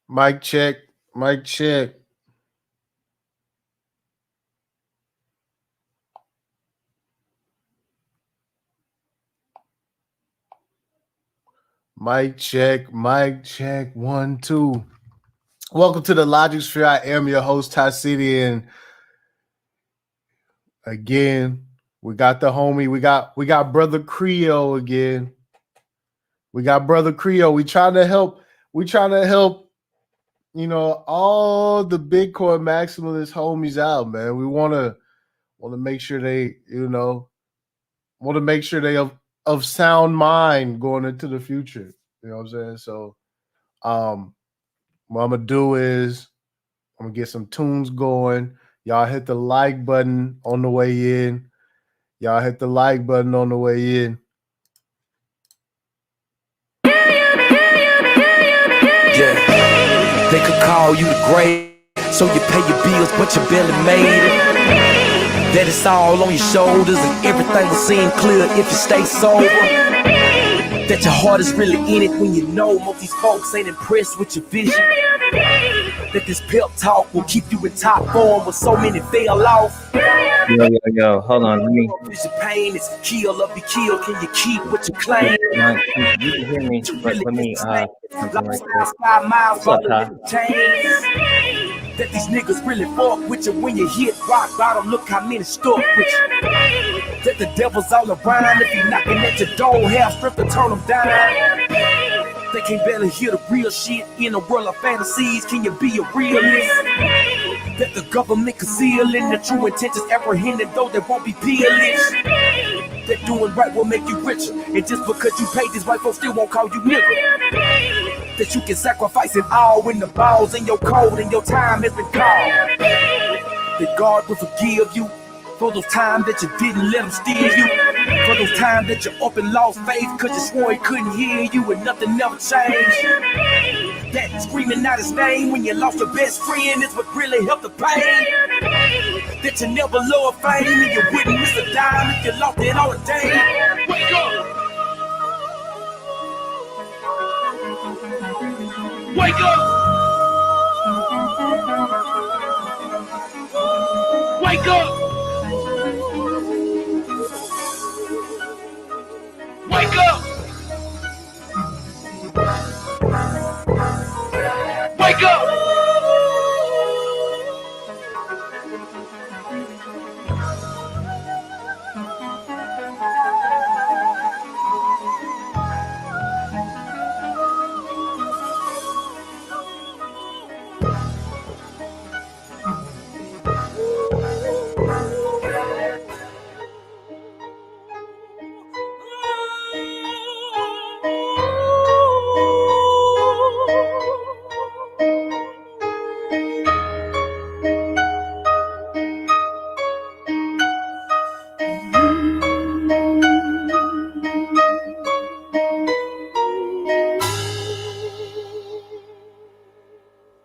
Mic check. Mic check. Mic check. Mic check. 1, 2. Welcome to the LOGICSPHERE. I am your host, TipTycity, and again, we got the homie. We got brother Creole again. We got brother Creole. We trying to help. All the Bitcoin maximalist homies out, man. We want to make sure they, want to make sure they of sound mind going into the future. You know what I'm saying? So, what I'm gonna do is I'm gonna get some tunes going. Y'all hit the like button on the way in. Y'all hit the like button on the way in. Yeah, they could call you the great, so you pay your bills, but you barely made it. That it's all on your shoulders, and everything will seem clear if you stay sober. That your heart is really in it when you know most these folks ain't impressed with your vision. That this pep talk will keep you in top form when so many fail off. Yo, hold on, let me. Vision pain is kill or be killed. Can you keep what you claim? You can hear me, but let me something right quick. What's up, Ty? That these niggas really fuck with you when you hit rock bottom. Look how many stuck with you. That the devil's all around. If he knocking at your door, have strength to turn them down. They can barely hear the real shit in a world of fantasies. Can you be a realist? That the government concealing the true intentions, apprehending though they won't be peerless. That doing right will make you richer, and just because you pay these white folks still won't call you nigga. That you can sacrifice it all when the balls in your code and your time has been called. That God will forgive you for those times that you didn't let him steal you. For those times that you up and lost faith cause you swore he couldn't hear you and nothing never changed. That screaming out his name when you lost your best friend is what really helped the pain. That you never loved fame and you wouldn't miss a dime if you lost it all a day. Wake up! Wake up! Wake up! Wake up! Wake up!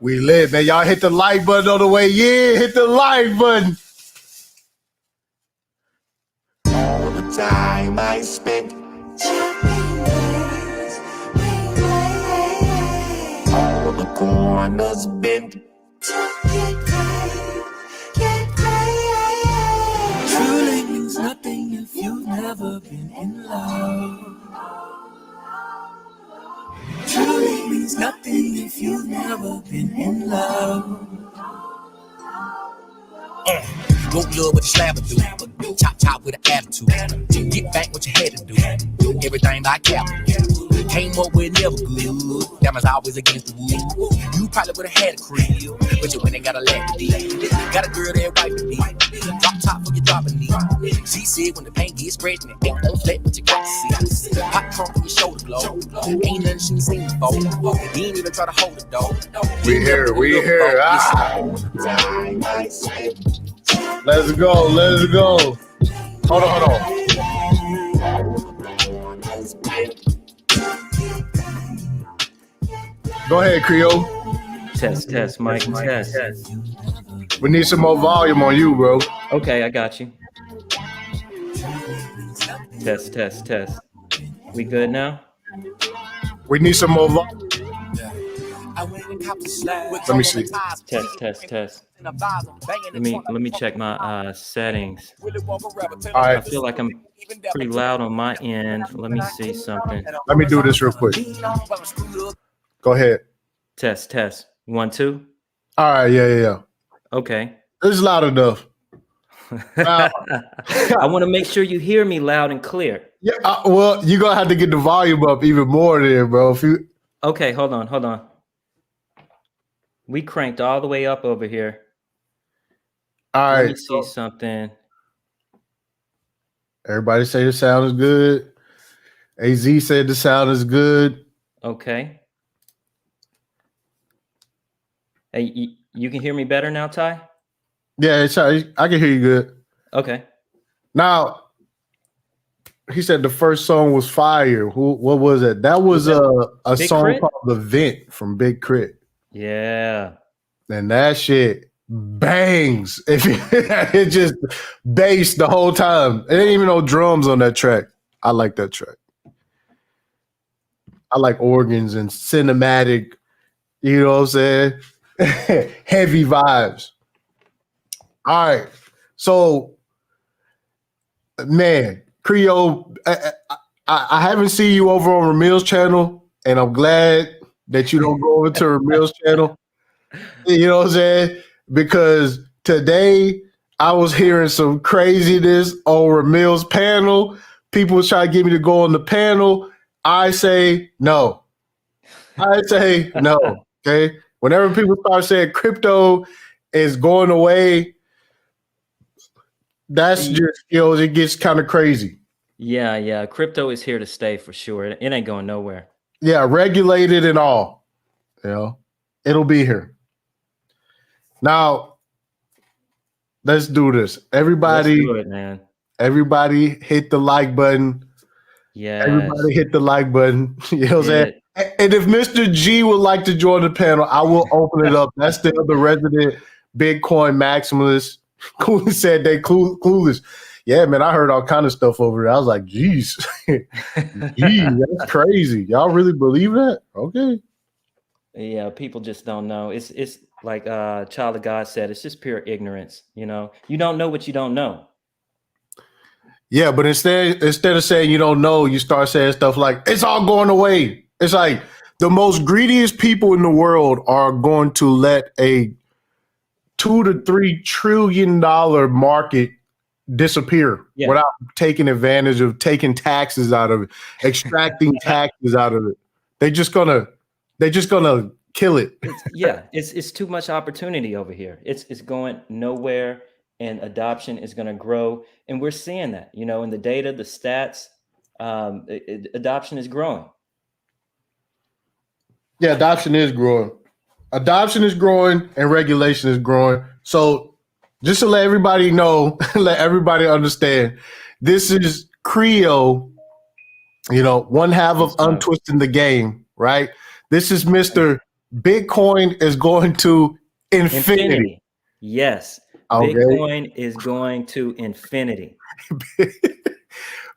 We lit, man. Y'all hit the like button on the way in. Hit the like button. All the time I spent all the corners bent. Truly means nothing if you've never been in love. Truly means nothing if you've never been in love. Woke love with a slab of do. Chop with an attitude. Get back what you had to do. Everything by capital. Came up with never good. That was always against the rule. You probably would have had a crib, but you went and got a lap to be. Got a girl that wife to be. Drop top for your dropping knee. She said when the paint gets scratched and it ain't on flat, but you got to see. Pop trunk for your shoulder blow. Ain't nothing she seen before. He ain't even try to hold it though. We here. Let's go. Hold on. Go ahead, Creole. Test, Mike, test. We need some more volume on you, bro. Okay, I got you. Test. We good now? We need some more volume. Let me see. Test. Let me check my settings. All right. I feel like I'm pretty loud on my end. Let me see something. Let me do this real quick. Go ahead. Test. 1, 2. All right. Yeah. Okay. It's loud enough. Now, I want to make sure you hear me loud and clear. yeah. Well, you're gonna have to get the volume up even more there, bro. If you. Okay, hold on. We cranked all the way up over here. All Let right. me see something. Everybody say the sound is good. AZ said the sound is good. Okay. Hey, you can hear me better now, Ty? Yeah, I can hear you good. Okay. Now, he said the first song was fire. What was it? That was a Big song Crit? called The Vent from Big Crit. Yeah. And that shit bangs. It just bass the whole time. It ain't even no drums on that track. I like that track. I like organs and cinematic, you know what I'm saying? Heavy vibes. All right. So, man, Creole, I haven't seen you over on Ramil's channel, and I'm glad that you don't go over to Ramil's channel. You know what I'm saying? Because today I was hearing some craziness on Ramil's panel. People was trying to get me to go on the panel. I say no. Okay. Whenever people start saying crypto is going away, that's just, it gets kind of crazy. Yeah. Crypto is here to stay for sure. It ain't going nowhere. Yeah, regulated and all. It'll be here. Now, let's do this. Everybody, Let's do it, man. Everybody hit the like button. Yes. Everybody hit the like button. You know what I'm saying? And if Mr. G would like to join the panel, I will open it up. That's the other resident Bitcoin maximalist who said they clueless. Yeah, man, I heard all kind of stuff over there. I was like, geez, that's crazy. Y'all really believe that? Okay. Yeah, people just don't know. It's like Child of God said, it's just pure ignorance. You don't know what you don't know. Yeah, but instead of saying you don't know, you start saying stuff like, it's all going away. It's like the most greediest people in the world are going to let a $2 to $3 trillion market disappear without taking advantage of taking taxes out of it, extracting taxes out of it. They're just gonna kill it. It's too much opportunity over here. It's going nowhere, and adoption is going to grow, and we're seeing that. In the data, the stats, adoption is growing. Yeah, adoption is growing. Adoption is growing, and regulation is growing. So, just to let everybody know, let everybody understand, this is Creo. One half of Untwisting the Game, right? This is Mr. Bitcoin is going to infinity. Yes. Okay. Bitcoin is going to infinity.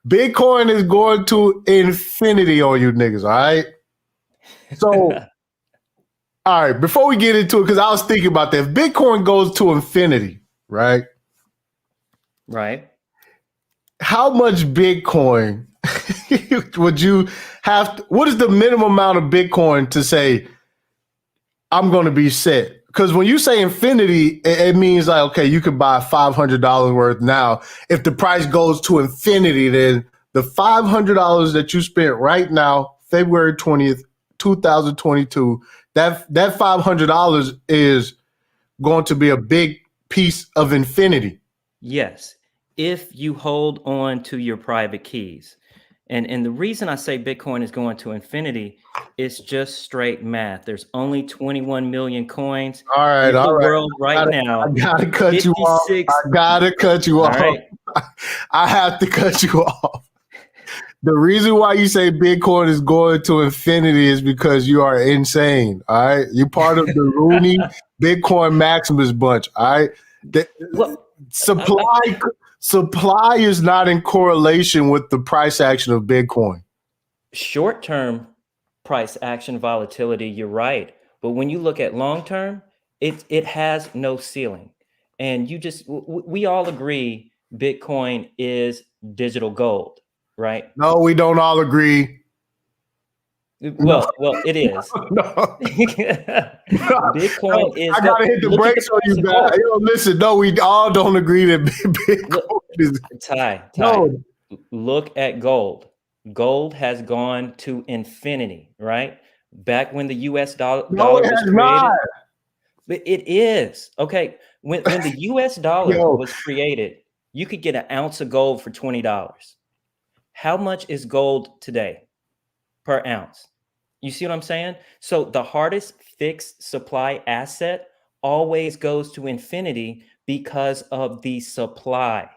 Bitcoin is going to infinity on you niggas, all right? So, all right, before we get into it, because I was thinking about that. If Bitcoin goes to infinity, right? Right. How much Bitcoin would you have what is the minimum amount of Bitcoin to say I'm going to be set? Because when you say infinity, it means like, okay, you could buy $500 worth now. If the price goes to infinity, then the $500 that you spent right now, February 20th, 2022, that $500 is going to be a big piece of infinity. Yes. If you hold on to your private keys. And the reason I say Bitcoin is going to infinity is just straight math. There's only 21 million coins in the world right now. I gotta cut you off. Right. I have to cut you off. The reason why you say Bitcoin is going to infinity is because you are insane. All right. You're part of the Rooney Bitcoin Maximus bunch. All right. Supply is not in correlation with the price action of Bitcoin. Short-term price action volatility, you're right. But when you look at long term, it has no ceiling. And we all agree Bitcoin is digital gold, right? No, we don't all agree. No, Well, it is. no. Bitcoin is I gold. gotta hit the Look at brakes the on price you, of guys. gold. Yo, listen, no, we all don't agree that Bitcoin Look, is Ty, no. look at gold. Gold has gone to infinity, right? Back when the US No, dollar it was has not. created. But it is. Okay. When the US dollar Yo, was created, you could get an ounce of gold for $20. How much is gold today per ounce? You see what I'm saying? So the hardest fixed supply asset always goes to infinity because of the supply.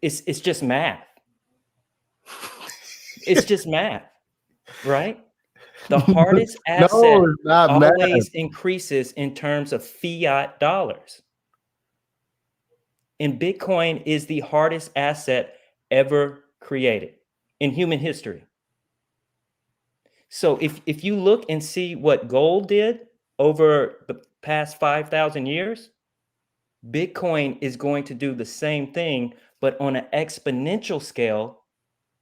It's just math. It's just math, right? The hardest no, asset it's not mad. always increases in terms of fiat dollars. And Bitcoin is the hardest asset ever created in human history. So if you look and see what gold did over the past 5,000 years, Bitcoin is going to do the same thing, but on an exponential scale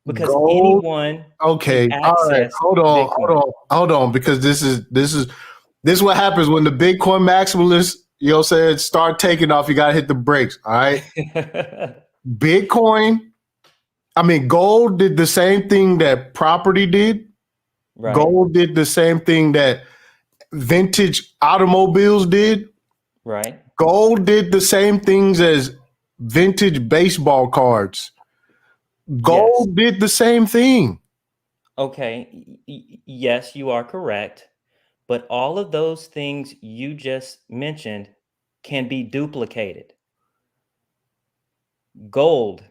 because Gold. anyone can Okay, all right. access Bitcoin. Hold on, because this is what happens when the Bitcoin maximalists, you know, said start taking off. You gotta hit the brakes. All right, Bitcoin. I mean, gold did the same thing that property did. Right, Gold did the same thing that vintage automobiles did. right. Gold did the same things as vintage baseball cards. Yes. Gold did the same thing. Okay. Yes, you are correct. But all of those things you just mentioned can be duplicated. Gold,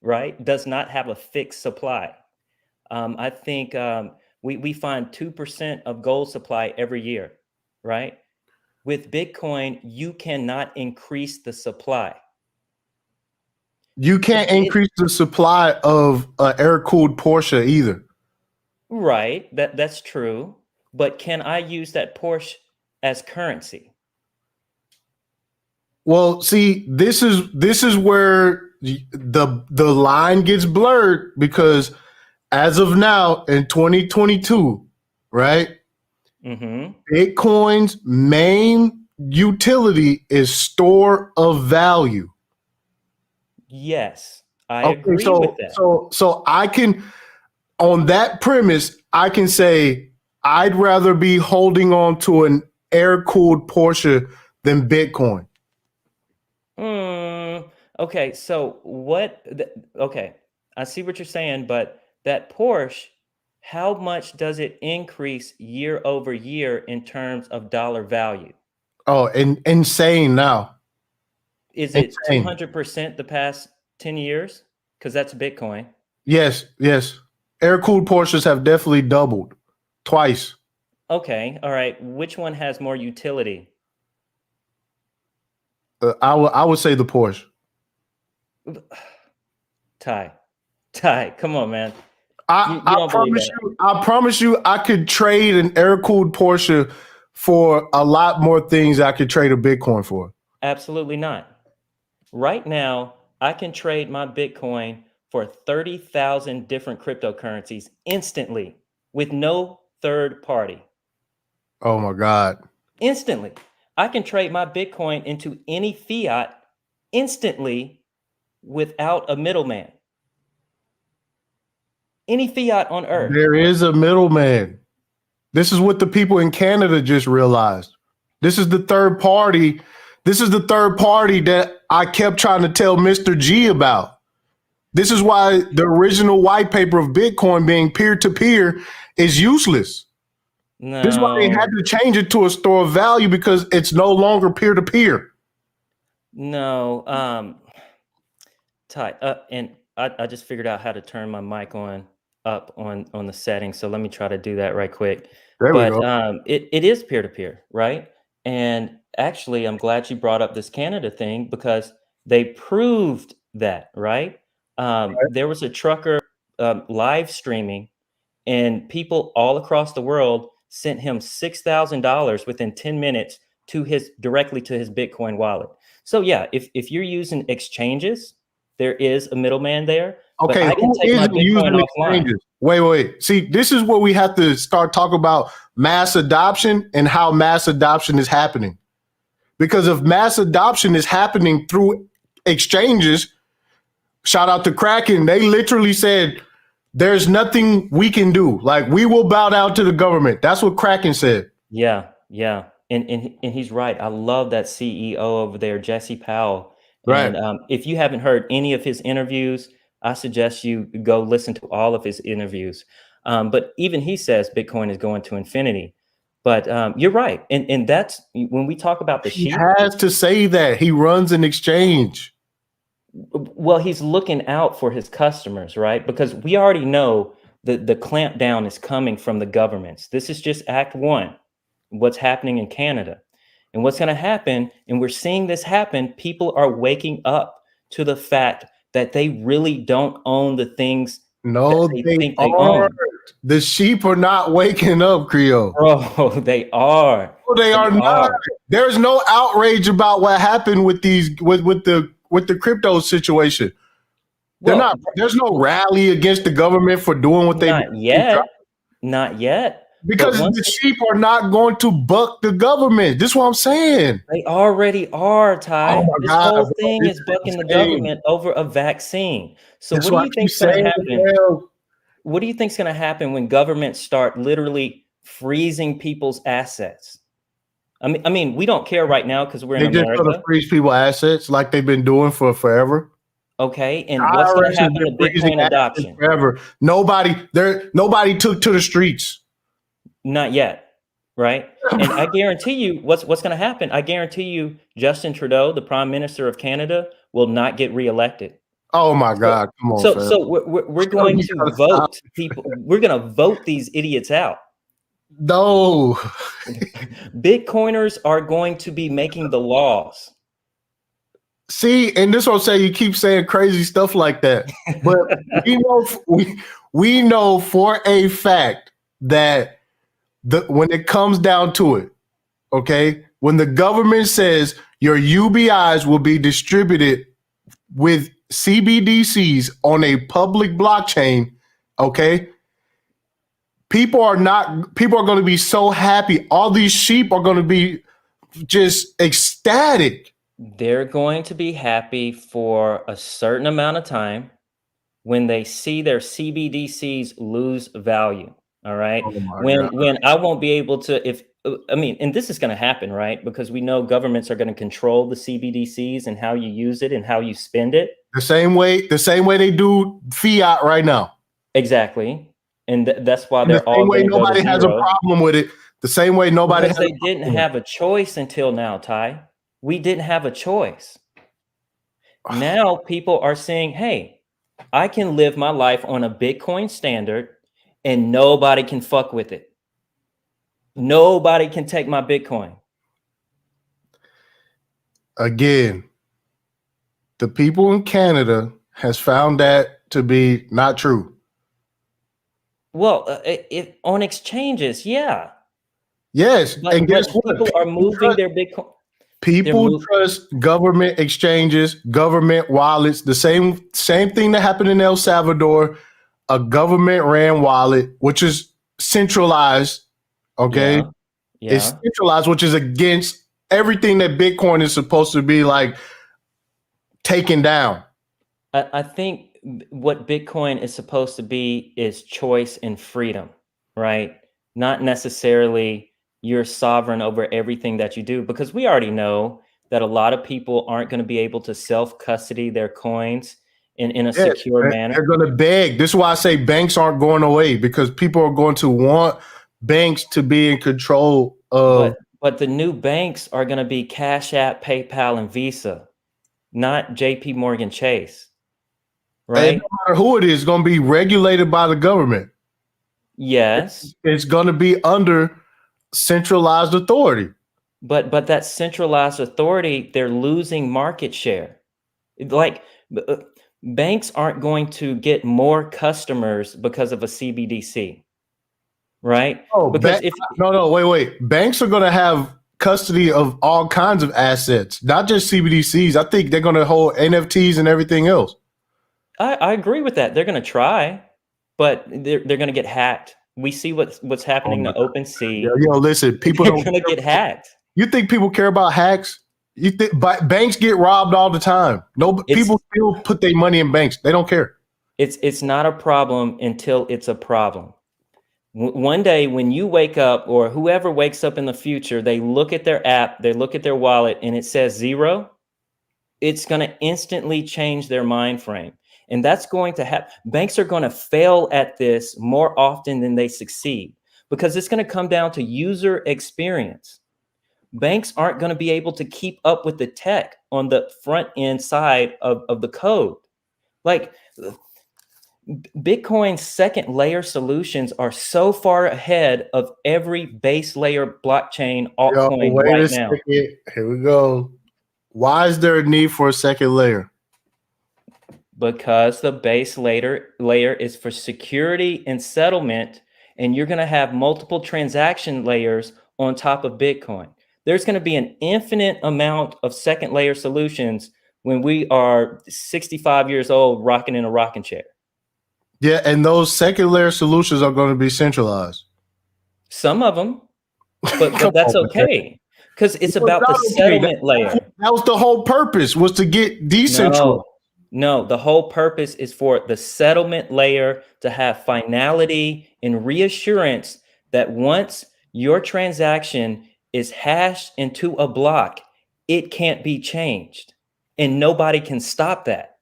right, does not have a fixed supply. I think we find 2% of gold supply every year, right? With Bitcoin, you cannot increase the supply. You can't increase the supply of an air-cooled Porsche either. Right, that's true. But can I use that Porsche as currency? Well, see, this is where the line gets blurred because as of now in 2022, right? Mm-hmm. Bitcoin's main utility is store of value. Yes, I Okay, agree with that. so I can on that premise, I can say I'd rather be holding on to an air-cooled Porsche than Bitcoin. Okay, so okay, I see what you're saying, but that Porsche, how much does it increase year over year in terms of dollar value? Oh, insane now. Is it Insane. 200% the past 10 years? Because that's Bitcoin. Yes, yes. Air-cooled Porsches have definitely doubled twice. Okay, all right. Which one has more utility? I would say the Porsche. Ty, come on, man. I, You I don't believe promise that. you, I promise you, I could trade an air-cooled Porsche for a lot more things I could trade a Bitcoin for. Absolutely not. Right now, I can trade my Bitcoin for 30,000 different cryptocurrencies instantly with no third party. Oh my God. Instantly. I can trade my Bitcoin into any fiat instantly without a middleman. Any fiat on earth. There is a middleman. This is what the people in Canada just realized. This is the third party. This is the third party that I kept trying to tell Mr. G about. This is why the original white paper of Bitcoin being peer to peer is useless. This is why they had No, to change it to a store of value because it's no longer peer to peer. no. Ty, and I just figured out how to turn my mic up on the settings. So let me try to do that right quick. There we But go. it is peer to peer, right? And actually, I'm glad you brought up this Canada thing because they proved that, right? There was a trucker live streaming, and people all across the world sent him $6,000 within 10 minutes directly to his Bitcoin wallet. So yeah, if you're using exchanges, there is a middleman there, but Okay, I can who take my isn't Bitcoin using offline. exchanges? Wait. See, this is what we have to start talking about: mass adoption and how mass adoption is happening. Because if mass adoption is happening through exchanges, shout out to Kraken, they literally said there's nothing we can do. Like, we will bow down to the government. That's what Kraken said. Yeah, yeah. And he's right. I love that CEO over there, Jesse Powell. Right. And if you haven't heard any of his interviews, I suggest you go listen to all of his interviews. But even he says Bitcoin is going to infinity. But you're right. And that's when we talk about the He sheep. has to say that. He runs an exchange. Well, he's looking out for his customers, right? Because we already know the clampdown is coming from the governments. This is just Act 1, what's happening in Canada. And what's going to happen, and we're seeing this happen, people are waking up to the fact that they really don't own the things No, that they they think they are. own. The sheep are not waking up, Creole. Bro, they are. No, they are not. There's no outrage about what happened with the crypto situation. They're Well, not. There's no rally against the government for doing what they not yet. Not yet. because But once the sheep are not going to buck the government. This is what I'm saying. they already are, Ty. Oh my This God, whole bro, thing this is bucking the insane. government over a vaccine. So That's what do what I you keep think's going to saying, happen? bro. What do you think's going to happen when governments start literally freezing people's assets? I mean, we don't care right now because we're in They just gonna America. freeze people assets like they've been doing for forever. Okay, and what's going IRS to has happen to been freezing Bitcoin assets adoption? forever. Nobody took to the streets. Not yet, right? And I guarantee you, what's going to happen? I guarantee you, Justin Trudeau, the Prime Minister of Canada, will not get reelected. Oh my God, come on, fam. So we're going You to gotta vote stop. people. We're going to vote these idiots out. No. Bitcoiners are going to be making the laws. See, and this will say you keep saying crazy stuff like that, but we know for a fact that when it comes down to it, okay, when the government says your UBIs will be distributed with CBDCs on a public blockchain, okay, people are going to be so happy. All these sheep are going to be just ecstatic. They're going to be happy for a certain amount of time when they see their CBDCs lose value. All right. Oh my When God. when I won't be able to, if I mean, and this is going to happen, right? Because we know governments are going to control the CBDCs and how you use it and how you spend it. The same way they do fiat right now. Exactly. And that's why And they're the same all way going to go to nobody has a zero. problem with it. The same way nobody Because has they didn't have a choice until now, Ty. We didn't have a choice. Now people are saying, hey, I can live my life on a Bitcoin standard and nobody can fuck with it. Nobody can take my Bitcoin. Again, the people in Canada has found that to be not true. Well, if on exchanges, yeah. Yes, But, and guess what? people are moving their Bitcoin. People trust government exchanges, government wallets. The same thing that happened in El Salvador. A government ran wallet, which is centralized. Okay, Yeah. it's centralized, which is against everything that Bitcoin is supposed to be like taken down. I think what Bitcoin is supposed to be is choice and freedom, right? Not necessarily you're sovereign over everything that you do, because we already know that a lot of people aren't going to be able to self-custody their coins in a secure manner. They're going to beg. This is why I say banks aren't going away, because people are going to want banks to be in control of. But the new banks are going to be Cash App, PayPal, and Visa, not JP Morgan Chase, right? No matter who it is, it's going to be regulated by the government. Yes. It's going to be under centralized authority. But that centralized authority, they're losing market share. Like banks aren't going to get more customers because of a CBDC. right? Oh, Because if no, wait. Banks are going to have custody of all kinds of assets, not just CBDCs. I think they're going to hold NFTs and everything else. I agree with that, they're going to try, but they're going to get hacked. We see what's Oh happening my to God. OpenSea. Yo, listen, people They're don't. going to get hacked. You think people care about hacks? You think banks get robbed all the time? No, It's people still put their money in banks. They don't care. it's not a problem until it's a problem. One day when you wake up, or whoever wakes up in the future, they look at their app, they look at their wallet, and it says zero. It's going to instantly change their mind frame. And that's going to happen. Banks are going to fail at this more often than they succeed, because it's going to come down to user experience. Banks aren't going to be able to keep up with the tech on the front end side of the code. Like, Bitcoin's second layer solutions are so far ahead of every base layer blockchain Yo, altcoin wait right a now. second. Here we go. Why is there a need for a second layer? Because the base layer is for security and settlement, and you're going to have multiple transaction layers on top of Bitcoin. There's going to be an infinite amount of second layer solutions when we are 65 years old rocking in a rocking chair. Yeah, and those second layer solutions are going to be centralized. Some of them, but Come that's on, man. okay, because it's Well, about the not okay. settlement layer. That was the whole purpose, was to get decentralized. No, the whole purpose is for the settlement layer to have finality and reassurance that once your transaction is hashed into a block, it can't be changed and nobody can stop that.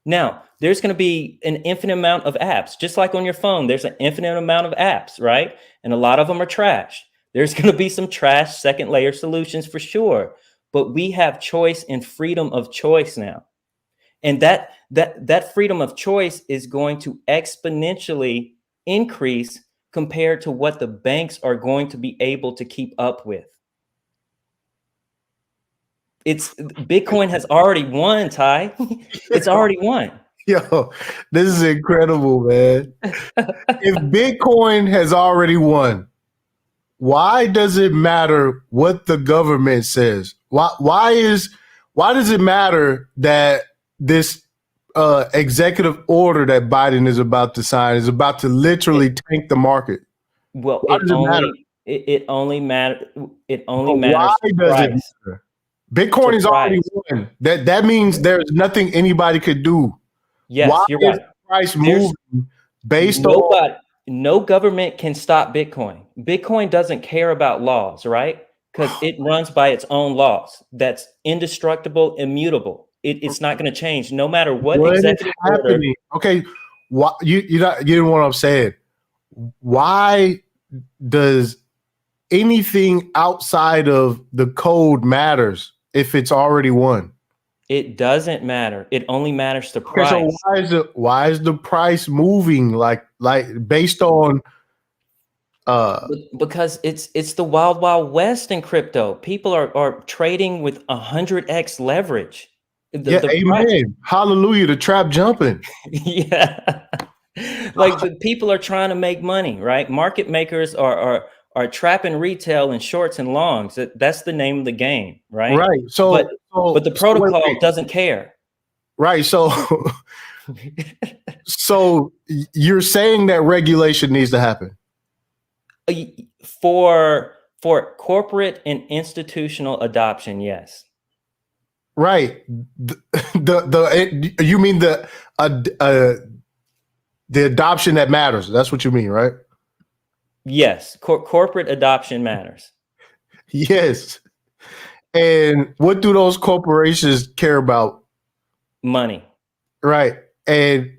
Now, there's going to be an infinite amount of apps, just like on your phone. There's an infinite amount of apps, right? And a lot of them are trash. There's going to be some trash second layer solutions for sure, but we have choice and freedom of choice now. And that freedom of choice is going to exponentially increase compared to what the banks are going to be able to keep up with. Bitcoin has already won, Ty. It's already won. Yo, this is incredible, man. If Bitcoin has already won, why does it matter what the government says? Why does it matter that this executive order that Biden is about to sign is about to literally tank the market? Well, Why does it matter? it only matters. It only But matters. why does it matter? Bitcoin is already won. That means there's nothing anybody could do. Yes, Why you're is right. the price moving based on? No government can stop Bitcoin. Bitcoin doesn't care about laws, right? Because it runs by its own laws. That's indestructible, immutable. It's not going to change, no matter what executive order. Okay, why you know what I'm saying? Why does anything outside of the code matters if it's already won? It doesn't matter. It only matters the price. Okay, so why is the price moving like based on because it's the wild west in crypto. People are trading with 100x leverage. Amen. Hallelujah, the trap jumping. Yeah. Like the people are trying to make money, right? Market makers are trapping retail in shorts and longs. That's the name of the game, right? Right. But the protocol doesn't care. Right. So so you're saying that regulation needs to happen for corporate and institutional adoption, yes. Right. You mean the adoption that matters. That's what you mean, right? Yes. Corporate adoption matters. Yes. And what do those corporations care about? Money. Right. And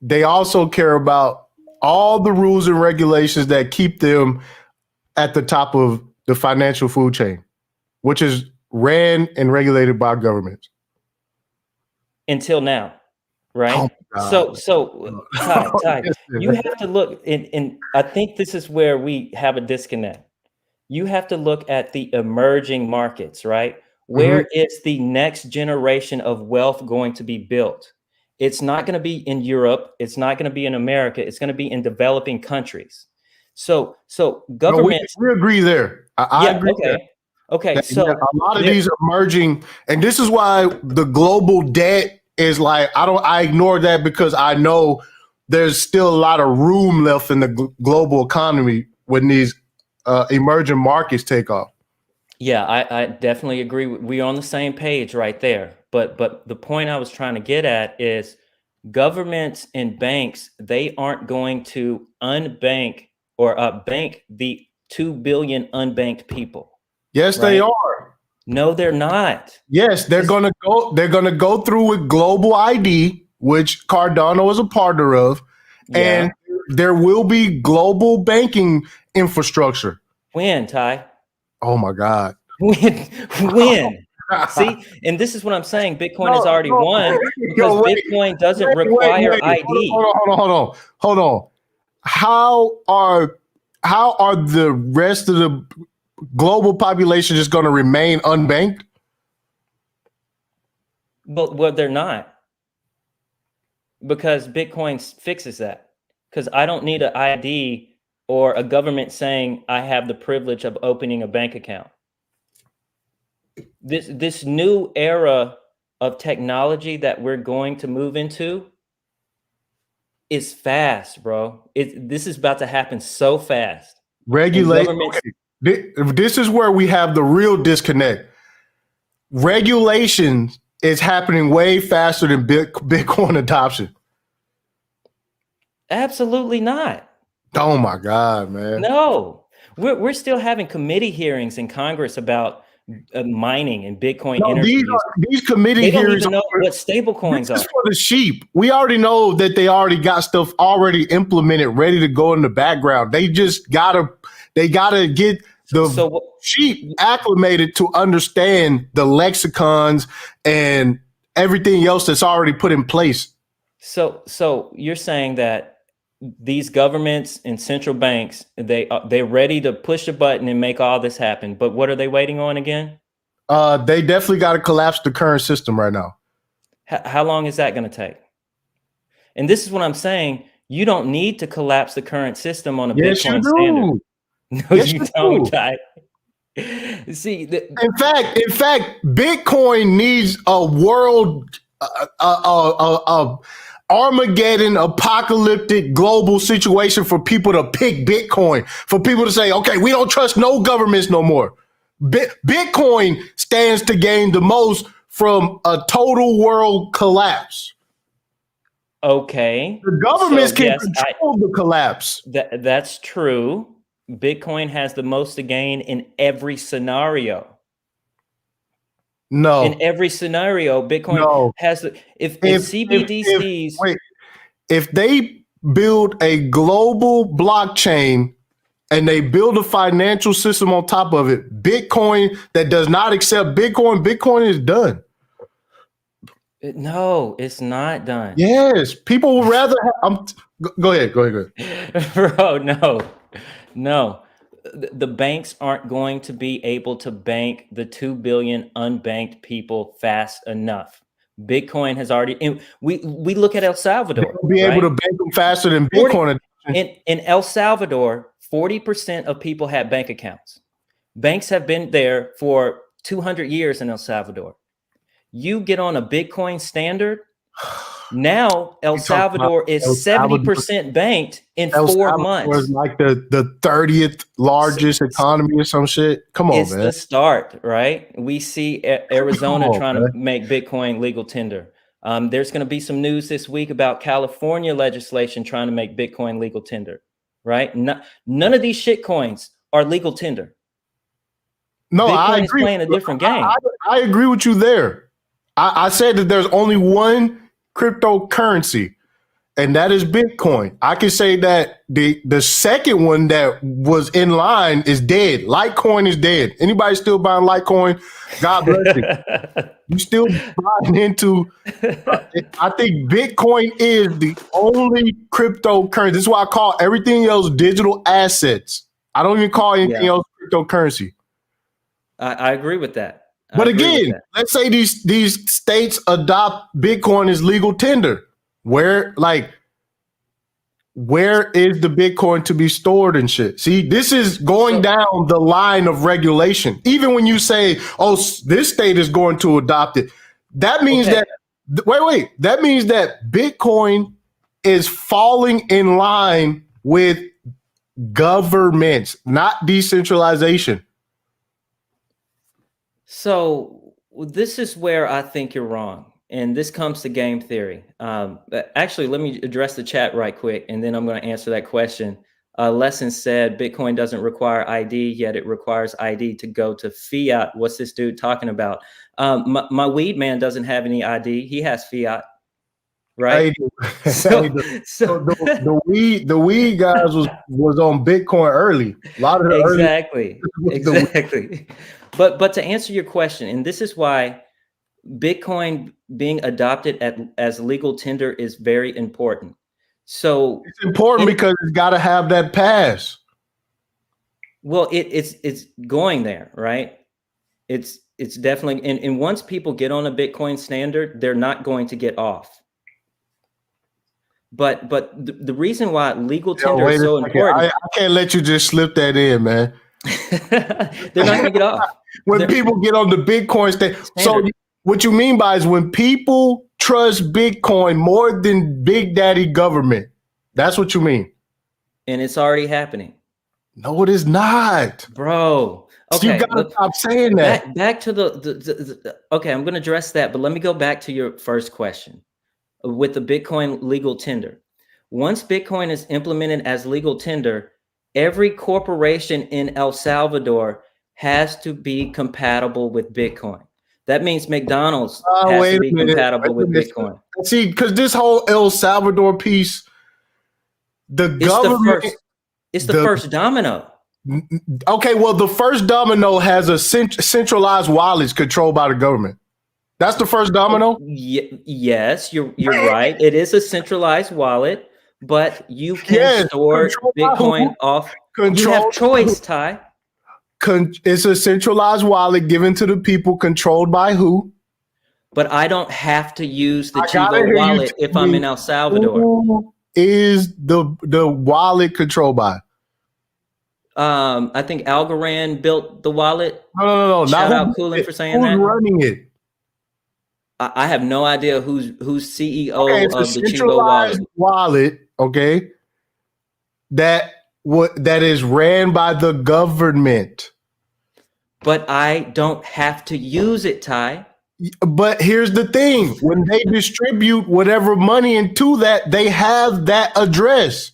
they also care about all the rules and regulations that keep them at the top of the financial food chain, which is ran and regulated by governments. Until now, right? Oh, so Ty, you have to look, and I think this is where we have a disconnect. You have to look at the emerging markets, right? Where is the next generation of wealth going to be built? It's not going to be in Europe. It's not going to be in America. It's going to be in developing countries. So governments. We agree there. I agree. Okay. There. Okay. So a lot of these are merging, and this is why the global debt is like I ignore that because I know there's still a lot of room left in the global economy when these emerging markets take off. Yeah, I definitely agree. We're on the same page right there. But the point I was trying to get at is governments and banks, they aren't going to unbank or bank the 2 billion unbanked people. Yes, right? they are. No, they're not. Yes, they're gonna go through with global ID, which Cardano is a partner of, and there will be global banking infrastructure. When, Ty? Oh my God. When? See, and this is what I'm saying. Bitcoin has already won because Bitcoin doesn't require ID. Hold on. How are the rest of the global population just going to remain unbanked? But they're not, because Bitcoin fixes that. Because I don't need an ID or a government saying I have the privilege of opening a bank account. This new era of technology that we're going to move into is fast, bro. This is about to happen so fast. Regulation. This is where we have the real disconnect. Regulation is happening way faster than Bitcoin adoption. Absolutely not. Oh my God, man. No, we're still having committee hearings in Congress about mining and Bitcoin energy. These committee hearings don't even know what stable coins are. For the sheep. We already know that they already got stuff already implemented, ready to go in the background. They just gotta get the sheep acclimated to understand the lexicons and everything else that's already put in place. So you're saying that these governments and central banks, they're ready to push a button and make all this happen. But what are they waiting on again? They definitely got to collapse the current system right now. How long is that going to take? And this is what I'm saying. You don't need to collapse the current system on a Bitcoin standard. No, you don't, Ty. See, in fact, Bitcoin needs a world, Armageddon, apocalyptic global situation for people to pick Bitcoin, for people to say, okay, we don't trust no governments no more. Bitcoin stands to gain the most from a total world collapse. Okay. The governments can control the collapse. That's true. Bitcoin has the most to gain in every scenario. No. In every scenario, Bitcoin has the if CBDCs. If they build a global blockchain and they build a financial system on top of it, Bitcoin that does not accept Bitcoin is done. No, it's not done. Yes, people would rather go ahead. Bro, no. The banks aren't going to be able to bank the 2 billion unbanked people fast enough. Bitcoin has already, and we look at El Salvador. They'll be able to bank them faster than Bitcoin. In El Salvador, 40% of people had bank accounts. Banks have been there for 200 years in El Salvador. You get on a Bitcoin standard, now El Salvador is 70% banked in 4 months. Was like the 30th largest economy or some shit. Come on, man. It's the start, right? We see Arizona trying to make Bitcoin legal tender. There's going to be some news this week about California legislation trying to make Bitcoin legal tender, right? None of these shit coins are legal tender. No, Bitcoin I agree. is playing a different game. I agree with you there. I said that there's only one cryptocurrency, and that is Bitcoin. I can say that the second one that was in line is dead. Litecoin is dead. Anybody still buying Litecoin? God bless you. You still buying into? I think Bitcoin is the only cryptocurrency. This is why I call everything else digital assets. I don't even call anything else cryptocurrency. I agree with that. But again, let's say these states adopt Bitcoin as legal tender. Where is the Bitcoin to be stored and shit? See, this is going down the line of regulation. Even when you say, oh, this state is going to adopt it, that means that, that means that Bitcoin is falling in line with governments, not decentralization. So this is where I think you're wrong. And this comes to game theory. Actually, let me address the chat right quick, and then I'm going to answer that question. Lesson said Bitcoin doesn't require ID, yet it requires ID to go to fiat. What's this dude talking about? My weed man doesn't have any ID. He has fiat, right? The weed guys was on Bitcoin early. A lot of the exactly. But to answer your question, and this is why Bitcoin being adopted as legal tender is very important. So it's important because it's got to have that pass. Well, it's going there, right? It's definitely, and once people get on a Bitcoin standard, they're not going to get off. But the reason why legal tender is so important, I can't let you just slip that in, man. They're not going to get off when people get on the Bitcoin standard. So what you mean by is when people trust Bitcoin more than Big Daddy government. That's what you mean. And it's already happening. No, it is not, bro. Okay, so you gotta stop saying that. Back to the okay, I'm going to address that, but let me go back to your first question with the Bitcoin legal tender. Once Bitcoin is implemented as legal tender, every corporation in El Salvador has to be compatible with Bitcoin. That means McDonald's has to be compatible with Bitcoin. See, because this whole El Salvador piece, government... It's the first domino. Okay, well, the first domino has a centralized wallets controlled by the government. That's the first domino? Yes, you're right. It is a centralized wallet, but you can store Bitcoin off. You have choice, Ty. It's a centralized wallet given to the people, controlled by who? But I don't have to use the Chivo wallet if I'm in El Salvador. Who is the wallet controlled by? I think Algorand built the wallet. No. Shout out Coolin for saying that. Who's running it? I have no idea who's CEO of the Chivo wallet. Okay, that is ran by the government. But I don't have to use it, Ty. But here's the thing: when they distribute whatever money into that, they have that address.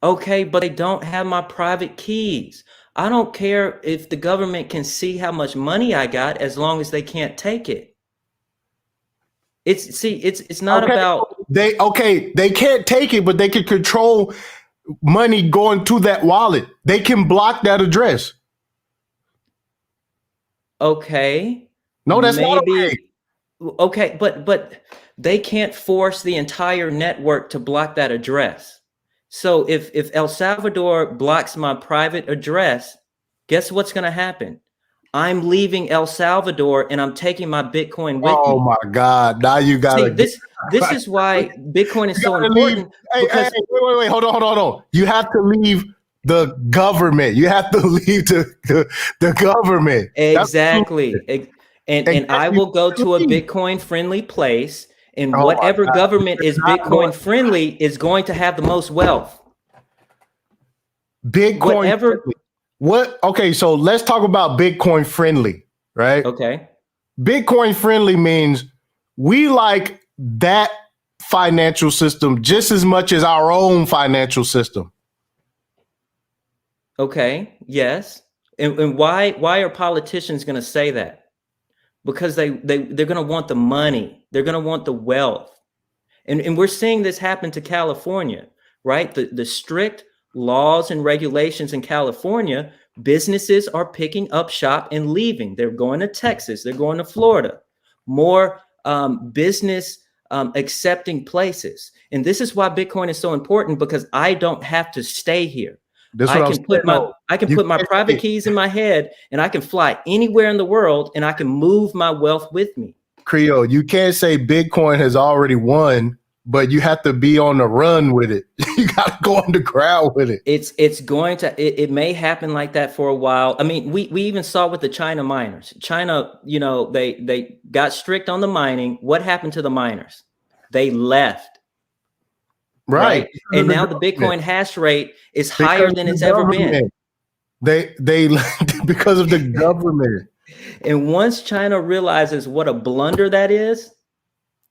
Okay, but they don't have my private keys. I don't care if the government can see how much money I got as long as they can't take it. It's not about they can't take it, but they can control money going to that wallet. They can block that address. Okay. No, that's not okay. Okay, but they can't force the entire network to block that address. So if El Salvador blocks my private address, guess what's going to happen? I'm leaving El Salvador and I'm taking my Bitcoin with me. Oh my God. Now you got to this is why Bitcoin is so important. Hey, wait, hold on. You have to leave the government. You have to leave the government. Exactly. And I will go to a Bitcoin friendly place, and whatever government is Bitcoin friendly is going to have the most wealth. Bitcoin friendly. What? Okay, so let's talk about Bitcoin friendly, right? Okay. Bitcoin friendly means we like that financial system just as much as our own financial system. Okay. Yes. And why are politicians going to say that? Because they're going to want the money. They're going to want the wealth. And we're seeing this happen to California, right? The strict laws and regulations in California, businesses are picking up shop and leaving. They're going to Texas. They're going to Florida. More business accepting places. And this is why Bitcoin is so important, because I don't have to stay here. I can put my private keys in my head, and I can fly anywhere in the world, and I can move my wealth with me. Creole, you can't say Bitcoin has already won but you have to be on the run with it. You got to go underground with it. It's going to, it may happen like that for a while. I mean, we even saw with the China miners. China, you know, they got strict on the mining. What happened to the miners? They left. Right. And now the Bitcoin hash rate is higher than it's ever been. They because of the government. And once China realizes what a blunder that is,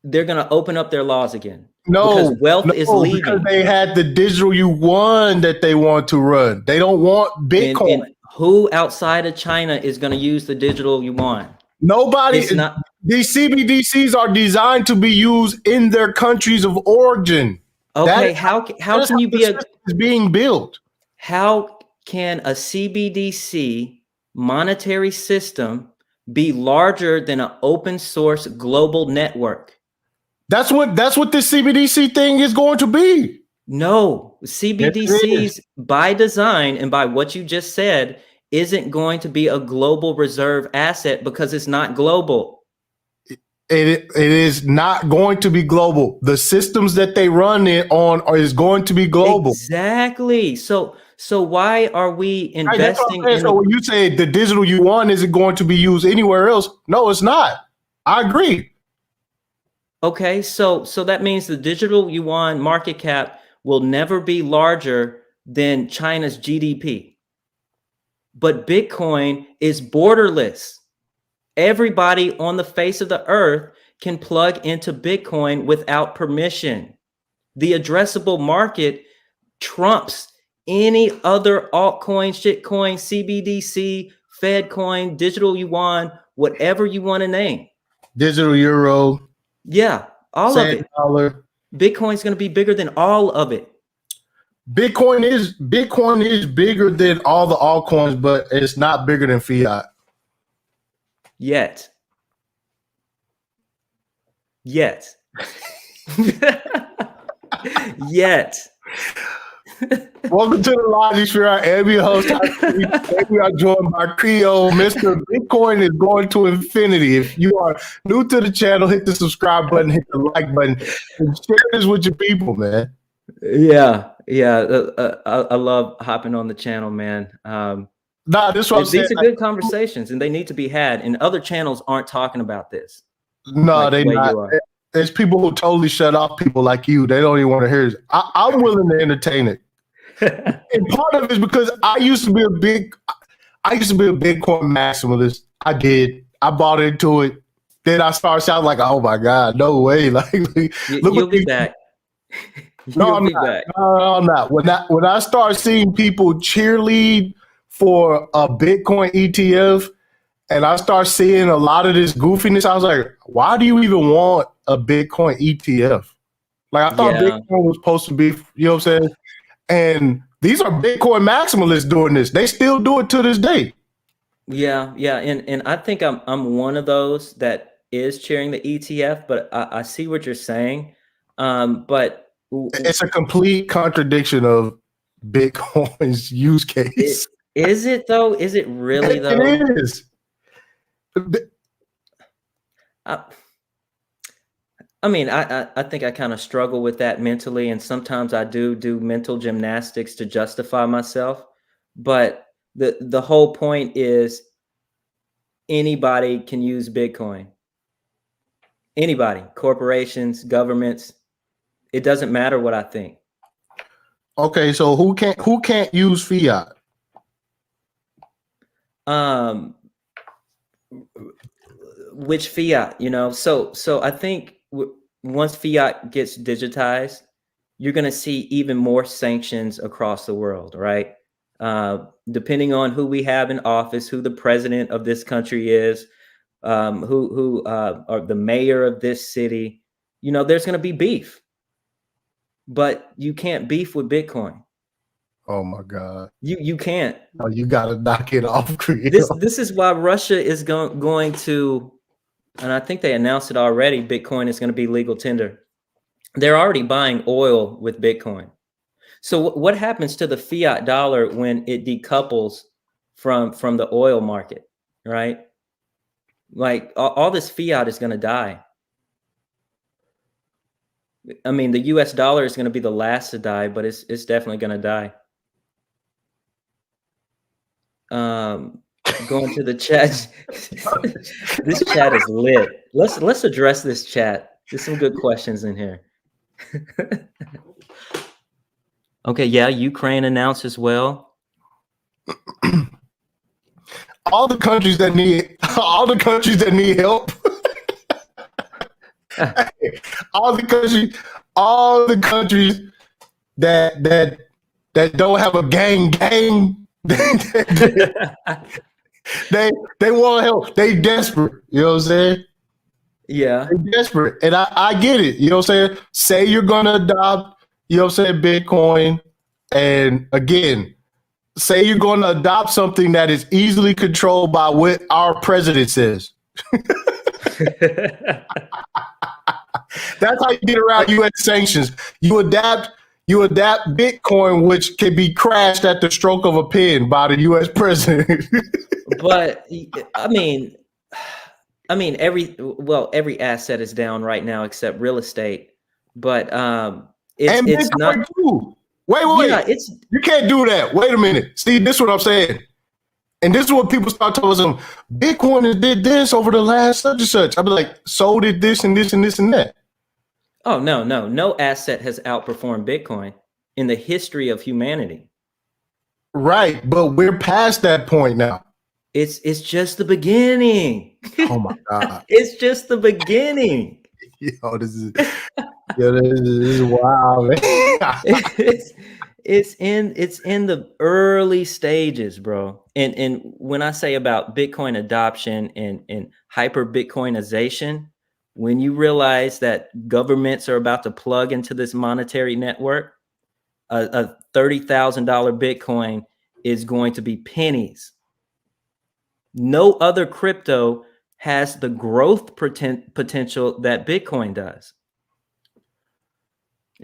they're going to open up their laws again. No, because wealth is leaving. Because they had the digital yuan that they want to run. They don't want Bitcoin. And who outside of China is going to use the digital yuan? Nobody. These CBDCs are designed to be used in their countries of origin. Okay, how can you be is being built? How can a CBDC monetary system be larger than an open source global network? That's what this CBDC thing is going to be. No, CBDCs by design and by what you just said isn't going to be a global reserve asset because it's not global. It is not going to be global. The systems that they run it on is going to be global. Exactly. So why are we investing in? So when you say the digital yuan isn't going to be used anywhere else, no, it's not. I agree. Okay, so that means the digital yuan market cap will never be larger than China's GDP. But Bitcoin is borderless. Everybody on the face of the earth can plug into Bitcoin without permission. The addressable market trumps any other altcoin, shitcoin, CBDC, Fed coin, digital yuan, whatever you want to name. Digital euro. Yeah, all of it. Dollar. Bitcoin's going to be bigger than all of it. Bitcoin is bigger than all the altcoins, but it's not bigger than fiat. Yet. Welcome to the LOGICSPHERE. I am your host. We are joined by Creole. Mr. Bitcoin is going to infinity. If you are new to the channel, hit the subscribe button, hit the like button, and share this with your people, man. Yeah. I love hopping on the channel, man. This what I'm saying. These are good conversations, and they need to be had. And other channels aren't talking about this. No, they not. There's people who totally shut off people like you. They don't even want to hear it. I'm willing to entertain it. And part of it is because I used to be a Bitcoin maximalist. I bought into it. Then I started sounding like, oh my God, no way. Like you'll be back. No, I'm not. No, I'm not. When I start seeing people cheerlead for a Bitcoin ETF, and I start seeing a lot of this goofiness, I was like, why do you even want a Bitcoin ETF? Like, I thought Bitcoin was supposed to be, you know what I'm saying? And these are Bitcoin maximalists doing this. They still do it to this day. Yeah. And I think I'm one of those that is cheering the ETF, but I see what you're saying. But it's a complete contradiction of Bitcoin's use case. Is it though? Is it really though? It is. I mean, I think I kind of struggle with that mentally, and sometimes I do mental gymnastics to justify myself. But the whole point is anybody can use Bitcoin. Anybody, corporations, governments. It doesn't matter what I think. Okay, so who can't use fiat? Which fiat, you know? So I think once fiat gets digitized, you're going to see even more sanctions across the world, right? Depending on who we have in office, who the president of this country is, who are the mayor of this city, you know, there's going to be beef. But you can't beef with Bitcoin. Oh my God! You can't. Oh, you got to knock it off. This is why Russia is going to, and I think they announced it already. Bitcoin is going to be legal tender. They're already buying oil with Bitcoin. So what happens to the fiat dollar when it decouples from the oil market, right? Like all this fiat is going to die. I mean, the US dollar is going to be the last to die, but it's definitely going to die. Going to the chat. This chat is lit. Let's address this chat. There's some good questions in here. Okay, yeah, Ukraine announced as well. All the countries that need help. all the countries that don't have a gang, they want help. They desperate. You know what I'm saying? Yeah. They're desperate. And I get it. You know what I'm saying? Say you're gonna adopt, you know what I'm saying, Bitcoin. And again, say you're gonna adopt something that is easily controlled by what our president says. That's how you get around US sanctions. You adapt Bitcoin, which can be crashed at the stroke of a pen by the US president. But I mean, every asset is down right now except real estate. But it's not too. Wait. Yeah, you can't do that. Wait a minute. See, this is what I'm saying. And this is what people start telling them. Bitcoin did this over the last such and such. I'll be like, so did this and this and this and that. Oh, no asset has outperformed Bitcoin in the history of humanity. Right, but we're past that point now. It's just the beginning. Oh my God. It's just the beginning. Yo, this is wild, man. It's in the early stages, bro. And when I say about Bitcoin adoption and hyper Bitcoinization, when you realize that governments are about to plug into this monetary network, a $30,000 Bitcoin is going to be pennies. No other crypto has the growth potential that Bitcoin does.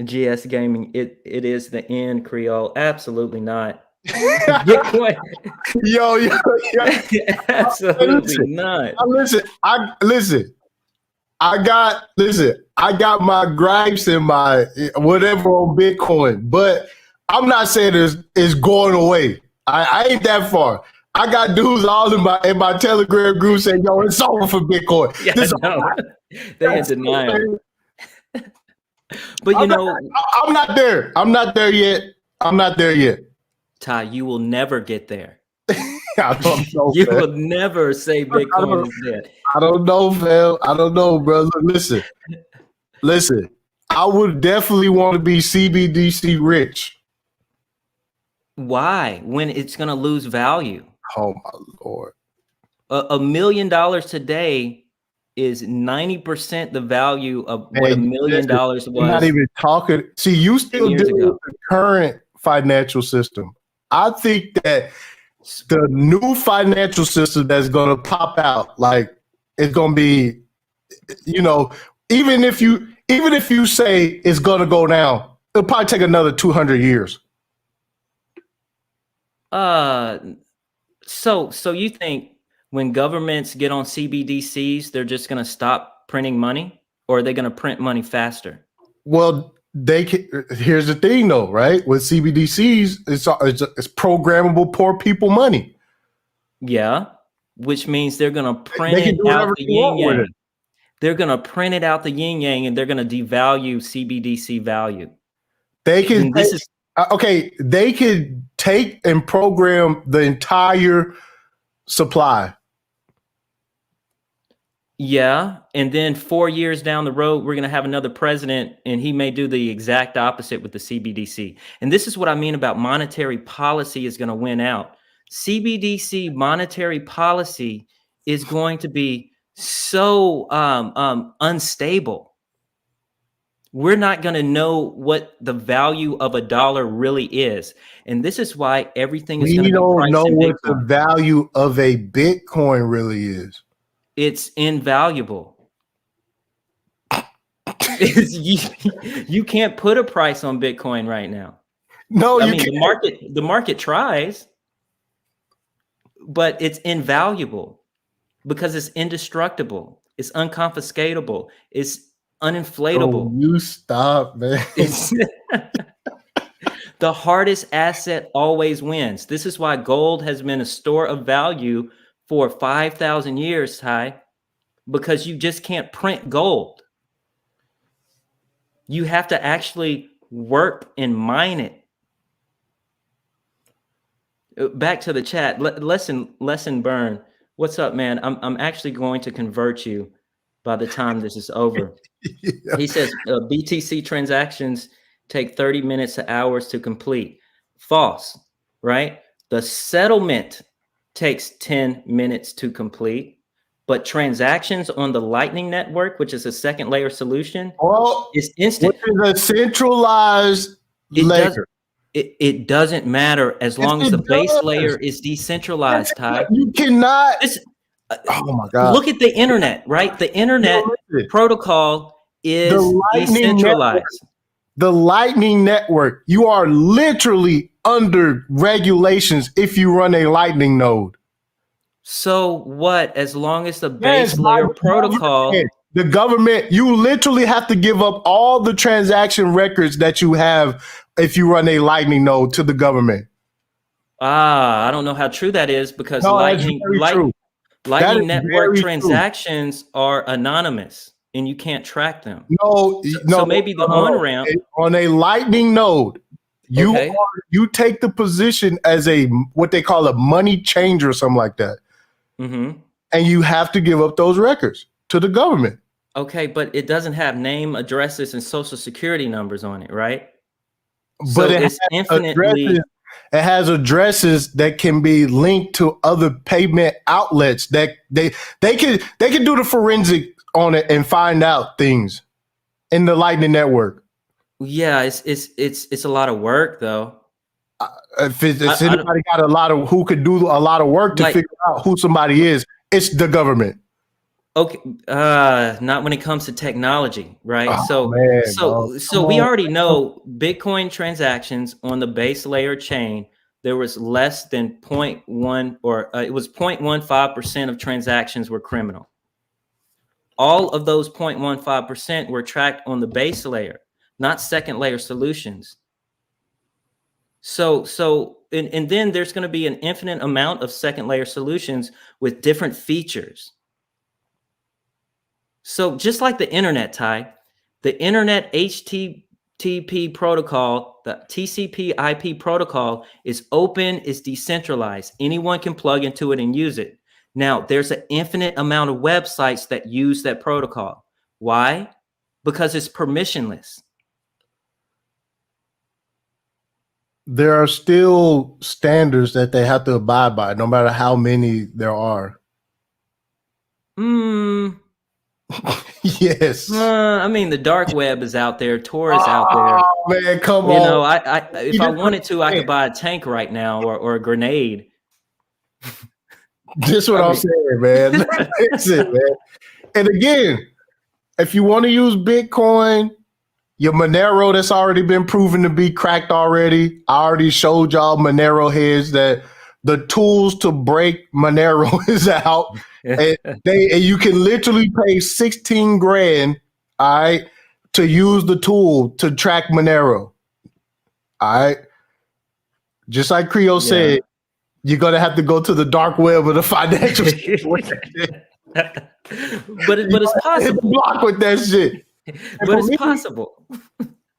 GS Gaming, it is the end, Creole. Absolutely not. Bitcoin. Yo. Absolutely not. I got my gripes and my whatever on Bitcoin, but I'm not saying it's going away. I ain't that far. I got dudes all in my Telegram group saying, "Yo, it's over for Bitcoin." Yeah, they in denial. But I'm not there. I'm not there yet. Ty, you will never get there. I don't know, you will never say Bitcoin is dead. I don't know, Phil. I don't know, bro. Listen. I would definitely want to be CBDC rich. Why? When it's going to lose value? Oh my Lord! $1 million today is 90% the value of what $1 million was. We're not even talking. See, you still deal with the current financial system. I think that the new financial system that's going to pop out, like it's going to be, even if you say it's going to go down, it'll probably take another 200 years. So you think when governments get on CBDCs, they're just going to stop printing money, or are they going to print money faster? Well, here's the thing though, right? With CBDCs, it's programmable poor people money. Yeah, which means they're going to print it out the yin yang. They're going to print it out the yin yang, and they're going to devalue CBDC value. They can. They could take and program the entire supply. Yeah, and then 4 years down the road, we're going to have another president, and he may do the exact opposite with the CBDC. And this is what I mean about monetary policy is going to win out. CBDC monetary policy is going to be so unstable. We're not going to know what the value of $1 really is. And this is why everything is going to be priced in Bitcoin. We don't know what the value of a Bitcoin really is. It's invaluable. You can't put a price on Bitcoin right now. No, I mean, the market tries, but it's invaluable because it's indestructible. It's unconfiscatable. It's uninflatable. Oh, you stop, man. It's the hardest asset always wins. This is why gold has been a store of value for 5,000 years, Ty, because you just can't print gold. You have to actually work and mine it. Back to the chat. Lesson Burn. What's up, man? I'm actually going to convert you by the time this is over. Yeah. He says BTC transactions take 30 minutes to hours to complete. False, right? The settlement takes 10 minutes to complete, but transactions on the Lightning Network, which is a second layer solution, is instant. Which is a centralized layer. It doesn't matter as long as the base layer is decentralized, Ty. You cannot. Oh my God. Look at the internet, right? The internet protocol is decentralized. The Lightning Network, you are literally under regulations if you run a Lightning node. So what? As long as the base layer protocol. The government, you literally have to give up all the transaction records that you have if you run a Lightning node to the government. I don't know how true that is because Lightning Network transactions are anonymous and you can't track them. So maybe the on-ramp. On a Lightning node, you take the position as what they call a money changer or something like that. Mm-hmm. And you have to give up those records to the government. Okay, but it doesn't have name, addresses, and social security numbers on it, right? But it has addresses that can be linked to other payment outlets that they can do the forensic on it and find out things in the Lightning Network. Yeah, it's a lot of work though. If anybody got who could do a lot of work to figure out who somebody is, it's the government. Okay, not when it comes to technology, right? So we already know Bitcoin transactions on the base layer chain, there was less than 0.1 or it was 0.15% of transactions were criminal. All of those 0.15% were tracked on the base layer, not second layer solutions. So and then there's going to be an infinite amount of second layer solutions with different features. So just like the internet, Ty, the internet HTTP protocol, the TCP IP protocol is open, is decentralized. Anyone can plug into it and use it. Now, there's an infinite amount of websites that use that protocol. Why? Because it's permissionless. There are still standards that they have to abide by, no matter how many there are. Yes. I mean, the dark web is out there. Tor is out there. Oh man, come on. You know, if I wanted to, I could buy a tank right now or a grenade. This is what I'm saying, man. That's it, man. And again, if you want to use Bitcoin, your Monero that's already been proven to be cracked already. I already showed y'all Monero heads that the tools to break Monero is out. And you can literally pay 16 grand, all right, to use the tool to track Monero. All right. Just like Creo said, you're gonna have to go to the dark web of the financial situation. but it's possible. Block with that shit. But it's possible.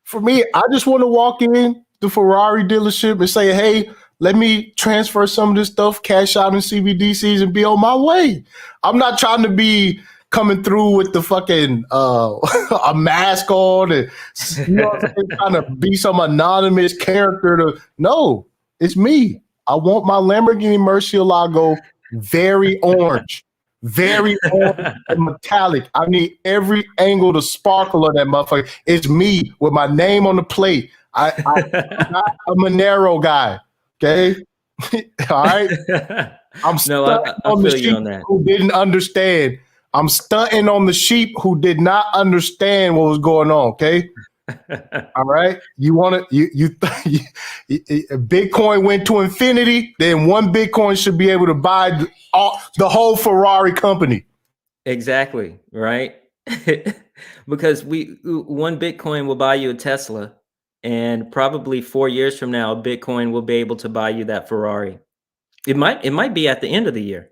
For me, I just want to walk in the Ferrari dealership and say, hey, let me transfer some of this stuff, cash out in CBDCs and be on my way. I'm not trying to be coming through with the fucking a mask on and trying to be some anonymous character. No, it's me. I want my Lamborghini Murcielago very orange. Very orange and metallic. I need every angle to sparkle of that motherfucker. It's me with my name on the plate. I'm not a Monero guy. Okay. All right. I'm stunting on the sheep who didn't understand. I'm stunting on the sheep who did not understand what was going on. Okay. All right. You want to Bitcoin went to infinity, then one Bitcoin should be able to buy the whole Ferrari company. Exactly. Right. Because one Bitcoin will buy you a Tesla, and probably 4 years from now, Bitcoin will be able to buy you that Ferrari. It might be at the end of the year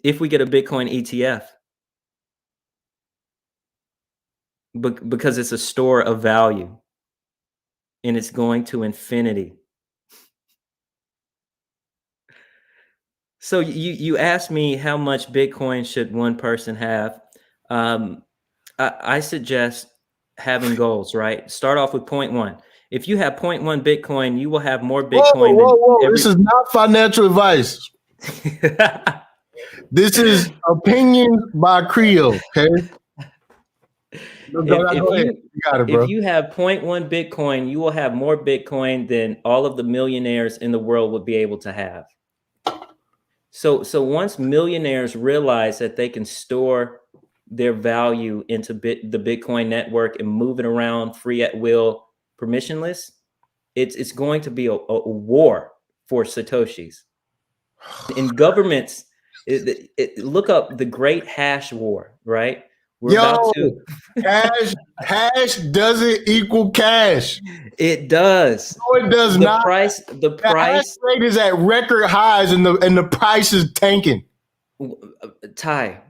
if we get a Bitcoin ETF, because it's a store of value and it's going to infinity. So you asked me how much Bitcoin should one person have. I suggest having goals, right? Start off with 0.1. If you have 0.1 Bitcoin, you will have more Bitcoin than This is not financial advice. This is opinion by Creo, okay? Go ahead. You got it, bro. If you have 0.1 Bitcoin, you will have more Bitcoin than all of the millionaires in the world would be able to have. So once millionaires realize that they can store their value into the Bitcoin network and move it around free at will, permissionless, it's going to be a war for Satoshis. In governments, look up the Great Hash War, right? We're about to. Hash doesn't equal cash. It does. No, it does not. The price rate is at record highs, and the price is tanking. Ty,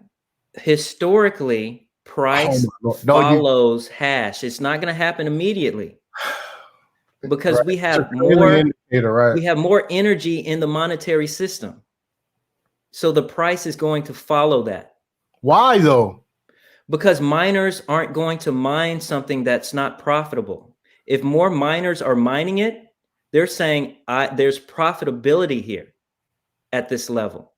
historically, price follows hash. It's not going to happen immediately because we have more. We have more energy in the monetary system, so the price is going to follow that. Why though? Because miners aren't going to mine something that's not profitable. If more miners are mining it, they're saying there's profitability here at this level.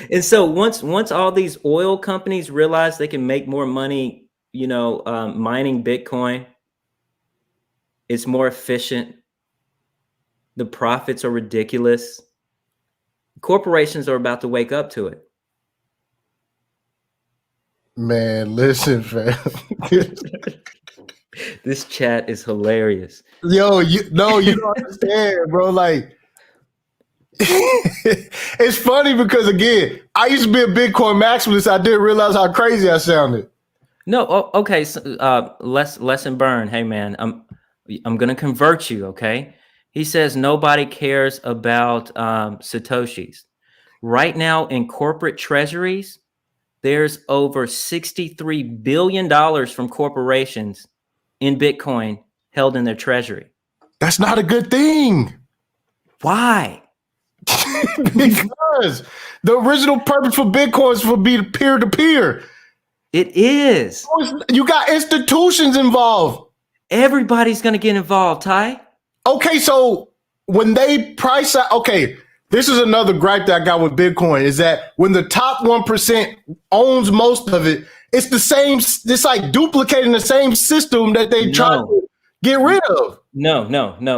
And so once all these oil companies realize they can make more money, mining Bitcoin, it's more efficient. The profits are ridiculous. Corporations are about to wake up to it. Man, listen, fam. This chat is hilarious. Yo, you don't understand, bro. Like, it's funny because, again, I used to be a Bitcoin maximalist. I didn't realize how crazy I sounded. No, okay. So, lesson burn. Hey, man, I'm gonna convert you. Okay. He says nobody cares about Satoshis. Right now in corporate treasuries, there's over $63 billion from corporations in Bitcoin held in their treasury. That's not a good thing. Why? Because the original purpose for Bitcoin is for be peer-to-peer. It is. You got institutions involved. Everybody's going to get involved, Ty. Okay, so when they price out, okay, this is another gripe that I got with Bitcoin is that when the top 1% owns most of it, it's the same, it's like duplicating the same system that they try to get rid of. No,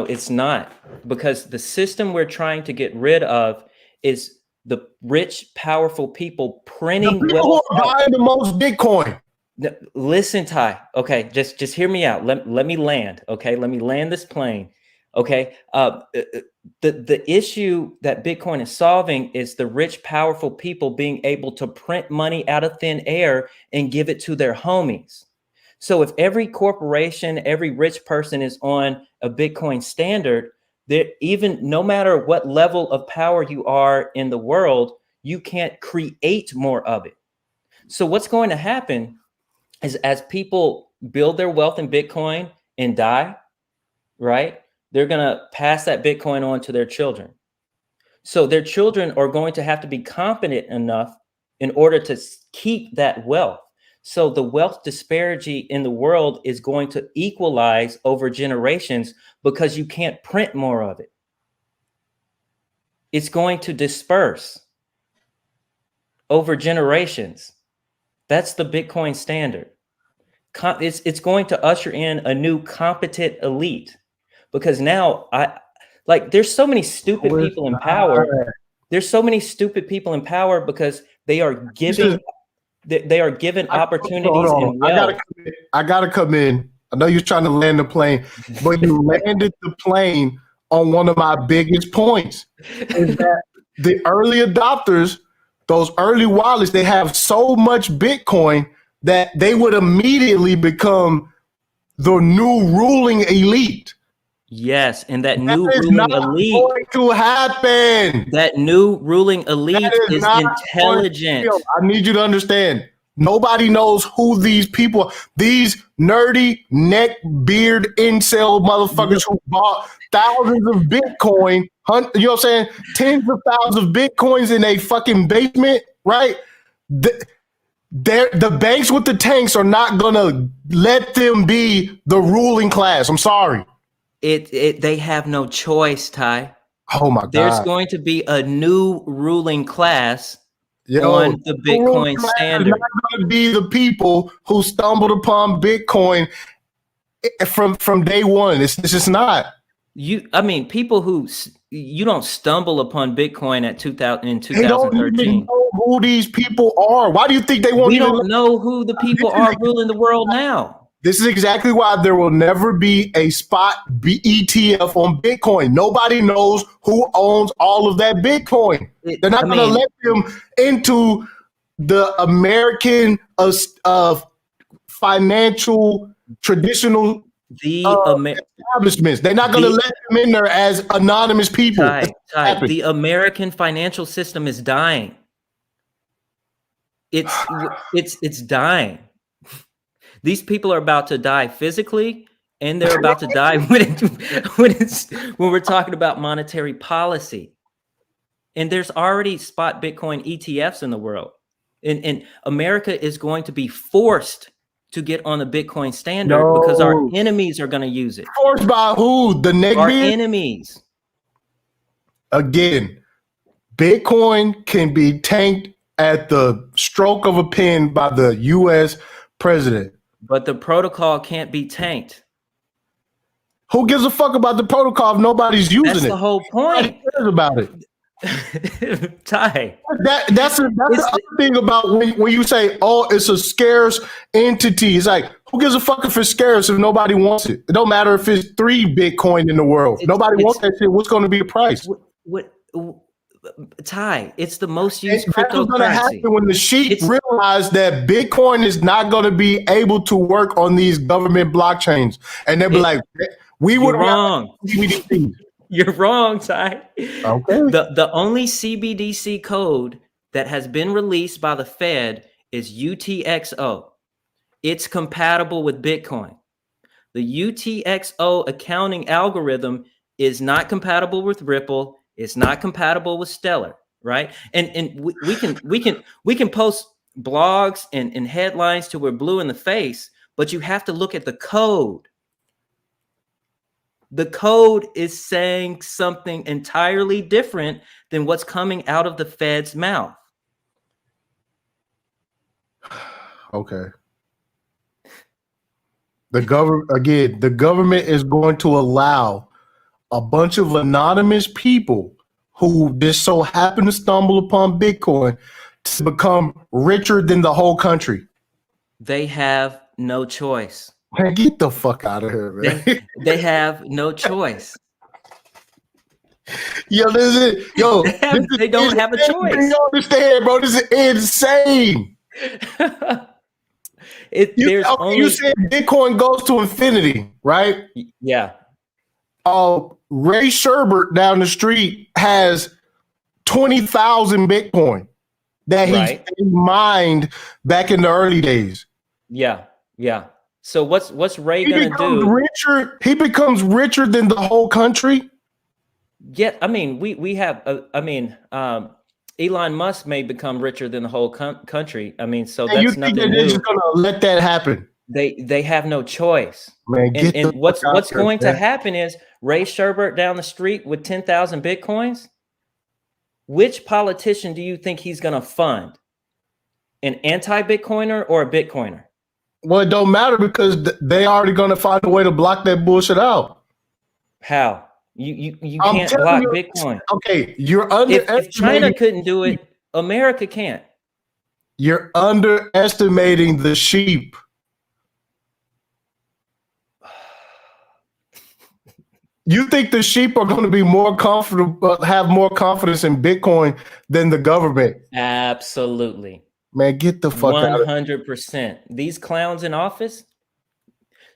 it's not. Because the system we're trying to get rid of is the rich, powerful people printing the people who are buying the most Bitcoin. Listen, Ty. Okay, just hear me out. Let me land. Okay, let me land this plane. Okay, the issue that Bitcoin is solving is the rich, powerful people being able to print money out of thin air and give it to their homies. So if every corporation, every rich person is on a Bitcoin standard, that even no matter what level of power you are in the world, you can't create more of it. So what's going to happen is as people build their wealth in Bitcoin and die, right? They're going to pass that Bitcoin on to their children. So their children are going to have to be competent enough in order to keep that wealth. So the wealth disparity in the world is going to equalize over generations because you can't print more of it. It's going to disperse over generations. That's the Bitcoin standard. It's going to usher in a new competent elite. Because now there's so many stupid people in power. There's so many stupid people in power because they are given opportunities and wealth. I gotta come in. I know you're trying to land the plane, but you landed the plane on one of my biggest points. Is that the early adopters those early wallets, they have so much Bitcoin that they would immediately become the new ruling elite. Yes, and that That new is ruling not elite, going to happen. that new ruling elite That is is not intelligent. I need you to understand. Nobody knows who these people, these nerdy neck beard incel motherfuckers who bought thousands of Bitcoin, you know what I'm saying? Tens of thousands of Bitcoins in a fucking basement, right? The banks with the tanks are not gonna let them be the ruling class. I'm sorry. They have no choice, Ty. Oh my There's God. going to be a new ruling class Yo, on the the ruling Bitcoin class standard. is not going to be the people who stumbled upon Bitcoin from day one. It's just not. People who you don't stumble upon Bitcoin at 2000 in They don't even 2013. know who these people are. Why do you think they won't We even? don't know who the people are ruling the world now. This is exactly why there will never be a spot ETF on Bitcoin. Nobody knows who owns all of that Bitcoin. They're not going to let them into the American financial traditional establishments. They're not going to let them in there as anonymous people. Ty, the American financial system is dying. It's dying. These people are about to die physically, and they're about to die when we're talking about monetary policy. And there's already spot Bitcoin ETFs in the world. And America is going to be forced to get on the Bitcoin standard because our enemies are going to use it. Forced by who? The neckbeard? Our enemies. Again, Bitcoin can be tanked at the stroke of a pen by the U.S. president. But the protocol can't be tanked. Who gives a fuck about the protocol if nobody's using it? That's the whole point. Nobody cares about it. Ty. That's the other thing about when you say, oh, it's a scarce entity. It's like, who gives a fuck if it's scarce if nobody wants it? It don't matter if it's 3 Bitcoin in the world. Nobody wants that shit. What's going to be the price? Ty, it's the most used cryptocurrency. That's what's going to happen when the sheep realize that Bitcoin is not going to be able to work on these government blockchains. And they'll be like, we were wrong. You're wrong, Ty. Okay. The only CBDC code that has been released by the Fed is UTXO. It's compatible with Bitcoin. The UTXO accounting algorithm is not compatible with Ripple. It's not compatible with Stellar, right? And we can post blogs and headlines till we're blue in the face, but you have to look at the code. The code is saying something entirely different than what's coming out of the Fed's mouth. Okay. The government is going to allow a bunch of anonymous people who just so happen to stumble upon Bitcoin to become richer than the whole country. They have no choice. Man, get the fuck out of here, man. They have no choice. Yo, they don't have a choice. You understand, bro? This is insane. You said Bitcoin goes to infinity, right? Yeah. Ray Sherbert down the street has 20,000 Bitcoin that he mined back in the early days. Yeah. So what's Ray gonna do? He becomes richer than the whole country. Yeah, I mean, we have. Elon Musk may become richer than the whole country. I mean, so that's nothing new. They're just gonna let that happen. They have no choice. Man, and what's going to happen is Ray Sherbert down the street with 10,000 Bitcoins. Which politician do you think he's going to fund? An anti-Bitcoiner or a Bitcoiner? Well, it don't matter because they already going to find a way to block that bullshit out. How? You can't block Bitcoin. Okay, you're underestimating. If China couldn't do it, America can't. You're underestimating the sheep. You think the sheep are going to be more comfortable, have more confidence in Bitcoin than the government? Absolutely. Man, get the fuck out of 100%. These clowns in office.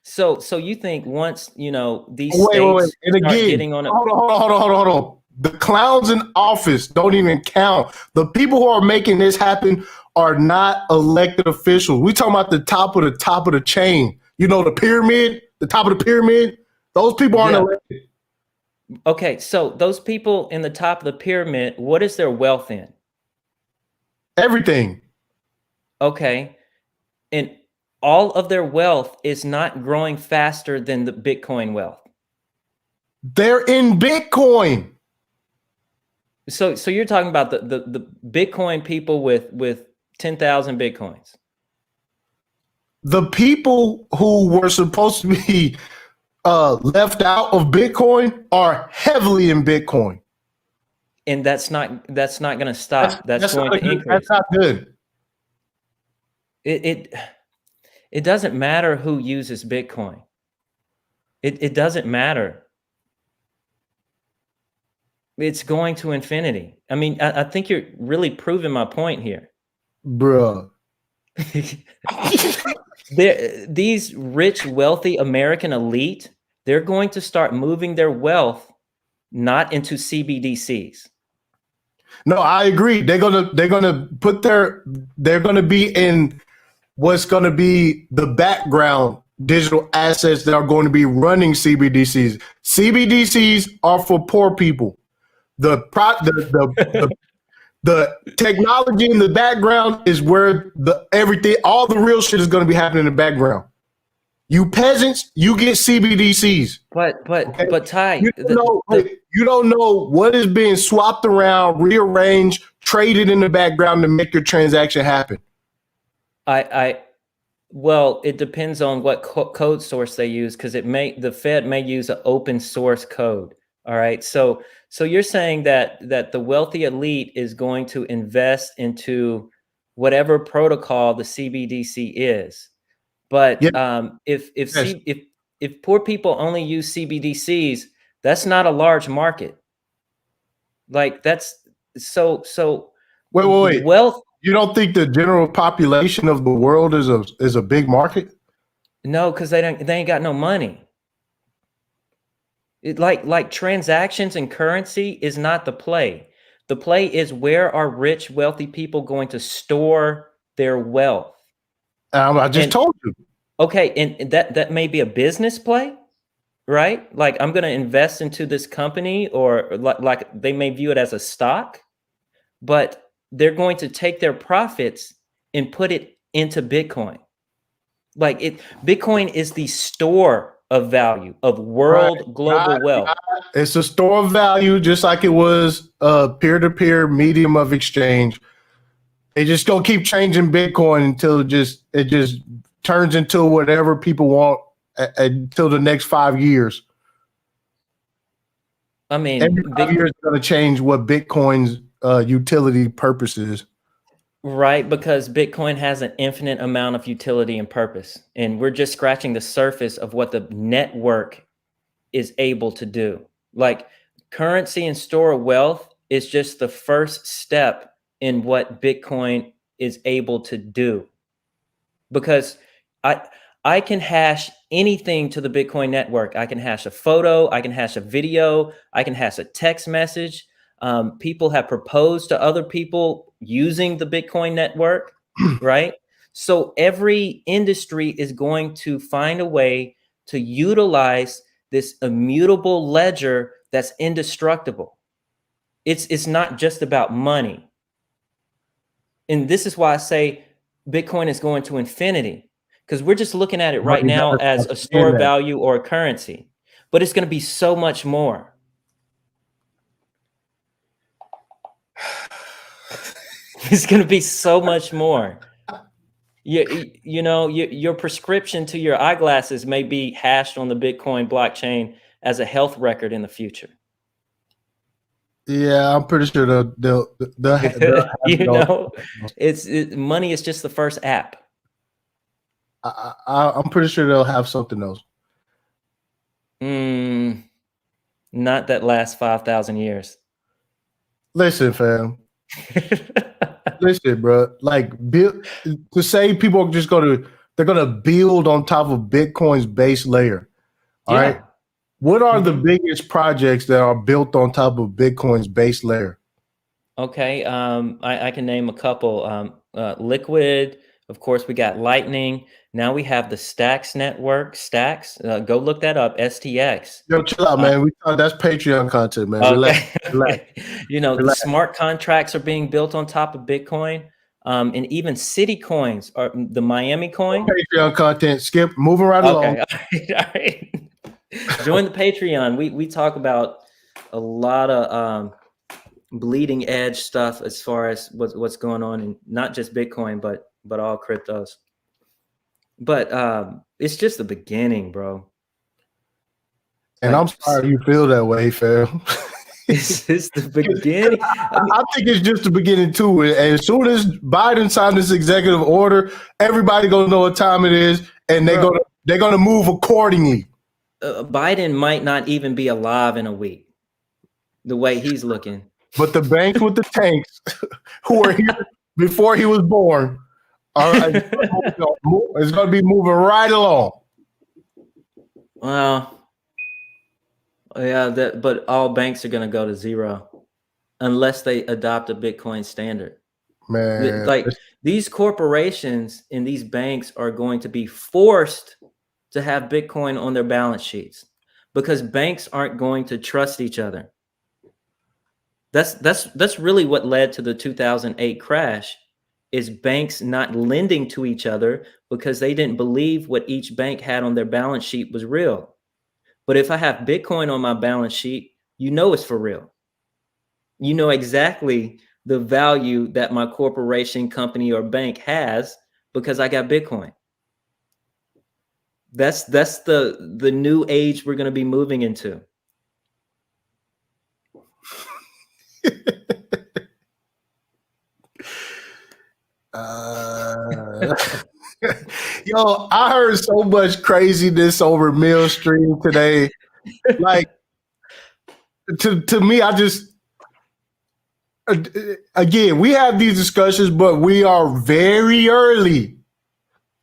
So you think once, these wait. states And start again, getting on a, hold on. The clowns in office don't even count. The people who are making this happen are not elected officials. We talking about the top of the chain. You know, the pyramid, the top of the pyramid. Those people aren't Yeah. elected. Okay, so those people in the top of the pyramid, what is their wealth in? Everything. Okay. And all of their wealth is not growing faster than the Bitcoin wealth. They're in Bitcoin. So you're talking about the Bitcoin people with 10,000 Bitcoins. The people who were supposed to be left out of Bitcoin are heavily in Bitcoin. And that's not going to stop. That's going to increase. That's not good. It doesn't matter who uses Bitcoin. It doesn't matter. It's going to infinity. I mean, I think you're really proving my point here. Bruh. These rich, wealthy American elite, they're going to start moving their wealth not into CBDCs. No, I agree. They're gonna be in what's gonna be the background digital assets that are going to be running CBDCs. CBDCs are for poor people. The technology in the background is where all the real shit is going to be happening in the background. You peasants, you get CBDCs. But Ty, you don't know what is being swapped around, rearranged, traded in the background to make your transaction happen. Well, it depends on what code source they use, because the Fed may use an open source code. All right. So you're saying that the wealthy elite is going to invest into whatever protocol the CBDC is. But Yeah. if poor people only use CBDCs, that's not a large market. Like that's so Wait. Wealth. You don't think the general population of the world is a big market? No, because they ain't got no money. Like transactions and currency is not the play. The play is, where are rich, wealthy people going to store their wealth? I just told you. Okay, and that may be a business play, right? Like, I'm going to invest into this company, or like they may view it as a stock, but they're going to take their profits and put it into Bitcoin. Bitcoin is the store of value, of global wealth. It's a store of value, just like it was a peer-to-peer medium of exchange. They just gonna keep changing Bitcoin until it just turns into whatever people want until the next 5 years. I mean, every 5 years is gonna change what Bitcoin's utility purpose is. Right, because Bitcoin has an infinite amount of utility and purpose, and we're just scratching the surface of what the network is able to do. Like, currency and store of wealth is just the first step in what Bitcoin is able to do. Because I can hash anything to the Bitcoin network. I can hash a photo, I can hash a video, I can hash a text message. People have proposed to other people using the Bitcoin network, right? So every industry is going to find a way to utilize this immutable ledger that's indestructible. It's not just about money. And this is why I say Bitcoin is going to infinity, because we're just looking at it right now as a store of value or a currency, but it's going to be so much more. It's going to be so much more. Your prescription to your eyeglasses may be hashed on the Bitcoin blockchain as a health record in the future. Yeah, I'm pretty sure they'll money is just the first app. I'm pretty sure they'll have something else. Not that last 5,000 years. Listen, fam. Listen, bro. Like, to say people are just they're gonna build on top of Bitcoin's base layer. All right. What are the biggest projects that are built on top of Bitcoin's base layer? Okay, I can name a couple. Liquid, of course, we got Lightning. Now we have the Stacks network. Stacks, go look that up. STX. Yo, chill out, man. That's Patreon content, man. Relax. Okay. The smart contracts are being built on top of Bitcoin, and even city coins are the Miami coin. Patreon content. Skip. Moving right along. All right. Join the Patreon. We talk about a lot of bleeding edge stuff as far as what's going on in not just Bitcoin, but all cryptos. But it's just the beginning, bro. And I'm sorry you feel that way, fam. It's the beginning. I think it's just the beginning too. And as soon as Biden signed this executive order, everybody gonna know what time it is, and they're gonna move accordingly. Biden might not even be alive in a week, the way he's looking. But the banks with the tanks, who were here before he was born, all right, it's gonna be moving right along. Well, yeah, but all banks are going to go to zero unless they adopt a Bitcoin standard. Man, like these corporations and these banks are going to be forced to have Bitcoin on their balance sheets because banks aren't going to trust each other. That's really what led to the 2008 crash, is banks not lending to each other because they didn't believe what each bank had on their balance sheet was real. But if I have Bitcoin on my balance sheet, you know it's for real. You know exactly the value that my corporation, company, or bank has because I got Bitcoin. That's the new age we're going to be moving into. Yo, I heard so much craziness over Mill Stream today. Like, to me, I just, again, we have these discussions, but we are very early.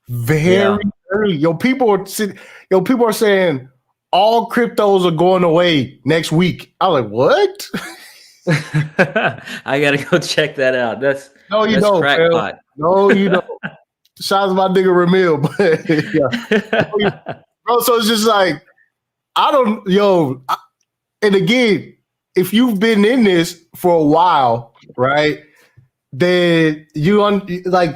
Very early. Yo, people are saying all cryptos are going away next week. I'm like, what? I gotta go check that out. That's crackpot. No, you don't. Shout out to my nigga Ramil, but yeah. Bro, so it's just like, and again, if you've been in this for a while, right, then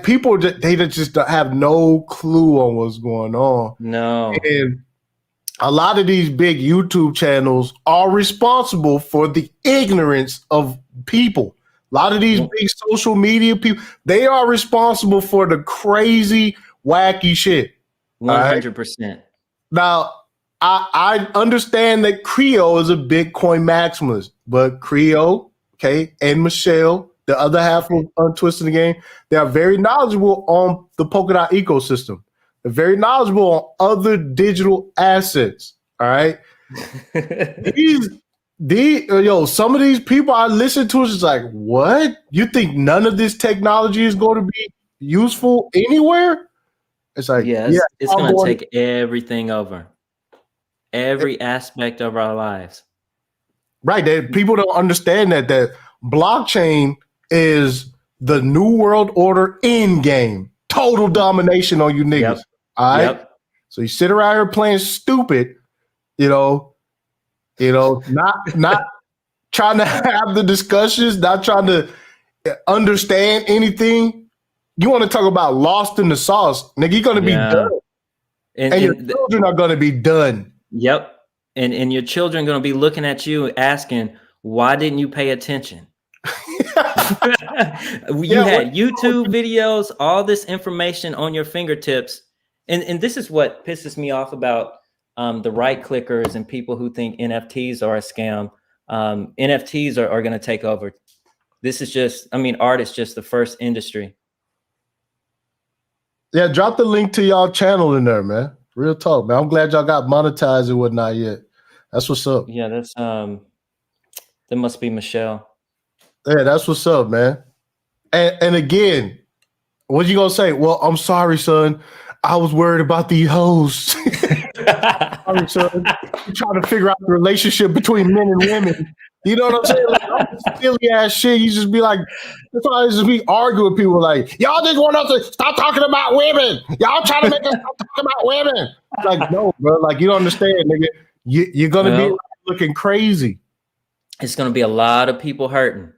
people, they just have no clue on what's going on. No. And a lot of these big YouTube channels are responsible for the ignorance of people. A lot of these big social media people, they are responsible for the crazy, wacky shit. 100%. Right? Now, I understand that Creo is a Bitcoin maximalist, but Creo, okay, and Michelle, the other half of Untwisting the Game, they are very knowledgeable on the Polkadot ecosystem. They're very knowledgeable on other digital assets. All right. Some of these people I listen to is just like, what? You think none of this technology is going to be useful anywhere? It's like, it's going to take everything over. Every aspect of our lives. Right. People don't understand that blockchain is the new world order end game. Total domination on you niggas. Yep. All right. Yep. So you sit around here playing stupid, not trying to have the discussions, not trying to understand anything. You want to talk about lost in the sauce, nigga, you're going to be done. And your children are going to be done. Yep. And your children are going to be looking at you asking, why didn't you pay attention? You had YouTube videos, all this information on your fingertips. And this is what pisses me off about the right clickers and people who think NFTs are a scam. NFTs are going to take over. This is just, art is just the first industry. Yeah, drop the link to y'all channel in there, man. Real talk, man. I'm glad y'all got monetized and whatnot yet. That's what's up. Yeah, that's that must be Michelle. Yeah, that's what's up, man. And again, what you gonna say? Well, I'm sorry, son. I was worried about these hoes. Sorry, son. You're trying to figure out the relationship between men and women. You know what I'm saying? Like, all this silly ass shit. You just be like, that's why I just be arguing with people like, y'all just want us to stop talking about women. Y'all trying to make us stop talking about women. Like, no, bro. Like, you don't understand, nigga. You're gonna be Well, looking crazy. it's going to be a lot of people hurting.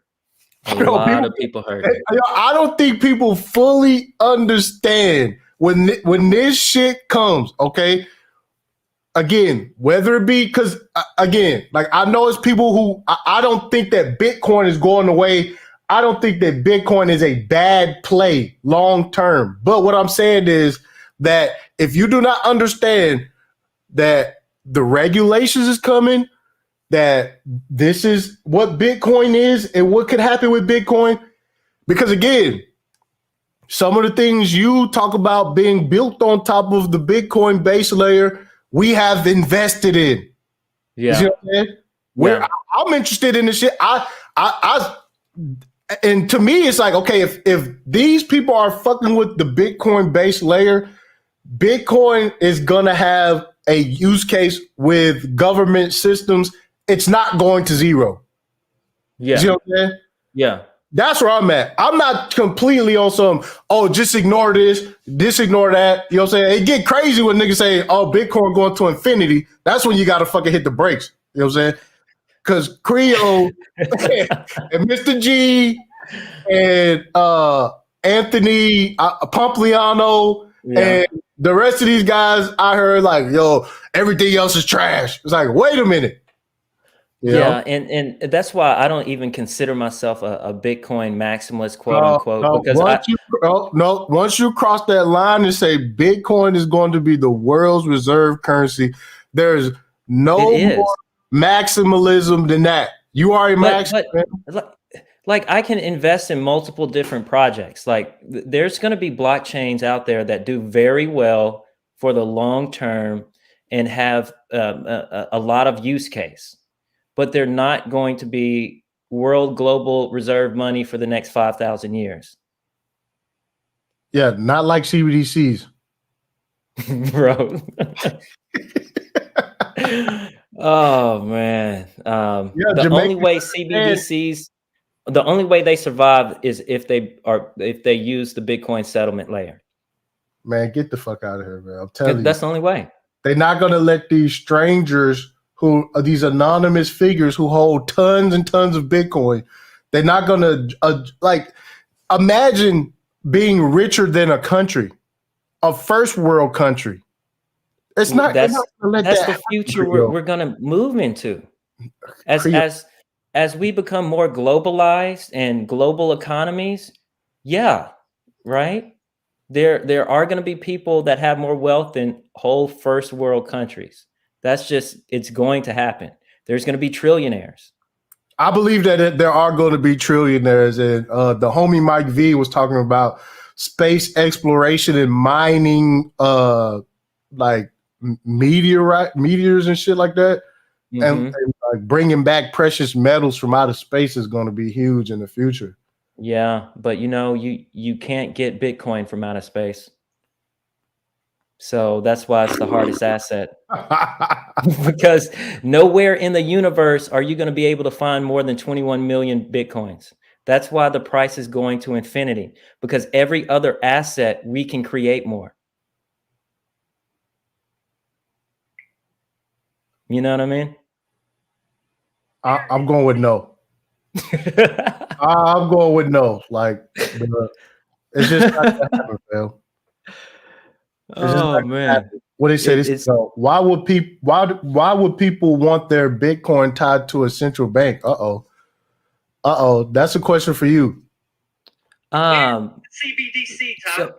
A lot of people hurting. I don't think people fully understand when this shit comes. Okay, again, whether it be because again, like I know it's people who I don't think that Bitcoin is going away. I don't think that Bitcoin is a bad play long term. But what I'm saying is that if you do not understand that the regulations is coming, that this is what Bitcoin is and what could happen with Bitcoin. Because again, some of the things you talk about being built on top of the Bitcoin base layer, we have invested in. Yeah. You see what I'm saying? Where I'm interested in this shit. And to me, it's like, okay, if these people are fucking with the Bitcoin base layer, Bitcoin is gonna have a use case with government systems. It's not going to zero. Yeah. You see what I'm saying? Yeah. That's where I'm at. I'm not completely on some, oh, just ignore this, ignore that. You know what I'm saying? It get crazy when niggas say, oh, Bitcoin going to infinity. That's when you got to fucking hit the brakes. You know what I'm saying? Because Creole and Mr. G and Anthony Pompliano and the rest of these guys, I heard like, yo, everything else is trash. It's like, wait a minute. Yeah, and that's why I don't even consider myself a Bitcoin maximalist, quote unquote. No, Because once you cross that line and say Bitcoin is going to be the world's reserve currency, there's no more maximalism than that. You are a maximalist. Like I can invest in multiple different projects. Like there's going to be blockchains out there that do very well for the long term and have a lot of use case. But they're not going to be world global reserve money for the next 5,000 years. Yeah, not like CBDCs. Bro. Oh, man. The only way CBDCs, the only way they survive is if they use the Bitcoin settlement layer. Man, get the fuck out of here, man. I'm telling you. That's the only way. They're not going to let these strangers who are these anonymous figures who hold tons and tons of Bitcoin. They're not going to imagine being richer than a country, a first world country. It's not. That's the future we're going to move into. As we become more globalized and global economies, yeah, right. There are going to be people that have more wealth than whole first world countries. It's going to happen. There's going to be trillionaires. I believe that there are going to be trillionaires. And the homie Mike V was talking about space exploration and mining, like meteors and shit like that. Mm-hmm. And like bringing back precious metals from outer space is going to be huge in the future. Yeah, but you can't get Bitcoin from outer space. So that's why it's the hardest asset. Because nowhere in the universe are you going to be able to find more than 21 million Bitcoins. That's why the price is going to infinity, because every other asset we can create more. You know what I mean? I'm going with no. I'm going with no. Like, it's just not gonna happen, man. Oh man! What they say? Why would people want their Bitcoin tied to a central bank? That's a question for you. CBDC, Tom.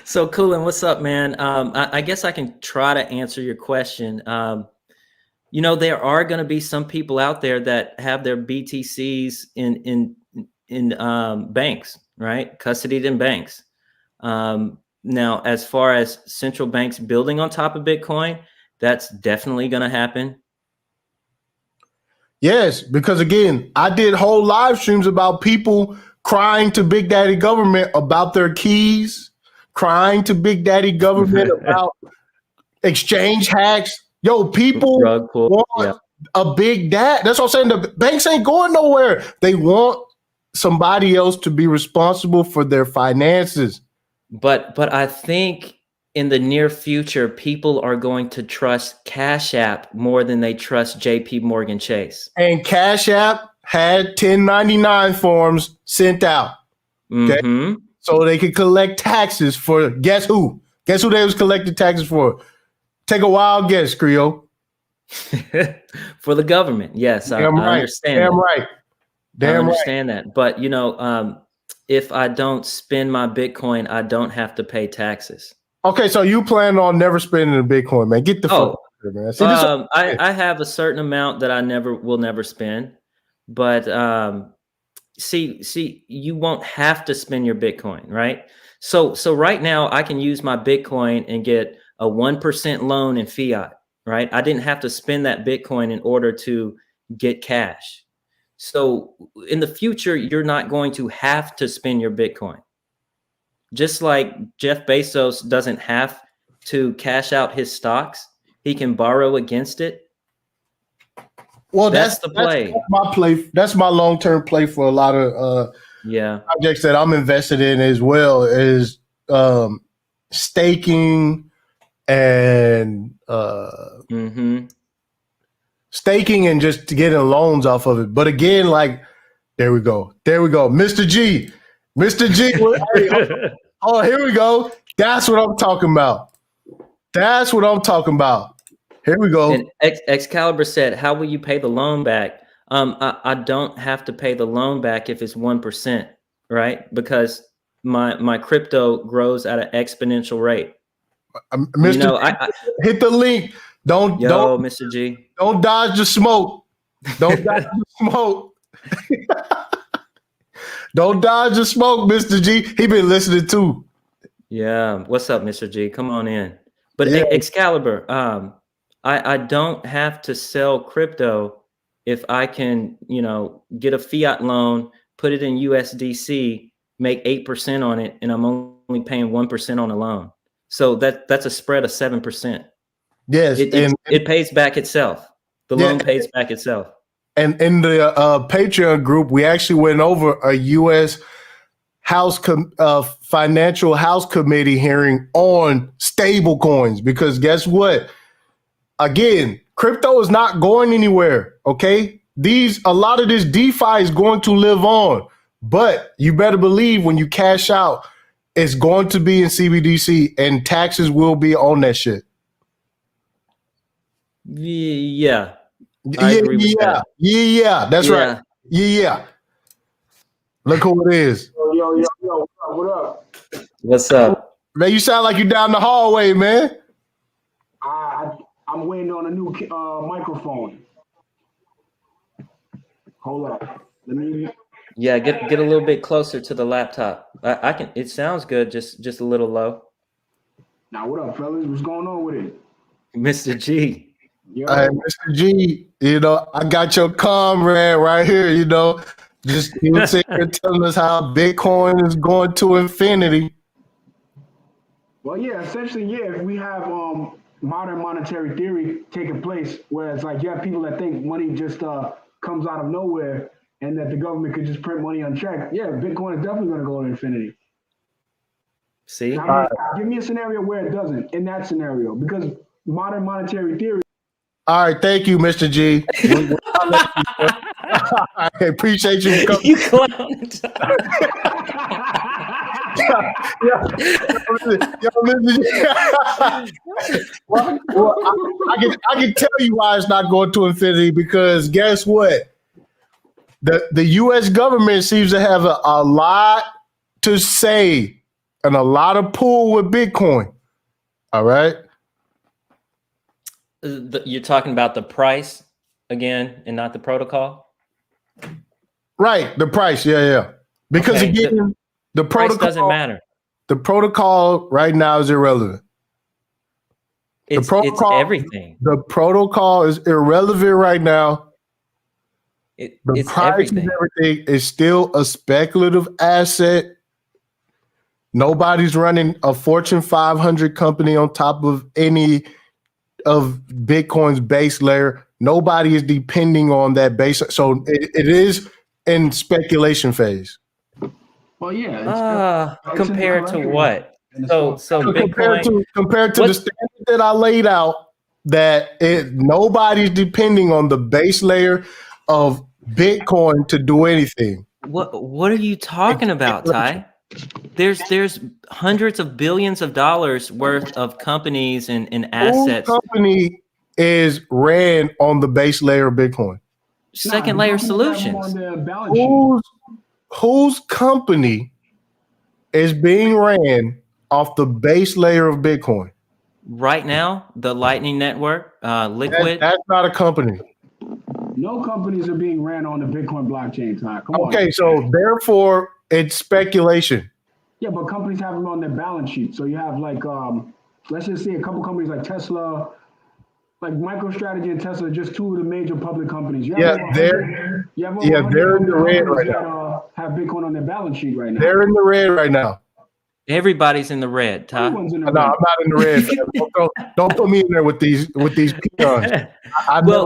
So Coolin, what's up, man? I guess I can try to answer your question. There are going to be some people out there that have their BTCs in banks, right? Custodied in banks. Now, as far as central banks building on top of Bitcoin, That's definitely going to happen. Yes, because again, I did whole live streams about people crying to Big Daddy government about their keys, crying to Big Daddy government about exchange hacks. Yo, people Rug pull. want Yeah. a big dad. That's what I'm saying. The banks ain't going nowhere. They want somebody else to be responsible for their finances. But I think in the near future, people are going to trust Cash App more than they trust JP Morgan Chase. And Cash App had 1099 forms sent out. Okay? Mm-hmm. So they could collect taxes for guess who? Guess who they was collecting taxes for? Take a wild guess, Creole. For the government. Yes, I understand. Damn that. right. Damn I understand that. But you know, if I don't spend my Bitcoin, I don't have to pay taxes. Okay, so you plan on never spending the Bitcoin, man. Get the fuck out of here, man. See, I have a certain amount that I will never spend. But see, you won't have to spend your Bitcoin, right? So right now I can use my Bitcoin and get a 1% loan in fiat, right? I didn't have to spend that Bitcoin in order to get cash. So in the future, you're not going to have to spend your Bitcoin. Just like Jeff Bezos doesn't have to cash out his stocks, he can borrow against it. Well, that's the play. That's my play. That's my long-term play for a lot of projects that I'm invested in, as well as staking and staking and just getting loans off of it. But again, like there we go, Mr. G. Oh, here we go. That's what I'm talking about. Here we go. And Excalibur said, "How will you pay the loan back?" I don't have to pay the loan back if it's 1%, right? Because my crypto grows at an exponential rate. Mr. You know, I hit the link. Don't Mr. G. Don't dodge the smoke. Don't dodge the smoke. Don't dodge the smoke, Mr. G. He been listening too. Yeah. What's up, Mr. G? Come on in. But Excalibur, I don't have to sell crypto if I can, you know, get a fiat loan, put it in USDC, make 8% on it, and I'm only paying 1% on a loan. So that's a spread of 7%. Yes, it pays back itself. The loan pays back itself. And in the Patreon group, we actually went over a U.S. Financial House Committee hearing on stable coins, because guess what? Again, crypto is not going anywhere. Okay, a lot of this DeFi is going to live on, but you better believe when you cash out, it's going to be in CBDC, and taxes will be on that shit. Yeah. I agree with that. Yeah, that's right. Yeah. Look who it is. Yo, what up? What's up? Man, you sound like you down the hallway, man. I'm waiting on a new microphone. Hold up. Let me. Yeah, get a little bit closer to the laptop. I can. It sounds good. Just a little low. Now, what up, fellas? What's going on with it, Mr. G? Mr. G, you know, I got your comrade right here, you know. Just he was sitting here telling us how Bitcoin is going to infinity. Well, yeah, essentially, yeah, we have modern monetary theory taking place, whereas like you have people that think money just comes out of nowhere and that the government could just print money unchecked. Yeah, Bitcoin is definitely going to go to infinity. See? Now, give me a scenario where it doesn't, in that scenario, because modern monetary theory. All right, thank you, Mr. G. I appreciate you coming. You clown. I can tell you why it's not going to infinity, because guess what? The U.S. government seems to have a lot to say and a lot of pull with Bitcoin. All right. You're talking about the price again and not the protocol? Right, the price. Yeah. Because again, the protocol doesn't matter. The protocol right now is irrelevant. It's everything. The protocol is irrelevant right now. The It's price everything. of everything is still a speculative asset. Nobody's running a Fortune 500 company on top of any of Bitcoin's base layer. Nobody is depending on that base. So it is in speculation phase. Well, yeah. It's Compared to incorrect. what? So compared Bitcoin. to the standard that I laid out, that nobody's depending on the base layer of Bitcoin to do anything. What are you talking about, Ty? There's hundreds of billions of dollars worth of companies and assets. Whose company is ran on the base layer of Bitcoin? Second layer solutions. On their balance sheet. Whose company is being ran off the base layer of Bitcoin? Right now, the Lightning Network, Liquid. That's not a company. No companies are being ran on the Bitcoin blockchain, Ty. Come on. Okay, so therefore it's speculation. Yeah, but companies have them on their balance sheet. So you have like, let's just say a couple companies like Tesla, like MicroStrategy and Tesla, just two of the major public companies. They're in the red right now. Have Bitcoin on their balance sheet right now. They're in the red right now. Everybody's in the red, Ty. Everyone's in the No, red. I'm not in the red. fam. Don't put me in there with these peons. Well,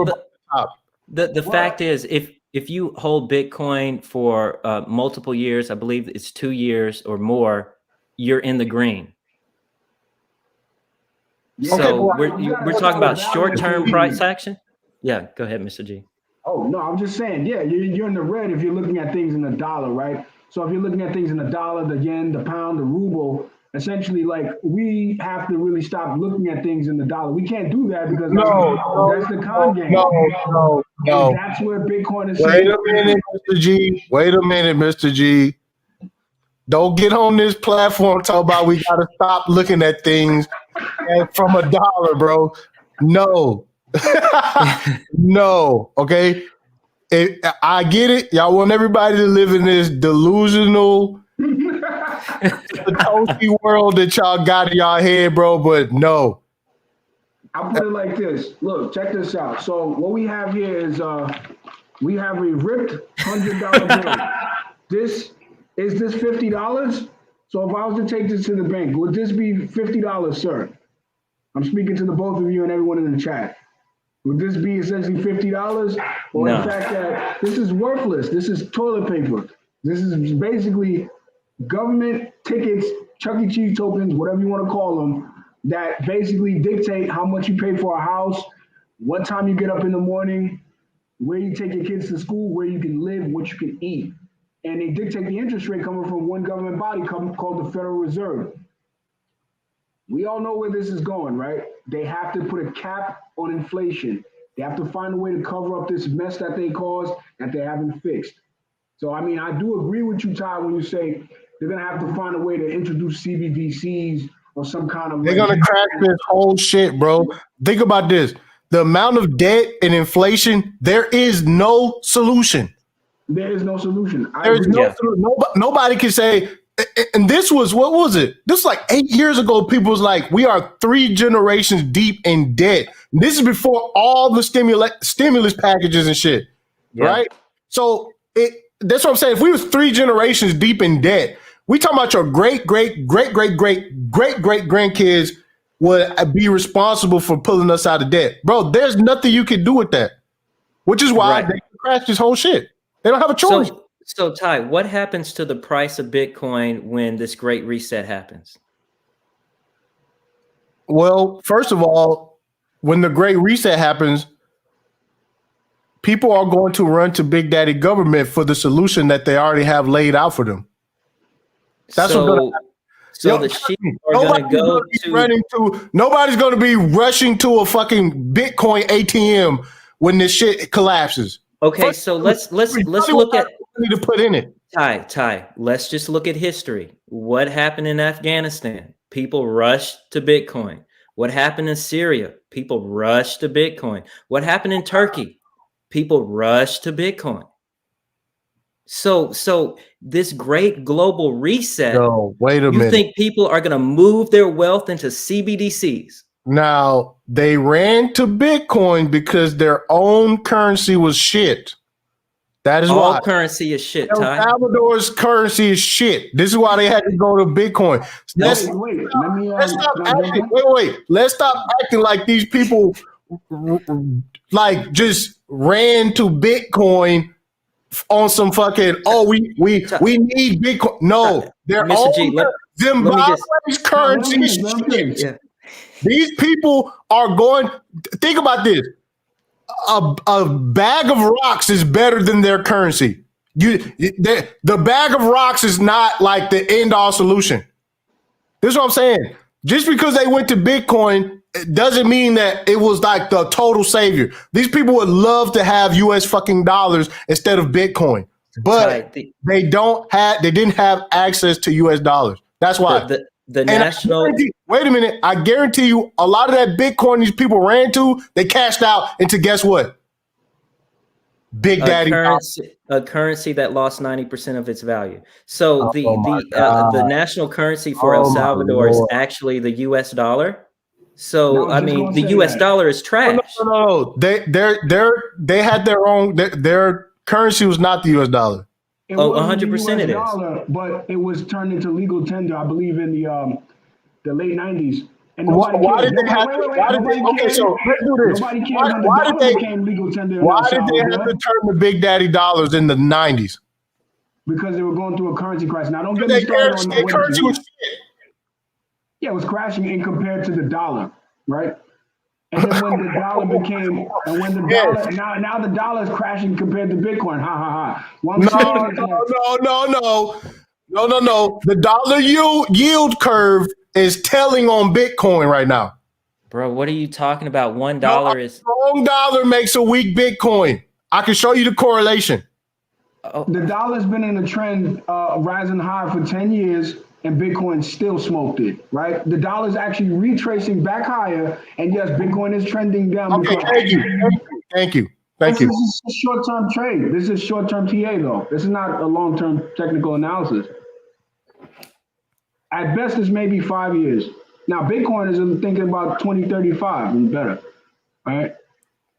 never top. the fact is, if you hold Bitcoin for multiple years, I believe it's 2 years or more, you're in the green. Yeah. So Okay, we're talking about short-term price action. Yeah, go ahead, Mr. G. Oh, no, I'm just saying, yeah, you're in the red if you're looking at things in the dollar, right? So if you're looking at things in the dollar, the yen, the pound, the ruble, essentially, like, we have to really stop looking at things in the dollar. We can't do that because that's the con game. No. And that's where Bitcoin is. Wait a minute, Mr. G. Don't get on this platform talk about we got to stop looking at things from a dollar, bro. No. No. Okay. I get it. Y'all want everybody to live in this delusional Satoshi world that y'all got in y'all head, bro. But no. I'll put it like this. Look, check this out. So what we have here is we have a ripped $100 bill. Is this $50? So if I was to take this to the bank, would this be $50, sir? I'm speaking to the both of you and everyone in the chat. Would this be essentially $50? Or No. the fact that this is worthless? This is toilet paper. This is basically government tickets, Chuck E. Cheese tokens, whatever you want to call them, that basically dictate how much you pay for a house, what time you get up in the morning, where you take your kids to school, where you can live, what you can eat. And they dictate the interest rate coming from one government body called the Federal Reserve. We all know where this is going, right? They have to put a cap on inflation. They have to find a way to cover up this mess that they caused that they haven't fixed. So, I mean, I do agree with you, Ty, when you say they're going to have to find a way to introduce CBDCs or some kind of... They're going to crack this whole shit, bro. Think about this. The amount of debt and inflation, there is no solution. There is no solution. There's no solution. Nobody can say... And this was, what was it? This was like 8 years ago. People was like, we are 3 generations deep in debt. This is before all the stimulus packages and shit, right? So that's what I'm saying. If we was 3 generations deep in debt, we talking about your great grandkids would be responsible for pulling us out of debt. Bro, there's nothing you can do with that, which is why they crashed this whole shit. They don't have a choice. So Ty, what happens to the price of Bitcoin when this great reset happens? Well, first of all, when the great reset happens, people are going to run to Big Daddy government for the solution that they already have laid out for them. That's what's going to happen. So the sheep are going to go to... Nobody's going to be rushing to a fucking Bitcoin ATM when this shit collapses. Okay, so let's look at... To put in it. Ty, let's just look at history. What happened in Afghanistan? People rushed to Bitcoin. What happened in Syria? People rushed to Bitcoin. What happened in Turkey? People rushed to Bitcoin. So this great global reset, No, wait a minute. You think people are going to move their wealth into CBDCs? Now, they ran to Bitcoin because their own currency was shit. That is All why. currency is shit, El Ty. Salvador's currency is shit. This is why they had to go to Bitcoin. Let's stop acting. Wait. Let's stop acting like these people like just ran to Bitcoin on some fucking. Oh, we need Bitcoin. No, their Mr. own G, let me Zimbabwe's currency is shit. Yeah. These people are going. Think about this. A bag of rocks is better than their currency. The bag of rocks is not like the end all solution. This is what I'm saying. Just because they went to Bitcoin, it doesn't mean that it was like the total savior. These people would love to have US fucking dollars instead of Bitcoin, but they didn't have access to US dollars. That's why. The national. Wait a minute. I guarantee you a lot of that Bitcoin these people ran to, they cashed out into guess what? Big Daddy. A currency that lost 90% of its value. So the national currency for El Salvador is actually the US dollar. So I mean the US dollar is trash. No. They had their own their currency was not the US dollar. 100% it is. But it was turned into legal tender, I believe, in the late 90s. And why did they have to? Okay, so let's do this. Why did they became legal tender? Why did they have to turn to Big Daddy dollars in the 90s? Because they were going through a currency crisis. Now, don't get me started on the currency was shit. Yeah, it was crashing in compared to the dollar, right? And then when the dollar became, and when the dollar, now the dollar is crashing compared to Bitcoin. Ha ha ha. No. The dollar yield curve is telling on Bitcoin right now. Bro, what are you talking about? $1 is. A strong dollar makes a weak Bitcoin. I can show you the correlation. The dollar's been in a trend rising high for 10 years. And Bitcoin still smoked it, right? The dollar's actually retracing back higher, and yes, Bitcoin is trending down. Okay, thank you. This is a short-term trade. This is short-term TA, though. This is not a long-term technical analysis. At best, it's maybe 5 years. Now, Bitcoin is thinking about 2035 and better, right?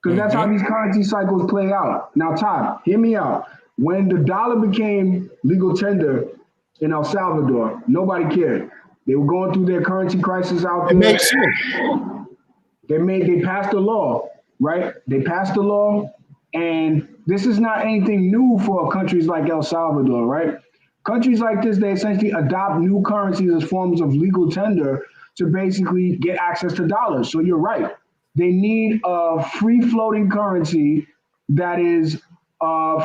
Because that's how these currency cycles play out. Now, Todd, hear me out. When the dollar became legal tender in El Salvador, nobody cared. They were going through their currency crisis out there. It makes sense. They passed a law, right? They passed a law, and this is not anything new for countries like El Salvador, right? Countries like this, they essentially adopt new currencies as forms of legal tender to basically get access to dollars. So you're right. They need a free-floating currency that is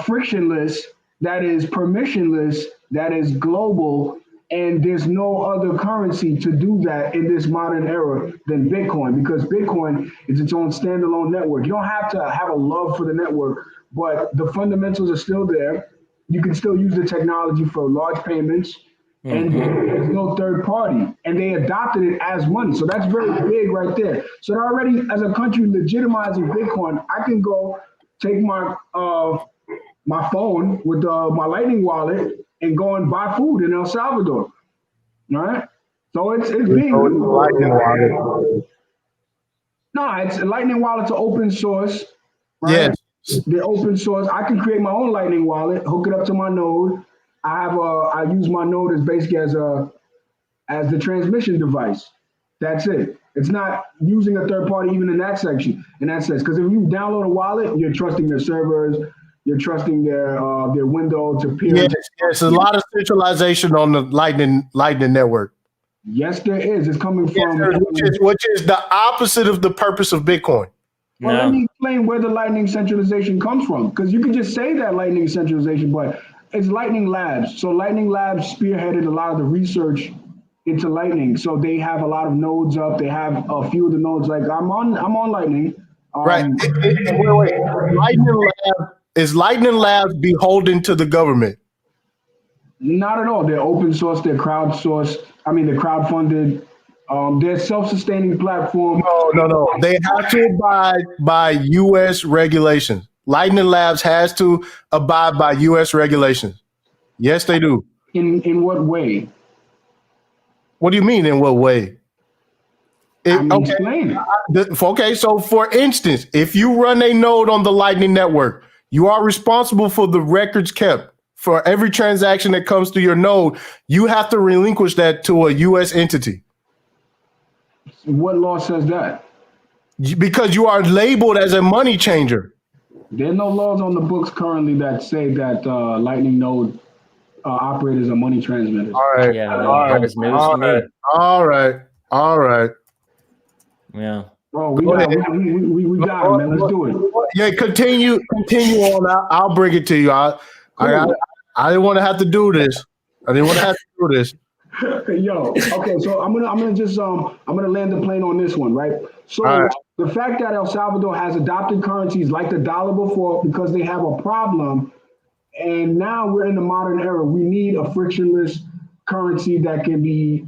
frictionless, that is permissionless, that is global, and there's no other currency to do that in this modern era than Bitcoin, because Bitcoin is its own standalone network. You don't have to have a love for the network, but the fundamentals are still there. You can still use the technology for large payments, and there's no third party, and they adopted it as money. So that's very big right there. So they're already, as a country, legitimizing Bitcoin. I can go take my my phone with my Lightning wallet and go and buy food in El Salvador. All right. So it's being Lightning wallet. No, it's Lightning wallet's an open source. Right? Yes. They're open source. I can create my own Lightning wallet, hook it up to my node. I use my node as basically as the transmission device. That's it. It's not using a third party even in that section, in that sense. Because if you download a wallet, you're trusting their servers, you're trusting their window to peer. Yes, a lot of centralization on the Lightning network. Yes, there is. It's coming from which is the opposite of the purpose of Bitcoin. Well, let me explain where the Lightning centralization comes from, because you can just say that Lightning centralization, but it's Lightning Labs. So Lightning Labs spearheaded a lot of the research into Lightning. So they have a lot of nodes up. They have a few of the nodes. Like I'm on Lightning. Right. Wait. Is Lightning Labs beholden to the government? Not at all. They're open source. They're crowdsourced. They're crowdfunded. They're self-sustaining platform. No. They have to abide by U.S. regulations. Lightning Labs has to abide by U.S. regulations. Yes, they do. In what way? What do you mean, in what way? Explain. Okay, so for instance, if you run a node on the Lightning Network, you are responsible for the records kept. For every transaction that comes through your node, you have to relinquish that to a U.S. entity. What law says that? Because you are labeled as a money changer. There are no laws on the books currently that say that Lightning node operate as a money transmitter. All right. Yeah, that was news to me. All right. We Yeah. got it, man. Let's do it. Yeah, continue on. I'll bring it to you. I didn't want to have to do this. Yo, okay, so I'm gonna land the plane on this one, right? So the fact that El Salvador has adopted currencies like the dollar before because they have a problem, and now we're in the modern era, we need a frictionless currency that can be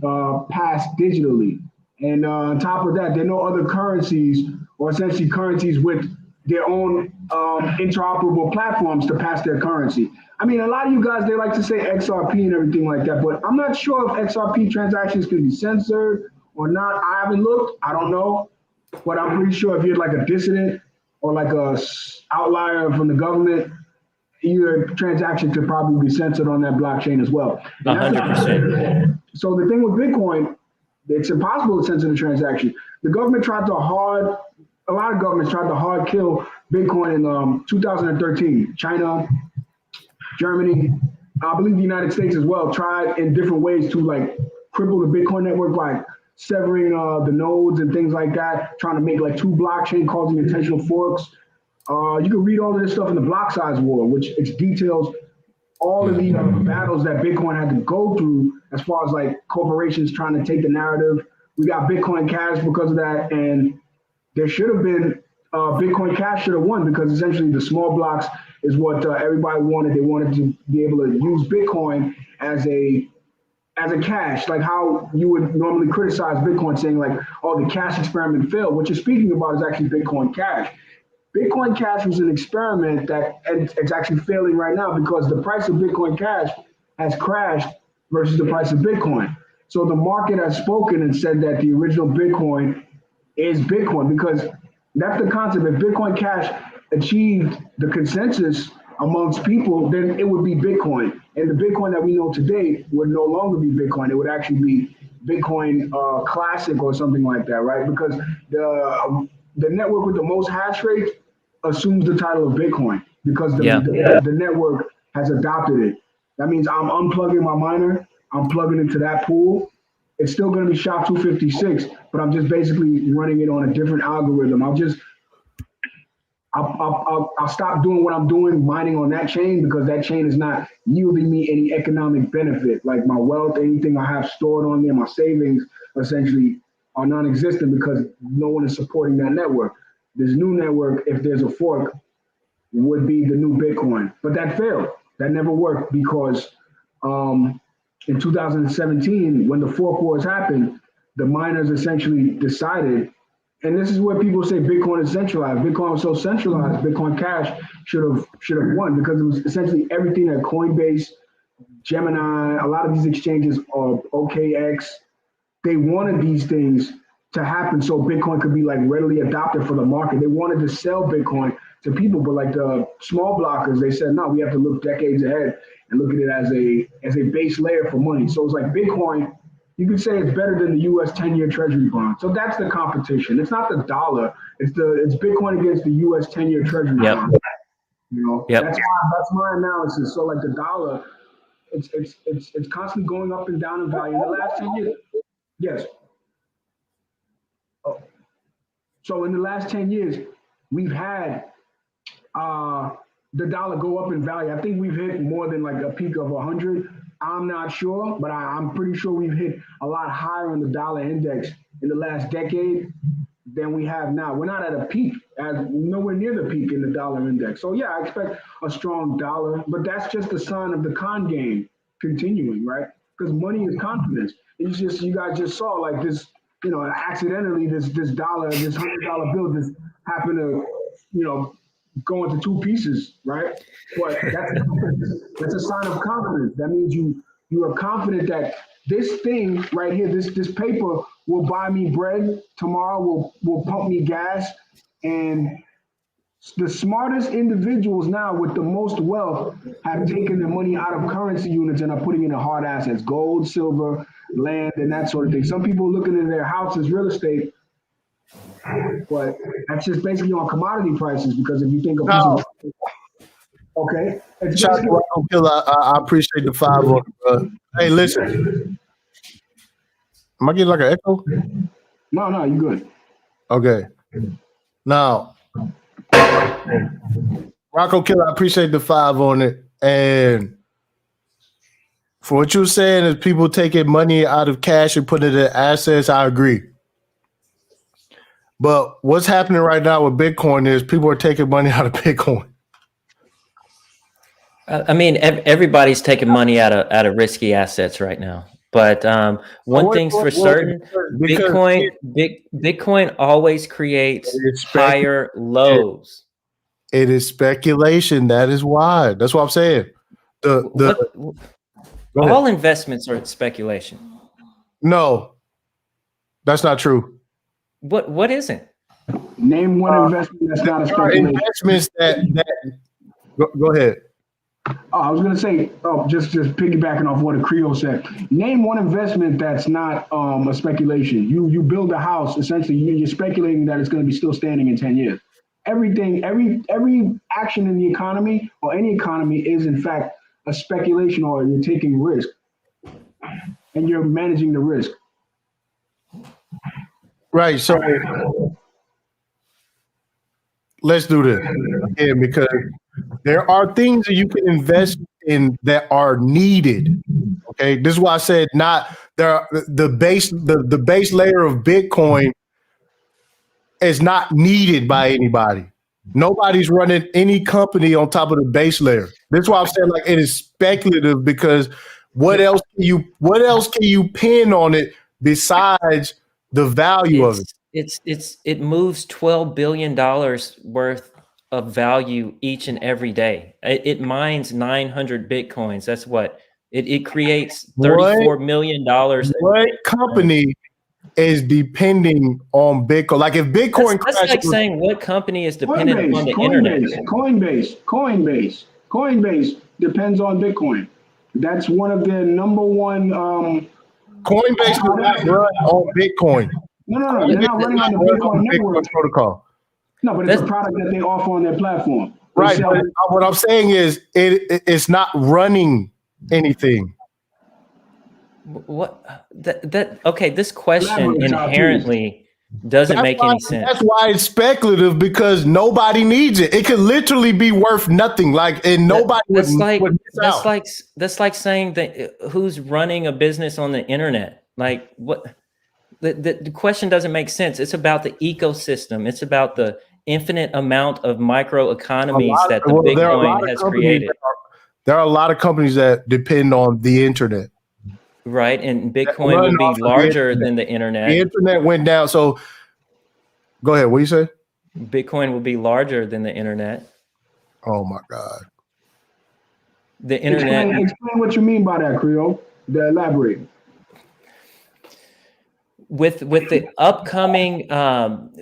passed digitally. And on top of that, there are no other currencies or essentially currencies with their own interoperable platforms to pass their currency. I mean, a lot of you guys, they like to say XRP and everything like that, but I'm not sure if XRP transactions can be censored or not. I haven't looked, I don't know, but I'm pretty sure if you're like a dissident or like a outlier from the government, your transaction could probably be censored on that blockchain as well. 100%. So the thing with Bitcoin, it's impossible to censor the transaction. A lot of governments tried to hard kill Bitcoin in 2013. China, Germany, I believe the United States as well, tried in different ways to like cripple the Bitcoin network by severing the nodes and things like that, trying to make like two blockchain, causing intentional forks. You can read all of this stuff in the Block Size War, which it details all of the battles that Bitcoin had to go through as far as like corporations trying to take the narrative. We got Bitcoin Cash because of that, and there should have been Bitcoin Cash should have won because essentially the small blocks is what everybody wanted. They wanted to be able to use Bitcoin as a cash, like how you would normally criticize Bitcoin, saying like, oh, the cash experiment failed. What you're speaking about is actually Bitcoin Cash. Bitcoin Cash was an experiment that it's actually failing right now because the price of Bitcoin Cash has crashed versus the price of Bitcoin. So the market has spoken and said that the original Bitcoin is Bitcoin because that's the concept. If Bitcoin Cash achieved the consensus amongst people, then it would be Bitcoin. And the Bitcoin that we know today would no longer be Bitcoin. It would actually be Bitcoin Classic or something like that, right? Because the network with the most hash rate assumes the title of Bitcoin because the network has adopted it. That means I'm unplugging my miner, I'm plugging into that pool. It's still going to be SHA-256, but I'm just basically running it on a different algorithm. I'll stop doing what I'm doing, mining on that chain, because that chain is not yielding me any economic benefit. Like my wealth, anything I have stored on there, my savings essentially are non-existent because no one is supporting that network. This new network, if there's a fork, would be the new Bitcoin. But that failed. That never worked because in 2017, when the fork wars happened, the miners essentially decided, and this is where people say Bitcoin is centralized. Bitcoin was so centralized, Bitcoin Cash should have won because it was essentially everything that Coinbase, Gemini, a lot of these exchanges, OKX, they wanted these things to happen so Bitcoin could be like readily adopted for the market. They wanted to sell Bitcoin to people, but like the small blockers, they said, no, we have to look decades ahead and look at it as a base layer for money. So it's like Bitcoin, you could say it's better than the US 10-year treasury bond. So that's the competition. It's not the dollar, it's Bitcoin against the US 10-year treasury bond. You know, that's my analysis. So like the dollar, it's constantly going up and down in value in the last 10 years. Yes. Oh. So in the last 10 years, we've had the dollar go up in value. I think we've hit more than like a peak of 100. I'm not sure, but I'm pretty sure we've hit a lot higher on the dollar index in the last decade than we have now. We're not at a peak, nowhere near the peak in the dollar index. So yeah, I expect a strong dollar, but that's just a sign of the con game continuing, right? Because money is confidence. It's just, you guys just saw like this, you know, accidentally this dollar, this $100 bill just happened to, you know, go into two pieces, right? But that's a sign of confidence. That means you are confident that this thing right here, this paper will buy me bread. Tomorrow will pump me gas. And the smartest individuals now with the most wealth have taken their money out of currency units and are putting it in hard assets, gold, silver, land, and that sort of thing. Some people looking at their house as real estate, but that's just basically on commodity prices, because if you think a piece of, okay. It's Shout out basically, to Uncle Killer. I appreciate the 5 on it, bro. Hey, listen. Am I getting like an echo? no, you good. Okay. Now, Rocco Killer, I appreciate the 5 on it. And for what you're saying is people taking money out of cash and putting it in assets, I agree. But what's happening right now with Bitcoin is people are taking money out of Bitcoin. I mean, everybody's taking money out of risky assets right now. But one thing's for certain: Bitcoin always creates higher lows. It is speculation. That is why. That's what I'm saying. All investments are speculation. No, that's not true. What isn't? Name one investment that's not a speculation. Investments that go ahead. I was going to say, just piggybacking off what a Creole said. Name one investment that's not a speculation. You build a house, essentially, you're speculating that it's going to be still standing in 10 years. Everything, every action in the economy or any economy is in fact a speculation, or you're taking risk and you're managing the risk. Right. So let's do this again, because there are things that you can invest in that are needed. Okay, this is why I said not there. The base layer of Bitcoin is not needed by anybody. Nobody's running any company on top of the base layer. This is why I'm saying like it is speculative, because what else can you pin on it besides the value of it? It moves $12 billion worth of value each and every day. It mines 900 Bitcoins. That's what it creates $34 million. What company is depending on Bitcoin? Like if Bitcoin that's like saying what company is dependent on the internet? Coinbase depends on Bitcoin. That's one of the number one. Coinbase does not run on Bitcoin. No, they're not running on the Bitcoin network protocol. No, but it's a product that they offer on their platform. Right. But what I'm saying is it's not running anything. What okay, this question inherently doesn't make any sense. That's why it's speculative, because nobody needs it. It could literally be worth nothing. Like, and nobody that's like saying that who's running a business on the internet? Like what? The question doesn't make sense. It's about the ecosystem. It's about the infinite amount of microeconomies that the Bitcoin has created. There are a lot of companies that depend on the internet. Right, and Bitcoin will be larger than the internet. The internet went down. So go ahead. What do you say? Bitcoin will be larger than the internet. Oh my God. The internet. Explain what you mean by that, Creole. Elaborate. With the upcoming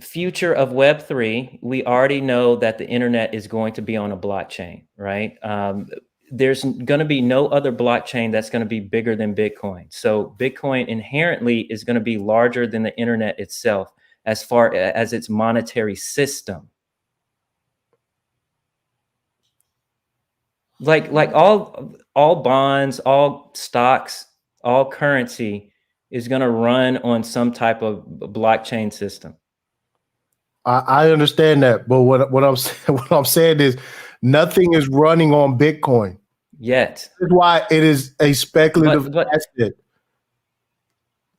future of Web3, we already know that the internet is going to be on a blockchain, right? There's going to be no other blockchain that's going to be bigger than Bitcoin. So Bitcoin inherently is going to be larger than the internet itself as far as its monetary system. Like all bonds, all stocks, all currency is going to run on some type of blockchain system. I understand that, but what I'm saying is nothing is running on Bitcoin yet. That's why it is a speculative asset.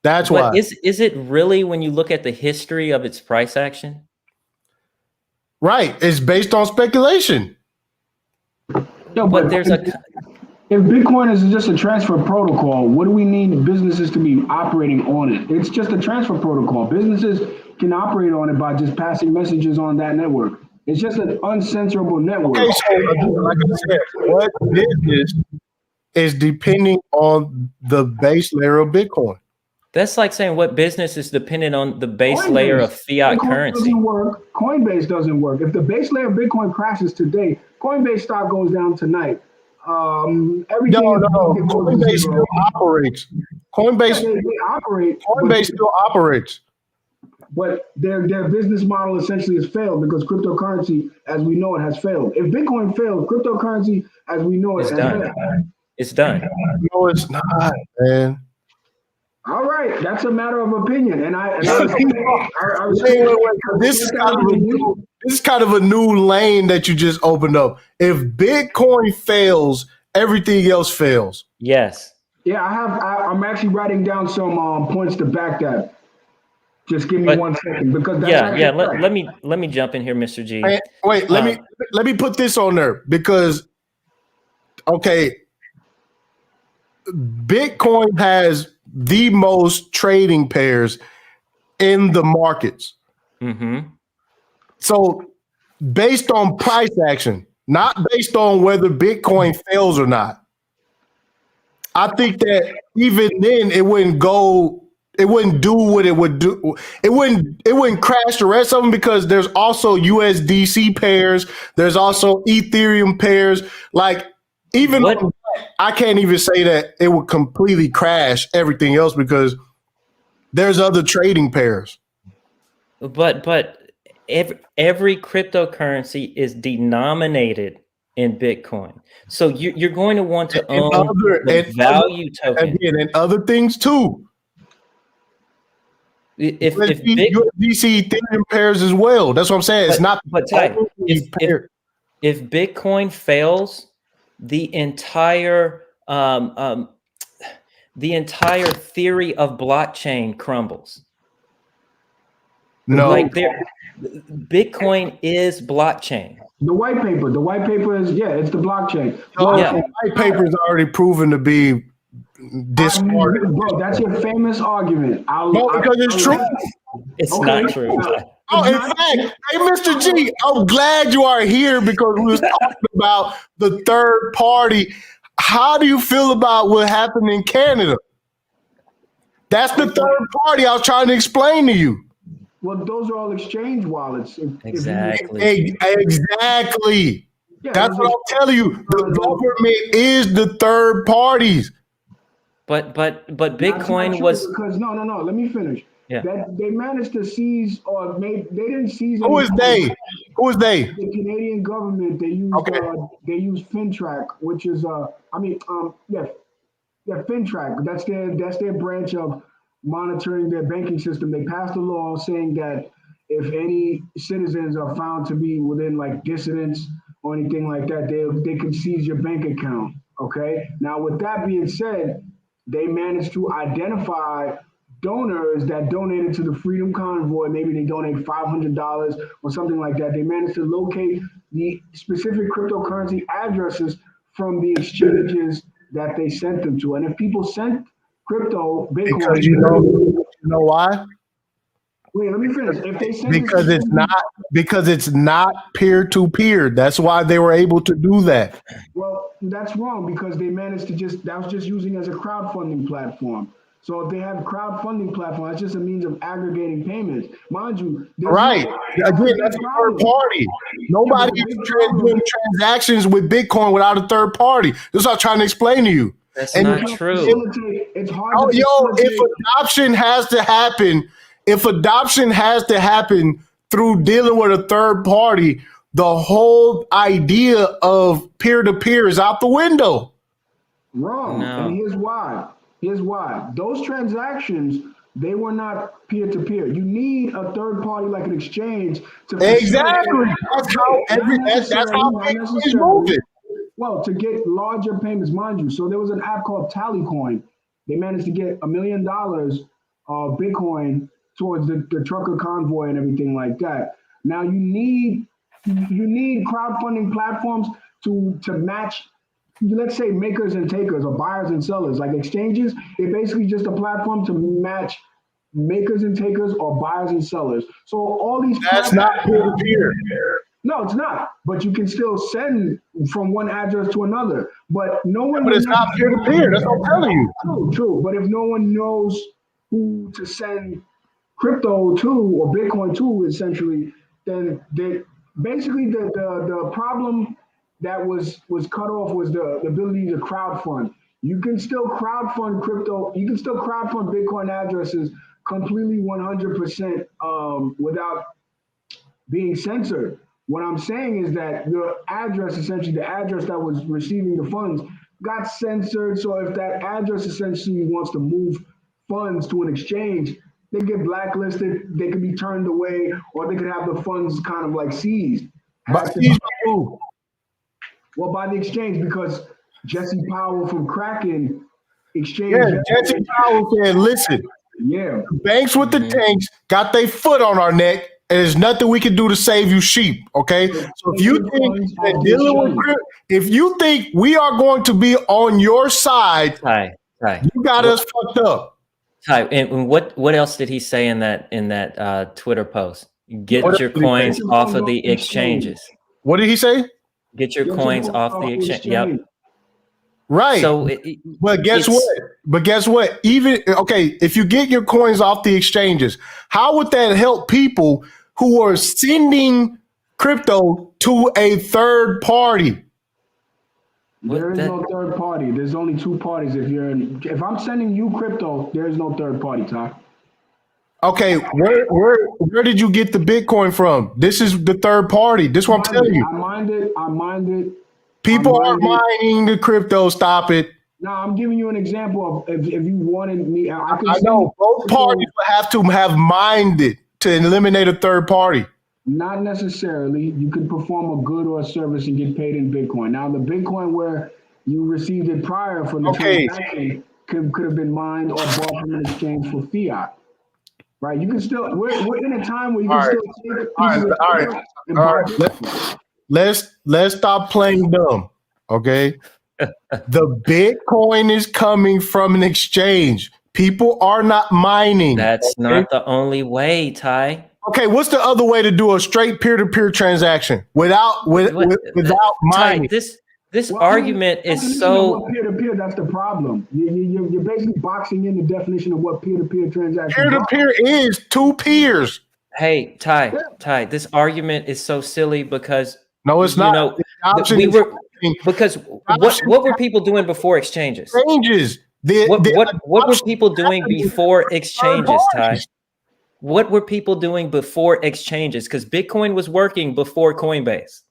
That's why. Is it really, when you look at the history of its price action? Right. It's based on speculation. No, but there's if Bitcoin is just a transfer protocol, what do we need businesses to be operating on it? It's just a transfer protocol. Businesses can operate on it by just passing messages on that network. It's just an uncensorable network. Okay, so like I said, what business is depending on the base layer of Bitcoin? That's like saying what business is dependent on the base Coinbase. layer of fiat Bitcoin currency. doesn't work. Coinbase doesn't work. If the base layer of Bitcoin crashes today, Coinbase stock goes down tonight. Everything No. in the market goes to Coinbase zero. still operates. Coinbase They operate, Coinbase still operates. but their business model essentially has failed because cryptocurrency, as we know it, has failed. If Bitcoin failed, cryptocurrency, as we know it, It's has done. failed. It's done. No, it's not, man. All right, that's a matter of opinion, and I Wait. This is kind of a new lane that you just opened up. If Bitcoin fails, everything else fails. Yes. Yeah, I'm actually writing down some points to back that. Just give me 1 second because that's yeah. Let me jump in here, Mr. G. Wait, let me put this on there because Bitcoin has the most trading pairs in the markets. Mm-hmm. So based on price action, not based on whether Bitcoin fails or not, I think that even then it wouldn't do what it would do. It wouldn't crash the rest of them because there's also USDC pairs. There's also Ethereum pairs. Like even I can't even say that it would completely crash everything else because there's other trading pairs. But every cryptocurrency is denominated in Bitcoin. So you're going to want to own the value token. And other things too. If USDC Ethereum pairs as well. That's what I'm saying. It's not. But Ty, if Bitcoin fails, the entire theory of blockchain crumbles. No, like Bitcoin is blockchain. The white paper is it's the blockchain. The white paper is already proven to be discarded. Bro, that's your famous argument. Because it's true. It's not true. In fact, hey, Mr. G, I'm glad you are here because we was talking about the third party. How do you feel about what happened in Canada? That's the third party I was trying to explain to you. Well, those are all exchange wallets. Exactly. Exactly. Yeah, that's what I'm telling you. The government is the third parties. But Bitcoin was because no. Let me finish. Yeah. That they managed to seize, or they didn't seize. Who is they? Who is they? The Canadian government. They used they used FinTrack, which is FinTrack. That's their branch of monitoring their banking system. They passed a law saying that if any citizens are found to be within like dissidents or anything like that, they can seize your bank account. Okay. Now, with that being said, they managed to identify donors that donated to the Freedom Convoy. Maybe they donated $500 or something like that. They managed to locate the specific cryptocurrency addresses from the exchanges that they sent them to. And if people sent crypto, Bitcoin, because you know why? Wait, let me finish. If they sent because it's not peer to peer. That's why they were able to do that. Well, that's wrong because they managed to that was just using as a crowdfunding platform. So if they have a crowdfunding platform, that's just a means of aggregating payments. Mind you, right. Again, that's a third party. Nobody is doing transactions with Bitcoin without a third party. This is what I'm trying to explain to you. That's not true. It's hard if adoption has to happen through dealing with a third party, the whole idea of peer-to-peer is out the window. Wrong. No. And here's why. Those transactions, they were not peer-to-peer. You need a third party like an exchange to exactly. That's how Bitcoin is moving. Well, to get larger payments, mind you. So there was an app called Tallycoin. They managed to get $1 million of Bitcoin towards the trucker convoy and everything like that. Now you need crowdfunding platforms to match, let's say, makers and takers or buyers and sellers. Like exchanges, they're basically just a platform to match makers and takers or buyers and sellers. So all these that's not peer-to-peer. No, it's not. But you can still send from one address to another. But no one. But it's not peer-to-peer. That's what I'm telling you. True. But if no one knows who to send crypto to or Bitcoin to, essentially, then basically the problem that was cut off was the ability to crowdfund. You can still crowdfund crypto. You can still crowdfund Bitcoin addresses completely 100% without being censored. What I'm saying is that your address, essentially the address that was receiving the funds, got censored. So if that address essentially wants to move funds to an exchange, they get blacklisted, they could be turned away, or they could have the funds kind of like seized. But seized by who? Well, by the exchange, because Jesse Powell from Kraken exchange. Yeah, Jesse Powell said, listen, yeah, banks with the tanks got their foot on our neck, and there's nothing we can do to save you sheep. Okay. So if you think that dealing with if you think we are going to be on your side, you got us fucked up. Ty, and what else did he say in that Twitter post? Get your coins off of the exchanges. What did he say? Get your coins off the exchange. Yep. Right. So, but guess what? Even if you get your coins off the exchanges, how would that help people who are sending crypto to a third party? There is no third party. There's only two parties. If I'm sending you crypto, there is no third party, Ty. Okay, where did you get the Bitcoin from? This is the third party. This is what I'm telling you. I mined it. People are mining the crypto. Stop it. No, I'm giving you an example of if you wanted me. I know both parties would have to have mined it to eliminate a third party. Not necessarily. You could perform a good or a service and get paid in Bitcoin. Now, the Bitcoin where you received it prior from the transaction could have been mined or bought from an exchange for fiat. Right? You can still. We're in a time where you can still take. All right. Let's stop playing dumb. Okay. The Bitcoin is coming from an exchange. People are not mining. That's not the only way, Ty. Okay, what's the other way to do a straight peer-to-peer transaction without mining? Ty, this argument is so peer-to-peer. That's the problem. You're basically boxing in the definition of what peer-to-peer transaction. Peer-to-peer is two peers. Hey, Ty, this argument is so silly because no, it's not. Because what were people doing before exchanges? What were people doing before exchanges, Ty? What were people doing before exchanges? Because Bitcoin was working before Coinbase.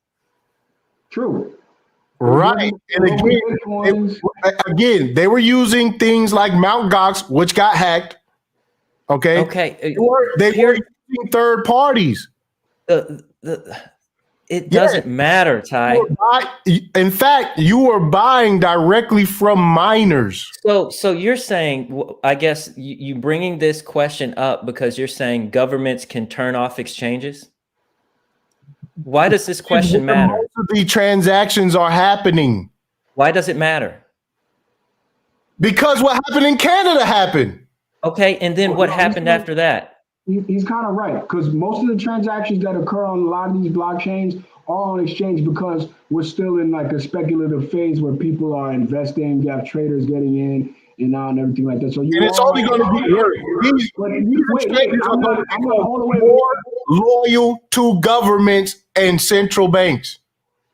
True. Right. And again, they were using things like Mt. Gox, which got hacked. Okay. They were using third parties. It doesn't matter, Ty. In fact, you are buying directly from miners. So you're saying, I guess you bringing this question up because you're saying governments can turn off exchanges? Why does this question matter? Most of the transactions are happening. Why does it matter? Because what happened in Canada happened. Okay, and then what happened after that? He's kind of right, because most of the transactions that occur on a lot of these blockchains are on exchange because we're still in like a speculative phase where people are investing, you have traders getting in and out and everything like that. So it's only going to get worse. I'm more loyal to governments and central banks.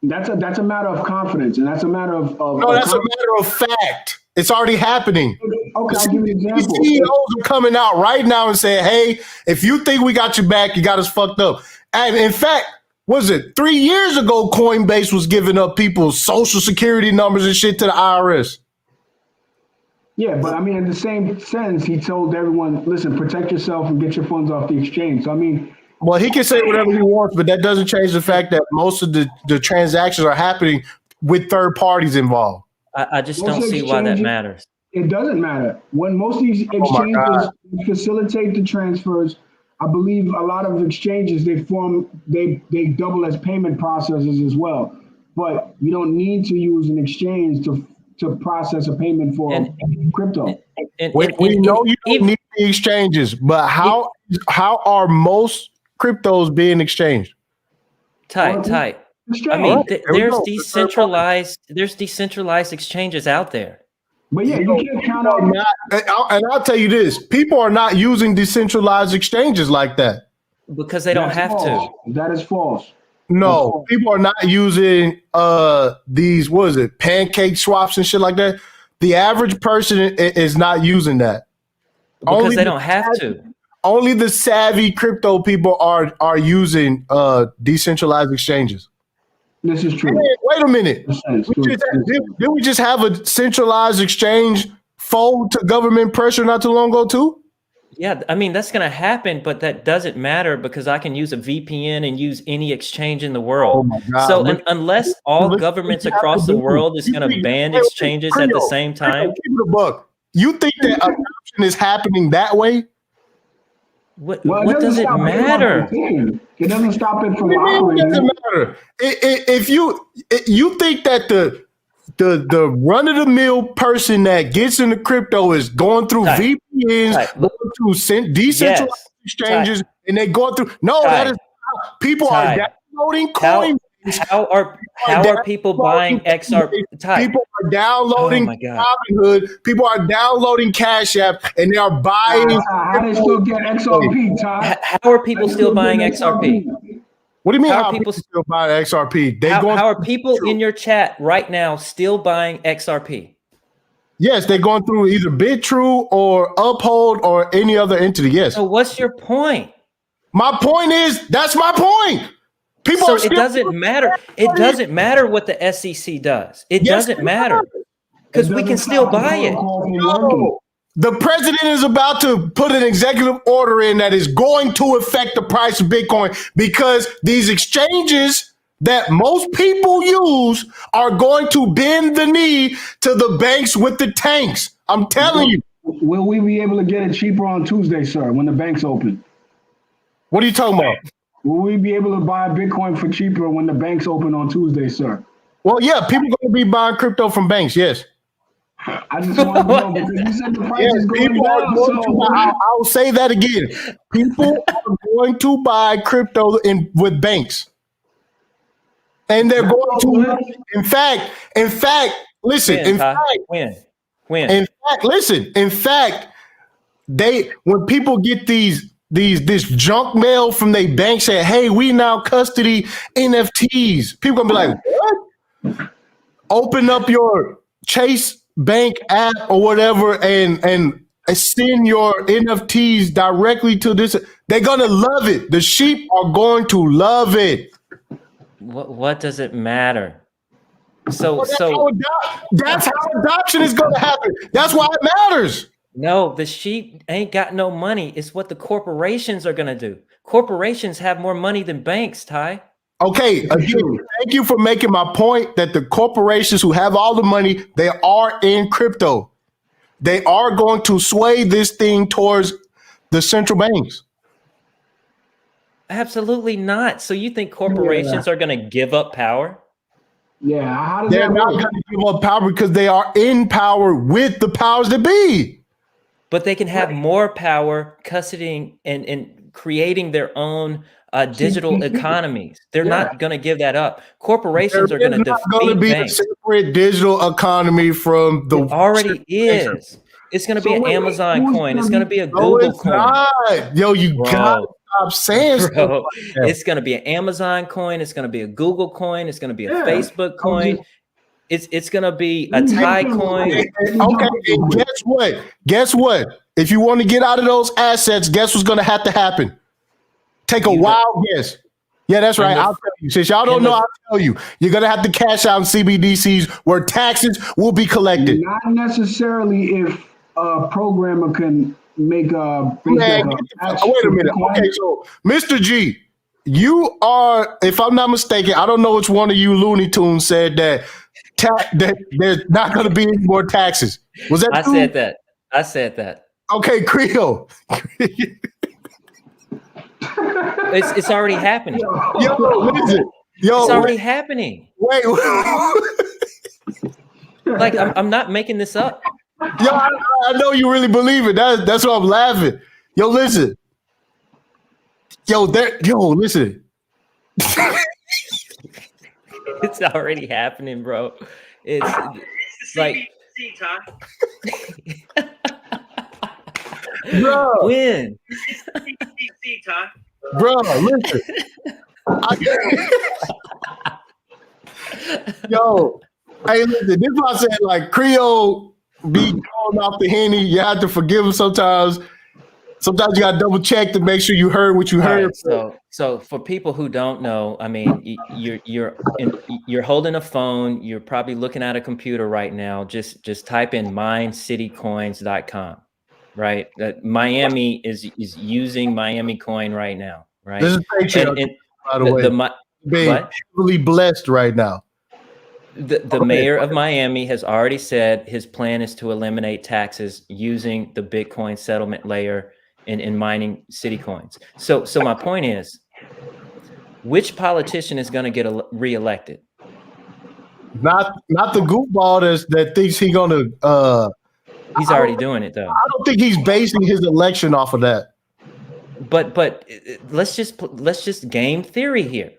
That's a matter of confidence, and that's a matter of no, that's a matter of fact. It's already happening. Okay, I'll give you an example. CEOs are coming out right now and saying, hey, if you think we got your back, you got us fucked up. And in fact, was it 3 years ago, Coinbase was giving up people's social security numbers and shit to the IRS? Yeah, but I mean, in the same sense, he told everyone, listen, protect yourself and get your funds off the exchange. So, I mean, well, he can say whatever he wants, but that doesn't change the fact that most of the transactions are happening with third parties involved. I just don't see why that matters. It doesn't matter. When most of these exchanges facilitate the transfers, I believe a lot of exchanges, they double as payment processors as well. But you don't need to use an exchange to process a payment for crypto. We know you don't need the exchanges, but how are most cryptos being exchanged? Ty. I mean, there's decentralized exchanges out there. But yeah, you can't count out. And I'll tell you this: people are not using decentralized exchanges like that because they don't have false. to. That is false. No, people are not using these, what is it, pancake swaps and shit like that. The average person is not using that. Because they don't have to. Only the savvy crypto people are using decentralized exchanges. This is true. Hey, wait a minute. Did we just have a centralized exchange fold to government pressure not too long ago too? Yeah, I mean, that's going to happen, but that doesn't matter because I can use a VPN and use any exchange in the world. Oh my God. So unless all governments across the world is going to ban exchanges at the same time. You think that adoption is happening that way? What does it matter? It doesn't stop it from operating. It doesn't matter. If you think that the run of the mill person that gets into crypto is going through VPNs, going through decentralized exchanges, and they go through. No, that is people are downloading coins. How are people buying XRP? People are downloading Robinhood. People are downloading Cash App, and they are buying. How they still get XRP, Ty? How are people still buying XRP? What do you mean? How are people still buying XRP? How are people in your chat right now still buying XRP? Yes, they're going through either BitTrue or Uphold or any other entity. Yes. So what's your point? My point is that's my point. So it doesn't matter. It doesn't matter what the SEC does. It doesn't matter because we can still buy it. No. The president is about to put an executive order in that is going to affect the price of Bitcoin because these exchanges that most people use are going to bend the knee to the banks with the tanks. I'm telling you. Will we be able to get it cheaper on Tuesday, sir, when the banks open? What are you talking about? Will we be able to buy Bitcoin for cheaper when the banks open on Tuesday, sir? Well, yeah, people are going to be buying crypto from banks, yes. I just want to know because you said the price is going down. I'll say that again. People are going to buy crypto with banks. And they're going to, in fact, listen, in fact, when people get this junk mail from their bank saying, hey, we now custody NFTs. People gonna be like, what? Open up your Chase Bank app or whatever and send your NFTs directly to this. They're gonna love it. The sheep are going to love it. What does it matter? That's how adoption is gonna happen. That's why it matters. No, the sheep ain't got no money. It's what the corporations are going to do. Corporations have more money than banks, Ty. Okay, again, thank you for making my point that the corporations who have all the money, they are in crypto. They are going to sway this thing towards the central banks. Absolutely not. So you think corporations are going to give up power? Yeah, how does they're not going to give up power because they are in power with the powers that be. But they can have more power custodying and creating their own digital economies. They're not going to give that up. Corporations are going to defeat going to be banks. A separate digital economy from the. It already is. It's going to be an Amazon coin. It's going to be a Google coin. Not. Yo, you gotta stop saying stuff like that. It's going to be an Amazon coin. It's going to be a Google coin. It's going to be a Facebook coin. It's going to be a Thai coin. Okay, and guess what? If you want to get out of those assets, guess what's going to happen? Take a wild guess. Yeah, that's right. I'll tell you. Since y'all don't know, I'll tell you. You're going to have to cash out in CBDCs where taxes will be collected. Not necessarily if a programmer can make a... wait a minute. Okay, so Mr. G, you are, if I'm not mistaken, I don't know which one of you Looney Tunes said that there's not going to be any more taxes. Was that true? I said that. Okay, Creole. It's already happening. Yo, listen. It's already happening. Wait. Like I'm not making this up. Yo, I know you really believe it. That's why I'm laughing. Yo, listen. Listen. It's already happening, bro. It's like Bro, When? bro, listen. Yo, hey, listen, this is what I said, like, Creole be going off the Henny. You have to forgive him sometimes. Sometimes you got to double check to make sure you heard what you All heard. right, so for people who don't know, I mean, you're holding a phone. You're probably looking at a computer right now. Just type in mindcitycoins.com, right? Miami is using Miami coin right now, right? This is Patreon, And by the way. Being what? heavily blessed right now. The mayor of Miami has already said his plan is to eliminate taxes using the Bitcoin settlement layer in mining city coins. So my point is, which politician is going to get reelected? Not the goofball that thinks he's gonna. He's already doing it though. I don't think he's basing his election off of that. But let's just game theory here.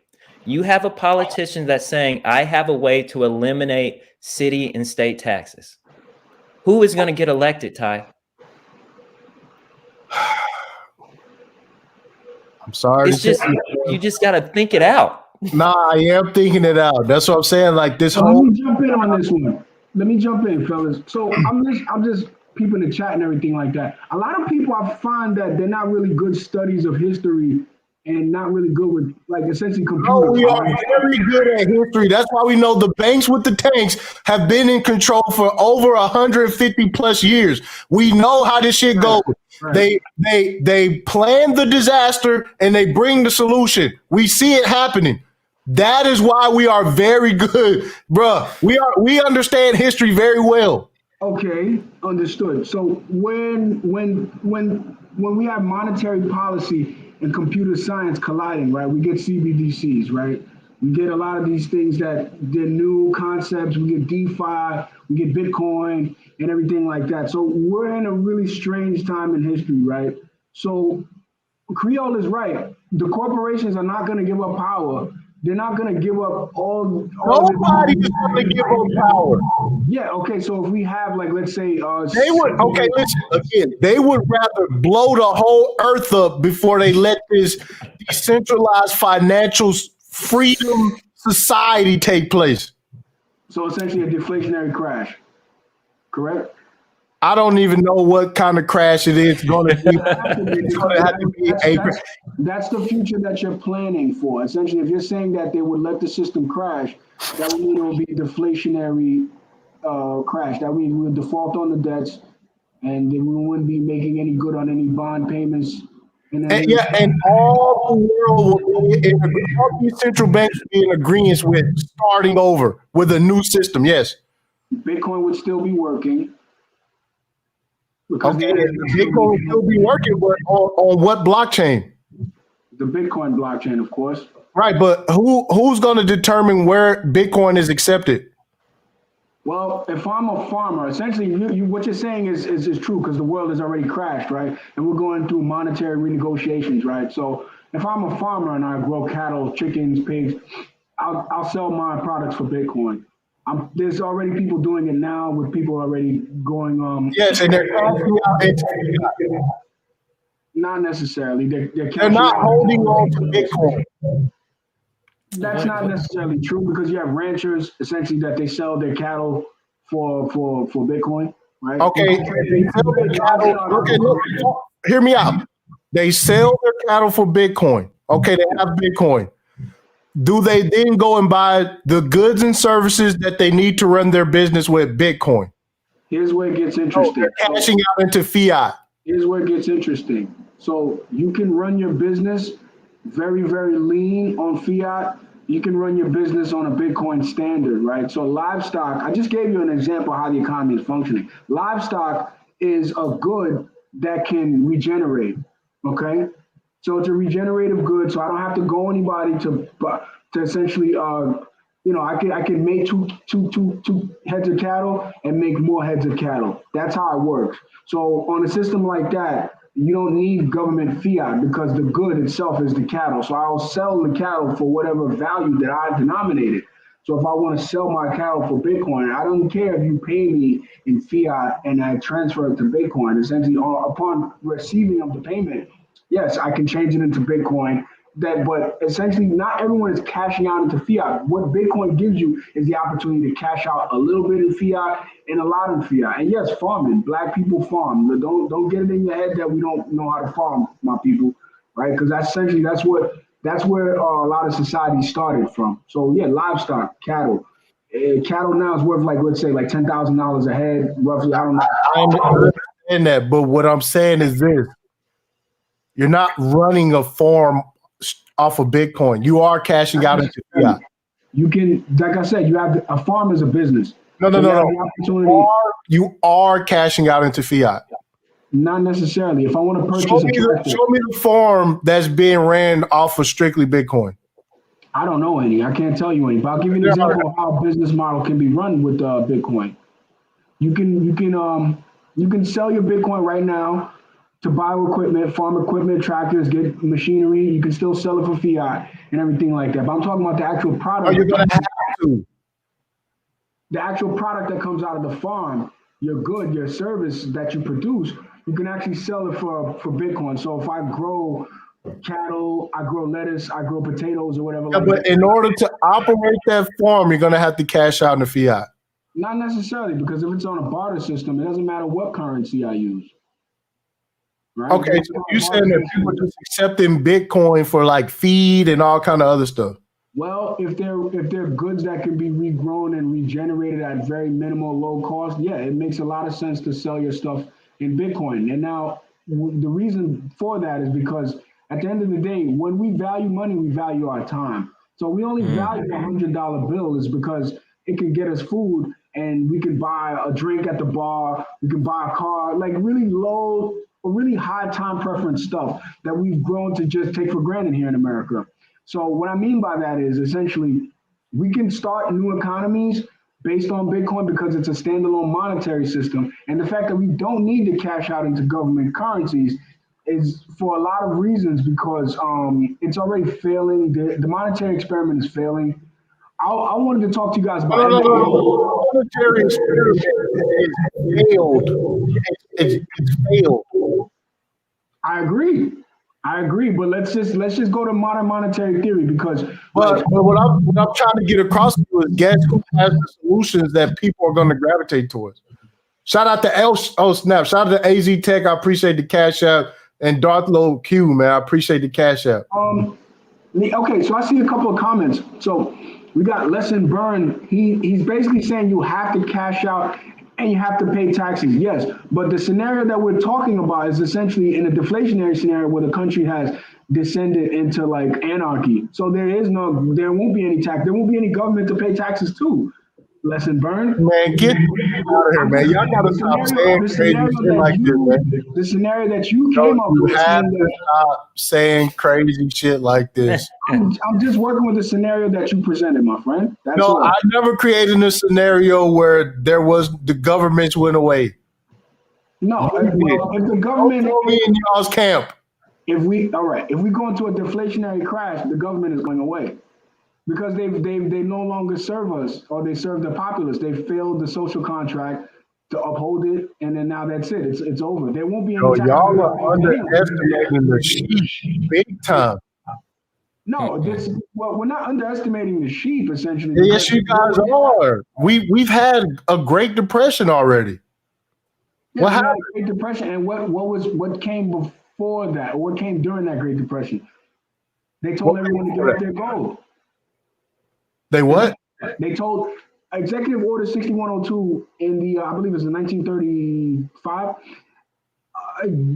You have a politician that's saying, I have a way to eliminate city and state taxes. Who is going to get elected, Ty? I'm sorry. It's just you just got to think it out. Nah, I am thinking it out. That's what I'm saying. Like this So whole. let me jump in on this one. Let me jump in, fellas. So I'm just peeping the chat and everything like that. A lot of people, I find that they're not really good studies of history and not really good with, like, essentially computers. Oh, we are very good at history. That's why we know the banks with the tanks have been in control for over 150 plus years. We know how this shit goes. Right. They plan the disaster and they bring the solution. We see it happening. That is why we are very good, bruh. We understand history very well. Okay, understood. So when we have monetary policy and computer science colliding, right? We get CBDCs, right? We get a lot of these things that they're new concepts. We get DeFi, we get Bitcoin, and everything like that. So we're in a really strange time in history, right? So Creole is right. The corporations are not going to give up power. They're not going to give up all. Nobody is going to give up power. Yeah. Okay. So if we have, like, let's say, they would. Okay. Listen again. They would rather blow the whole earth up before they let this decentralized financial freedom society take place. So essentially, a deflationary crash. Correct. I don't even know what kind of crash it is going to be. It's going to have to be that's the future that you're planning for. Essentially, if you're saying that they would let the system crash, that would mean it would be a deflationary crash. That means we would default on the debts, and then we wouldn't be making any good on any bond payments. And all the world will be all these central banks will be in agreement with starting over with a new system. Yes, Bitcoin would still be working. Okay, Bitcoin will still be working, but on what blockchain? The Bitcoin blockchain, of course. Right, but who's going to determine where Bitcoin is accepted? Well, if I'm a farmer, essentially, what you're saying is true, because the world has already crashed, right? And we're going through monetary renegotiations, right? So if I'm a farmer and I grow cattle, chickens, pigs, I'll sell my products for Bitcoin. There's already people doing it now, with people already going. Yes, and they're not necessarily. They're not holding on to Bitcoin. That's not necessarily true, because you have ranchers essentially that they sell their cattle for Bitcoin, right? Okay, they sell their cattle. Okay, look, hear me out. They sell their cattle for Bitcoin. Okay, they have Bitcoin. Do they then go and buy the goods and services that they need to run their business with Bitcoin? Here's where it gets interesting. They're cashing out into fiat. Here's where it gets interesting. So you can run your business very, very lean on fiat. You can run your business on a Bitcoin standard, right? So livestock, I just gave you an example of how the economy is functioning. Livestock is a good that can regenerate, okay? So it's a regenerative good, so I don't have to go anybody to essentially, I can make two heads of cattle and make more heads of cattle. That's how it works. So on a system like that, you don't need government fiat, because the good itself is the cattle. So I'll sell the cattle for whatever value that I've denominated. So if I want to sell my cattle for Bitcoin, I don't care if you pay me in fiat and I transfer it to Bitcoin. Essentially, upon receiving of the payment, yes, I can change it into Bitcoin. But essentially, not everyone is cashing out into fiat. What Bitcoin gives you is the opportunity to cash out a little bit in fiat and a lot in fiat. And yes, farming. Black people farm. Don't get it in your head that we don't know how to farm, my people, right? Because that's where a lot of society started from. So yeah, livestock, cattle. Cattle now is worth like, let's say, like $10,000 a head, roughly. I don't know. I understand that, but what I'm saying is this: you're not running a farm off of Bitcoin. You are cashing out into fiat. You can, like I said, you have a farm is a business. No. You are cashing out into fiat. Not necessarily. If I want to purchase show me the farm that's being ran off of strictly Bitcoin. I don't know any. I can't tell you any. But I'll give you an example of how a business model can be run with Bitcoin. You can sell your Bitcoin right now to buy equipment, farm equipment, tractors, get machinery. You can still sell it for fiat and everything like that. But I'm talking about the actual product. Oh, you're gonna have to. The actual product that comes out of the farm, your good, your service that you produce, you can actually sell it for Bitcoin. So if I grow cattle, I grow lettuce, I grow potatoes or whatever. Yeah, but in order to operate that farm, you're gonna have to cash out in the fiat. Not necessarily, because if it's on a barter system, it doesn't matter what currency I use. Right? Okay, so you're saying that people are just accepting Bitcoin for like feed and all kind of other stuff. Well, if they're goods that can be regrown and regenerated at very minimal low cost, yeah, it makes a lot of sense to sell your stuff in Bitcoin. And now the reason for that is because at the end of the day, when we value money, we value our time. So we only value a $100 bill is because it can get us food and we can buy a drink at the bar, we can buy a car, like really low or really high time preference stuff that we've grown to just take for granted here in America. So what I mean by that is essentially we can start new economies based on Bitcoin because it's a standalone monetary system. And the fact that we don't need to cash out into government currencies is for a lot of reasons because it's already failing. The monetary experiment is failing. I wanted to talk to you guys about No. Monetary experiment is failed. It's failed. I agree, but let's just go to modern monetary theory because. But what I'm trying to get across to you is guess who has the solutions that people are going to gravitate towards. Shout out to Snap. Shout out to AZ Tech. I appreciate the cash app and Darth Low Q, man. I appreciate the cash app. Okay, so I see a couple of comments. So we got Lesson Burn. He's basically saying you have to cash out and you have to pay taxes. Yes, but the scenario that we're talking about is essentially in a deflationary scenario where the country has descended into like anarchy. So there won't be any tax. There won't be any government to pay taxes to. Lesson Burn. Man, get out of here, man. Y'all gotta stop saying crazy shit like this, man. The scenario that you came up with. You have to stop saying crazy shit like this. I'm just working with the scenario that you presented, my friend. That's all. I never created a scenario where the governments went away. No, if the government don't throw me in y'all's camp. If we go into a deflationary crash, the government is going away. Because they no longer serve us or they serve the populace. They failed the social contract to uphold it, and then now that's it. It's over. There won't be any. Y'all are underestimating the sheep big time. No, we're not underestimating the sheep. Essentially, yes, you guys are. We've had a Great Depression already. Yeah, what happened? Great Depression, and what came before that, or what came during that Great Depression? They told everyone to give up their gold. They what? They told Executive Order 6102 in the, I believe it was in 1935,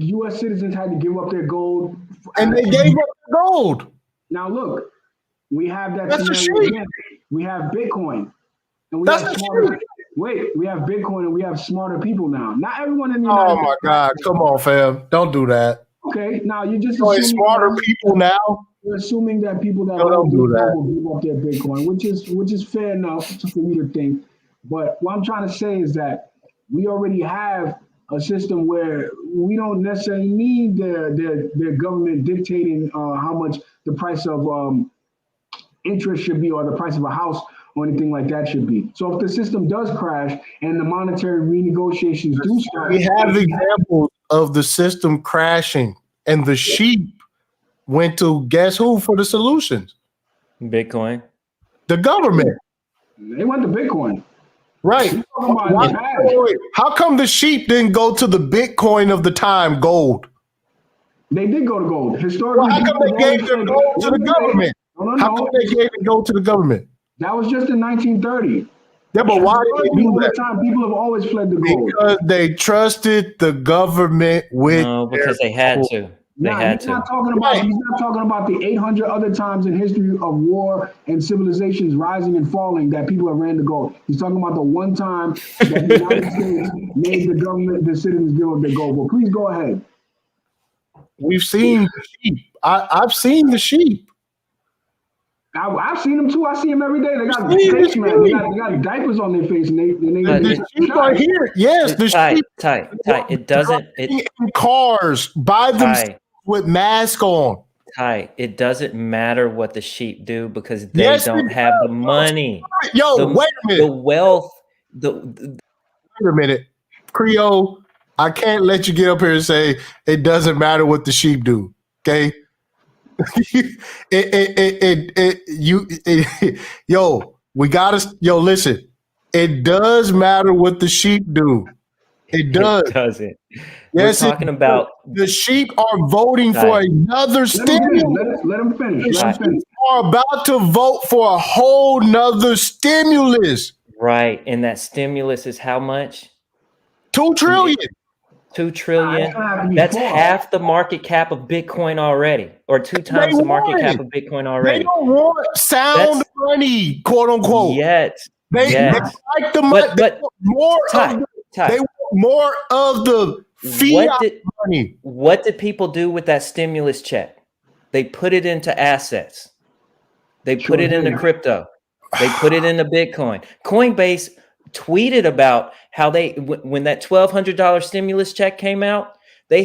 U.S. citizens had to give up their gold. And they gave up their gold. Now look, we have that. That's scenario again. We have Bitcoin. And we have Bitcoin and we have smarter people now. Not everyone in the United States. Oh my God, come on, fam. Don't do that. Okay, now you're just smarter people now. You're assuming that people that don't do that will give up their Bitcoin, which is fair enough for you to think. But what I'm trying to say is that we already have a system where we don't necessarily need their government dictating how much the price of interest should be, or the price of a house or anything like that should be. So if the system does crash and the monetary renegotiations do start, we have examples of the system crashing, and the sheep went to guess who for the solutions? Bitcoin. The government. they went to Bitcoin. Right. How come the sheep didn't go to the Bitcoin of the time, gold? They did go to gold. Historically, Well, how come they gave their gold to the government? No. How come they gave the gold to the government? That was just in 1930. Yeah, but why did they do Over that? time, people have always fled the gold. Because they trusted the government with. No, because they had to. They had to. He's not talking about the 800 other times in history of war and civilizations rising and falling that people have ran to gold. He's talking about the one time that the United States made the government, the citizens give up their gold. Well, please go ahead. We've seen the sheep. I've seen the sheep. I've seen them too. I see them every day. They got face masks. They got diapers on their face, and they the sheep are here. Yes, the sheep. Ty. It doesn't. In cars by themselves with masks on. Ty, it doesn't matter what the sheep do because they don't have the money. Wait a minute. The wealth. Wait a minute, Creole. I can't let you get up here and say it doesn't matter what the sheep do. Okay. Listen, it does matter what the sheep do. It does. It doesn't. Yes, we're talking about the sheep are voting for another stimulus. Let them finish. The sheep are about to vote for a whole nother stimulus. Right. And that stimulus is how much? $2 trillion. 2 trillion. That's half the market cap of Bitcoin already, or 2 times the market cap of Bitcoin already. They don't want sound money, quote unquote. They like the money. But they want more of the fiat money. What did people do with that stimulus check? They put it into assets. They put it into crypto. They put it into Bitcoin. Coinbase tweeted about how when that $1,200 stimulus check came out, they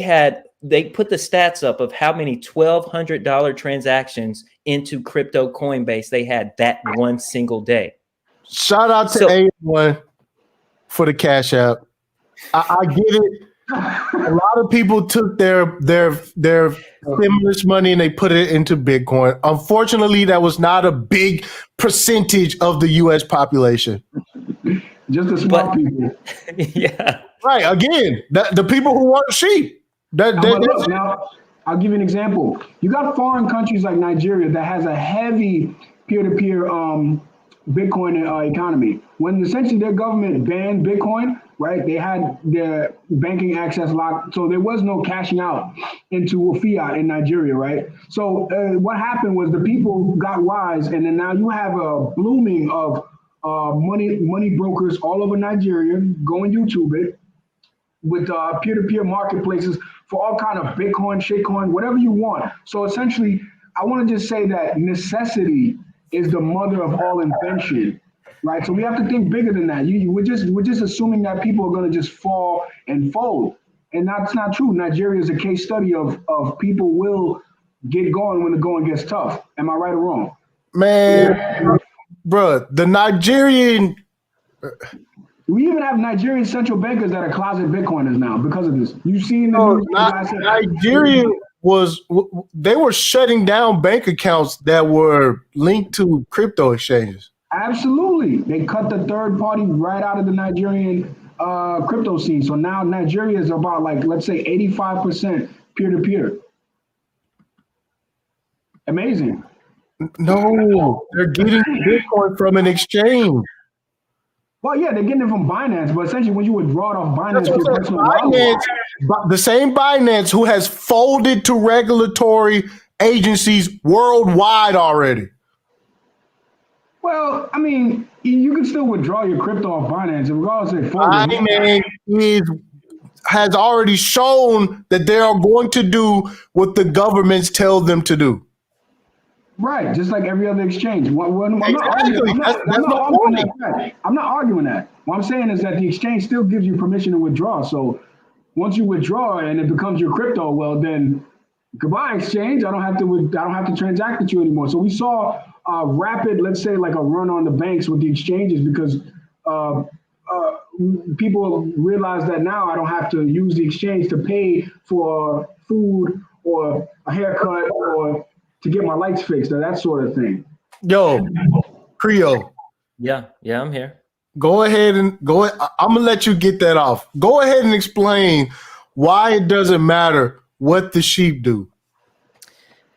put the stats up of how many $1,200 transactions into crypto Coinbase they had that one single day. Shout out to A1 for the Cash App. I get it. A lot of people took their stimulus money and they put it into Bitcoin. Unfortunately, that was not a big percentage of the U.S. population. Just the smart people. Yeah. Right. Again, the people who want sheep. Now, I'll give you an example. You got foreign countries like Nigeria that has a heavy peer-to-peer Bitcoin economy. When essentially their government banned Bitcoin, right, they had their banking access locked. So there was no cashing out into a fiat in Nigeria, right? So what happened was the people got wise, and then now you have a blooming of money brokers all over Nigeria. Go and YouTube it with peer-to-peer marketplaces for all kind of Bitcoin, shitcoin, whatever you want. So essentially, I want to just say that necessity is the mother of all invention, right? So we have to think bigger than that. We're just assuming that people are going to just fall and fold, and that's not true. Nigeria is a case study of people will get going when the going gets tough. Am I right or wrong? Man, bro, the Nigerian. We even have Nigerian central bankers that are closet Bitcoiners now because of this. You've seen the news. Nigeria they were shutting down bank accounts that were linked to crypto exchanges. Absolutely. They cut the third party right out of the Nigerian crypto scene. So now Nigeria is about, like, let's say 85% peer-to-peer. Amazing. No, they're getting Bitcoin from an exchange. Well, yeah, they're getting it from Binance, but essentially when you withdraw it off Binance, your personal wallet, the same Binance who has folded to regulatory agencies worldwide already. Well, I mean, you can still withdraw your crypto off Binance, regardless if Binance has already shown that they are going to do what the governments tell them to do. Right, just like every other exchange. I'm not arguing that. What I'm saying is that the exchange still gives you permission to withdraw. So once you withdraw and it becomes your crypto, well then goodbye exchange. I don't have to transact with you anymore. So we saw rapid, let's say like a run on the banks with the exchanges, because people realize that now I don't have to use the exchange to pay for food or a haircut or to get my lights fixed or that sort of thing. Yo, Creo. Yeah, I'm here. Go ahead and go. I'm gonna let you get that off. Go ahead and explain why it doesn't matter what the sheep do.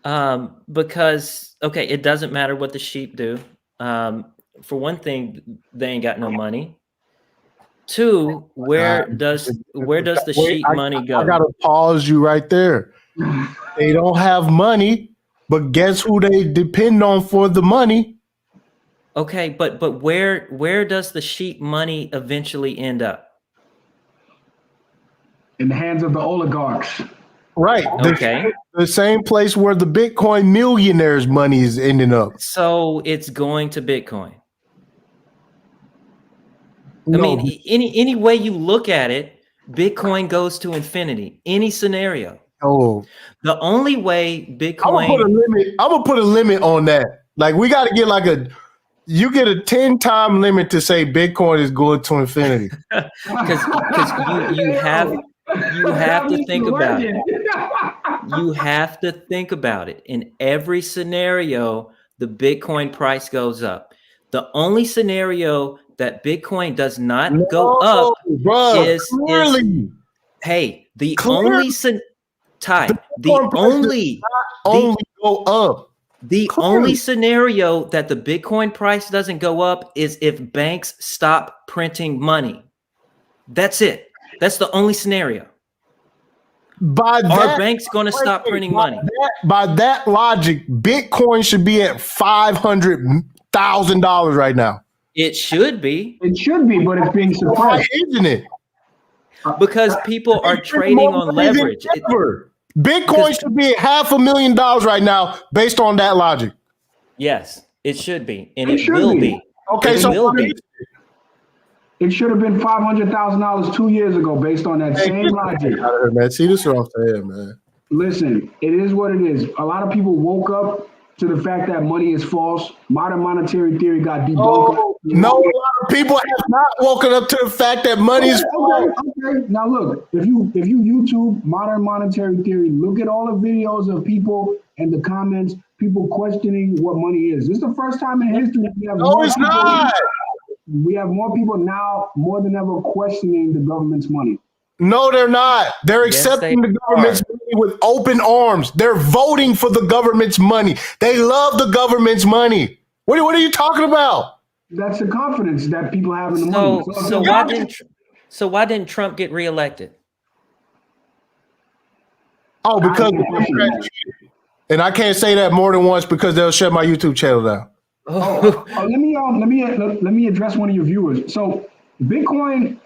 Because it doesn't matter what the sheep do. For one thing, they ain't got no money. Two, where does the sheep money go? I gotta pause you right there. They don't have money, but guess who they depend on for the money? Okay, but where does the sheep money eventually end up? In the hands of the oligarchs. Right. Okay. The same place where the Bitcoin millionaires' money is ending up. So it's going to Bitcoin. No. I mean, any way you look at it, Bitcoin goes to infinity. Any scenario. Oh, The only way Bitcoin. I'm gonna put a limit on that. Like we got to get you get a 10-time limit to say Bitcoin is going to infinity. Because you have to think about it. You have to think about it. In every scenario, the Bitcoin price goes up. The only scenario that Bitcoin does not go up is go up. The only scenario that the Bitcoin price doesn't go up is if banks stop printing money. That's it. That's the only scenario. Are banks going to stop printing money? By that logic, Bitcoin should be at $500,000 right now. It should be. It should be, but it's being suppressed. Why isn't it? Because people are trading on leverage. Bitcoin should be at $500,000 right now based on that logic. Yes, it should be. And it will be. Okay, it will be. It should have been $500,000 2 years ago based on that same logic. Man, see, this is what I'm saying, man. Listen, it is what it is. A lot of people woke up to the fact that money is false. Modern monetary theory got debunked. No, a lot of people have not woken up to the fact that money is false. Okay. Now look, if you YouTube modern monetary theory, look at all the videos of people and the comments, people questioning what money is. This is the first time in history we have we have more people now, more than ever, questioning the government's money. No, they're not. They're accepting the government's money with open arms. They're voting for the government's money. They love the government's money. What are you talking about? That's the confidence that people have in the money. So why didn't Trump get reelected? Oh, because and I can't say that more than once because they'll shut my YouTube channel down. Let me address one of your viewers. So Bitcoin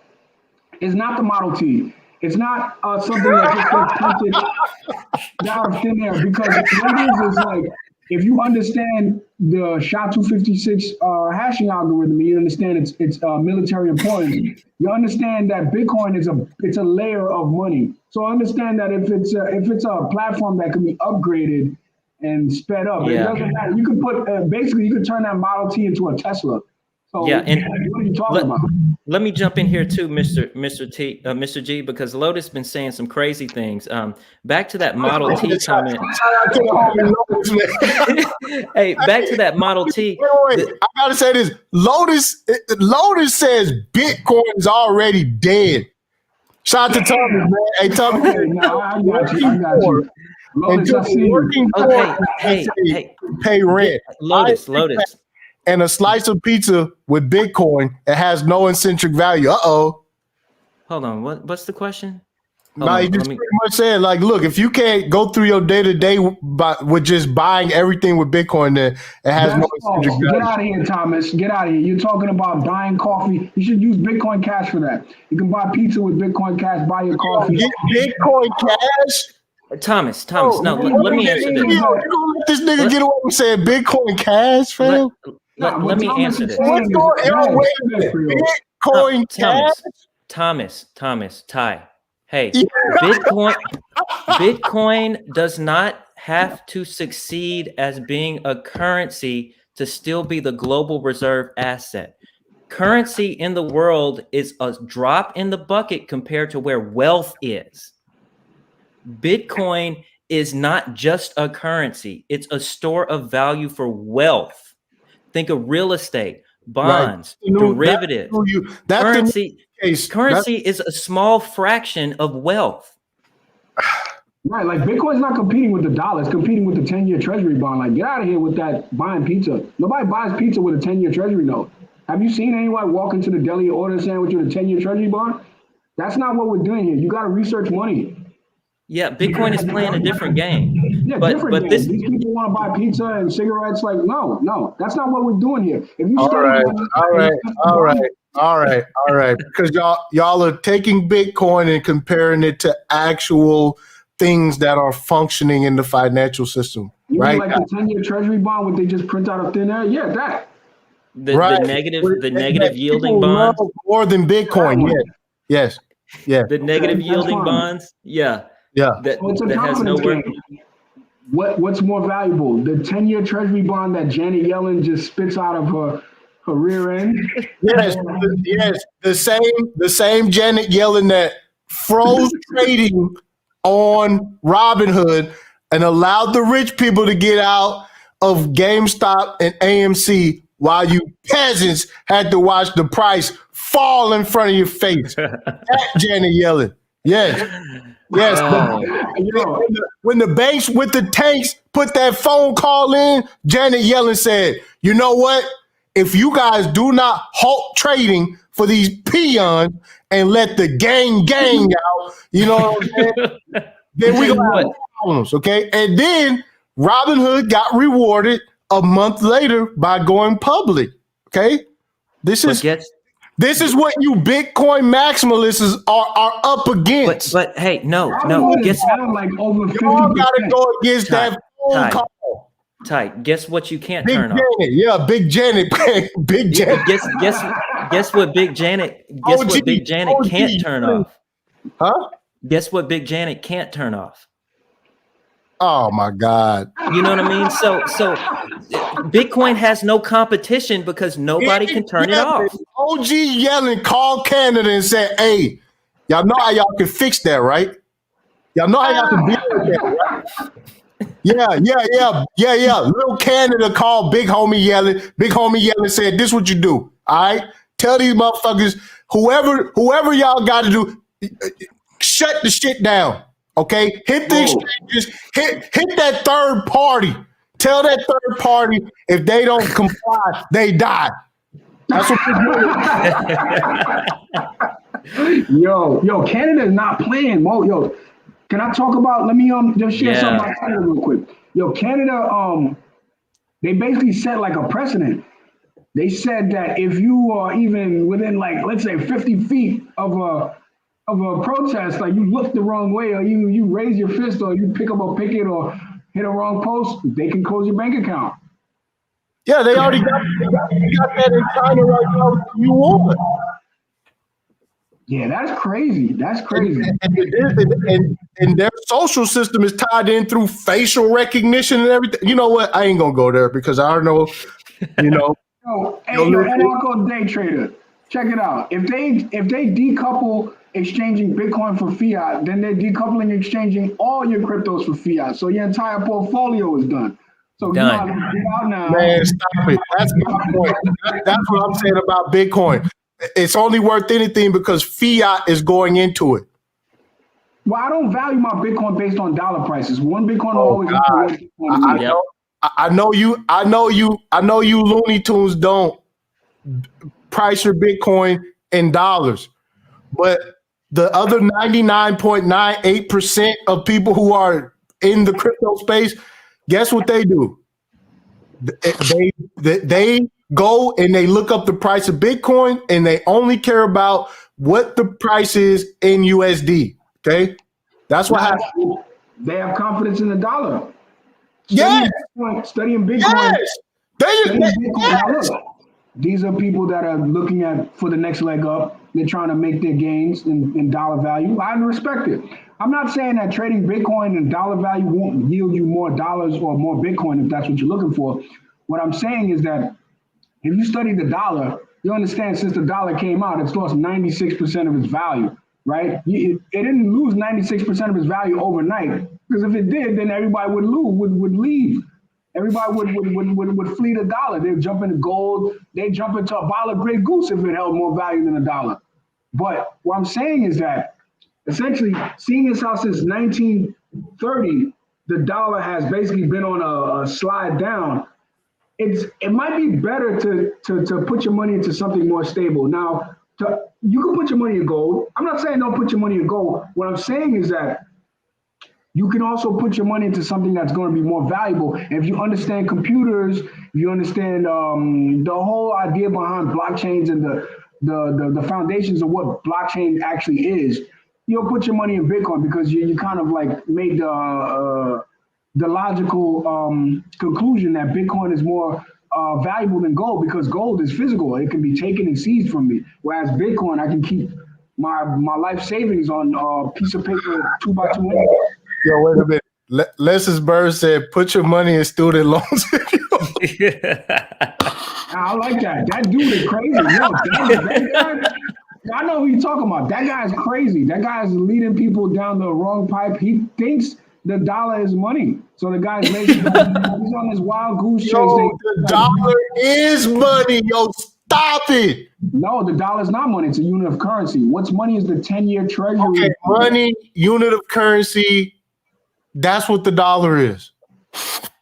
is not the Model T. It's not something that just gets printed down thin air, because what it is like, if you understand the SHA-256 hashing algorithm, you understand its military importance. You understand that Bitcoin is a layer of money. So understand that if it's a platform that can be upgraded and sped up, it doesn't matter. You can put basically you can turn that Model T into a Tesla. So and what are you talking about? Let me jump in here too, Mr. G, because Lotus been saying some crazy things. Back to that Model T comment. Hey, back to that Model T. Wait, I gotta say this. Lotus says Bitcoin is already dead. Shout out to Thomas, man. Hey, Thomas. Okay, no, I got you. Lotus, I see you. Hey, pay rent. Lotus. And a slice of pizza with Bitcoin, it has no intrinsic value. Uh-oh. Hold on. What's the question? He just pretty much said, like, look, if you can't go through your day-to-day with just buying everything with Bitcoin, then it has no intrinsic value. Get out of here, Thomas. Get out of here. You're talking about buying coffee. You should use Bitcoin Cash for that. You can buy pizza with Bitcoin Cash, buy your coffee. Get Bitcoin Cash? Thomas, no, let me answer this. You gonna let this nigga get away with saying Bitcoin Cash, fam? Let me answer this. What's going on? Wait a minute. Bitcoin Cash? Thomas, Ty. Hey, Bitcoin does not have to succeed as being a currency to still be the global reserve asset. Currency in the world is a drop in the bucket compared to where wealth is. Bitcoin is not just a currency. It's a store of value for wealth. Think of real estate, bonds, derivatives. Currency is a small fraction of wealth. Right, like Bitcoin's not competing with the dollar; it's competing with the 10-year Treasury bond. Like, get out of here with that buying pizza. Nobody buys pizza with a 10-year Treasury note. Have you seen anyone walk into the deli and order a sandwich with a 10-year Treasury bond? That's not what we're doing here. You got to research money. Yeah, Bitcoin is playing a different game. Yeah, different game. These people want to buy pizza and cigarettes. Like, no, that's not what we're doing here. If you all right, because y'all are taking Bitcoin and comparing it to actual things that are functioning in the financial system. You mean like the 10-year Treasury bond, what they just print out of thin air? Yeah, that. The negative yielding bonds more than Bitcoin. Yes. The negative yielding bonds. Yeah. That has no work. What's more valuable, the 10-year Treasury bond that Janet Yellen just spits out of her rear end? Yes. The same Janet Yellen that froze trading on Robinhood and allowed the rich people to get out of GameStop and AMC while you peasants had to watch the price fall in front of your face. That Janet Yellen. Yes. When the banks with the tanks put that phone call in, Janet Yellen said, you know what? If you guys do not halt trading for these peons and let the gang out, you know what I'm saying? Then we gonna have problems, okay? And then Robinhood got rewarded a month later by going public, okay? This is what you Bitcoin maximalists are up against. But hey, no. Guess like over 50%. Y'all gotta go against that phone call. Guess what you can't Big turn Janet. off? Yeah, Big Janet. Big Janet. Guess what Big Janet? Guess what Big Janet can't turn off? Huh? Guess what Big Janet can't turn off? Oh my God. You know what I mean? So Bitcoin has no competition because nobody can turn it off. OG Yellen called Canada and said, hey, y'all know how y'all can fix that, right? Y'all know how y'all can deal with that, right? Yeah. Little Canada called Big Homie Yellen. Big Homie Yellen said, this what you do, all right? Tell these motherfuckers, whoever y'all got to do, shut the shit down. Okay, hit the exchanges, hit that third party. Tell that third party if they don't comply, they die. That's what we're doing. Yo, Canada is not playing. Yo, can I talk about? Let me just share something about Canada real quick. Yo, Canada, they basically set like a precedent. They said that if you are even within like let's say 50 feet of a protest, like you look the wrong way or you raise your fist or you pick up a picket or hit a wrong post, they can close your bank account. Yeah, they already got that in China right now. You want. Yeah, that's crazy. And their social system is tied in through facial recognition and everything. You know what? I ain't gonna go there because I don't know, Anarcho day trader, check it out. If they decouple exchanging Bitcoin for fiat, then they're decoupling exchanging all your cryptos for fiat. So your entire portfolio is done. So done. Now. Man, stop it. That's my point. That's what I'm saying about Bitcoin. It's only worth anything because fiat is going into it. Well, I don't value my Bitcoin based on dollar prices. One Bitcoin will always be Bitcoin. I know you Looney Tunes don't price your Bitcoin in dollars, but the other 99.98% of people who are in the crypto space, guess what they do? They go and they look up the price of Bitcoin and they only care about what the price is in USD. Okay, that's what happens. They have confidence in the dollar. Studying Bitcoin. Yes. Bitcoin. These are people that are looking at for the next leg up. They're trying to make their gains in dollar value. I respect it. I'm not saying that trading Bitcoin and dollar value won't yield you more dollars or more Bitcoin if that's what you're looking for. What I'm saying is that if you study the dollar, you understand since the dollar came out, it's lost 96% of its value, right? It didn't lose 96% of its value overnight, because if it did, then everybody would leave. Everybody would flee the dollar. They'd jump into gold. They'd jump into a bottle of Grey Goose if it held more value than a dollar. But what I'm saying is that essentially, seeing as how since 1930, the dollar has basically been on a slide down. It might be better to put your money into something more stable. Now, you can put your money in gold. I'm not saying don't put your money in gold. What I'm saying is that you can also put your money into something that's going to be more valuable. And if you understand computers, if you understand the whole idea behind blockchains and the foundations of what blockchain actually is, you'll put your money in Bitcoin because you kind of like made the logical conclusion that Bitcoin is more valuable than gold because gold is physical. It can be taken and seized from me. Whereas Bitcoin, I can keep my life savings on a piece of paper 2x2. Yo, wait a minute. Les's Bird said, "Put your money in student loans." I like that. That dude is crazy. Yo, that guy, I know who you're talking about. That guy is crazy. That guy is leading people down the wrong pipe. He thinks the dollar is money. So the guy's lazy. He's on this wild goose chase. Yo, the dollar is money. Yo, stop it. No, the dollar is not money. It's a unit of currency. What's money is the 10-year treasury. Okay, money, unit of currency. That's what the dollar is.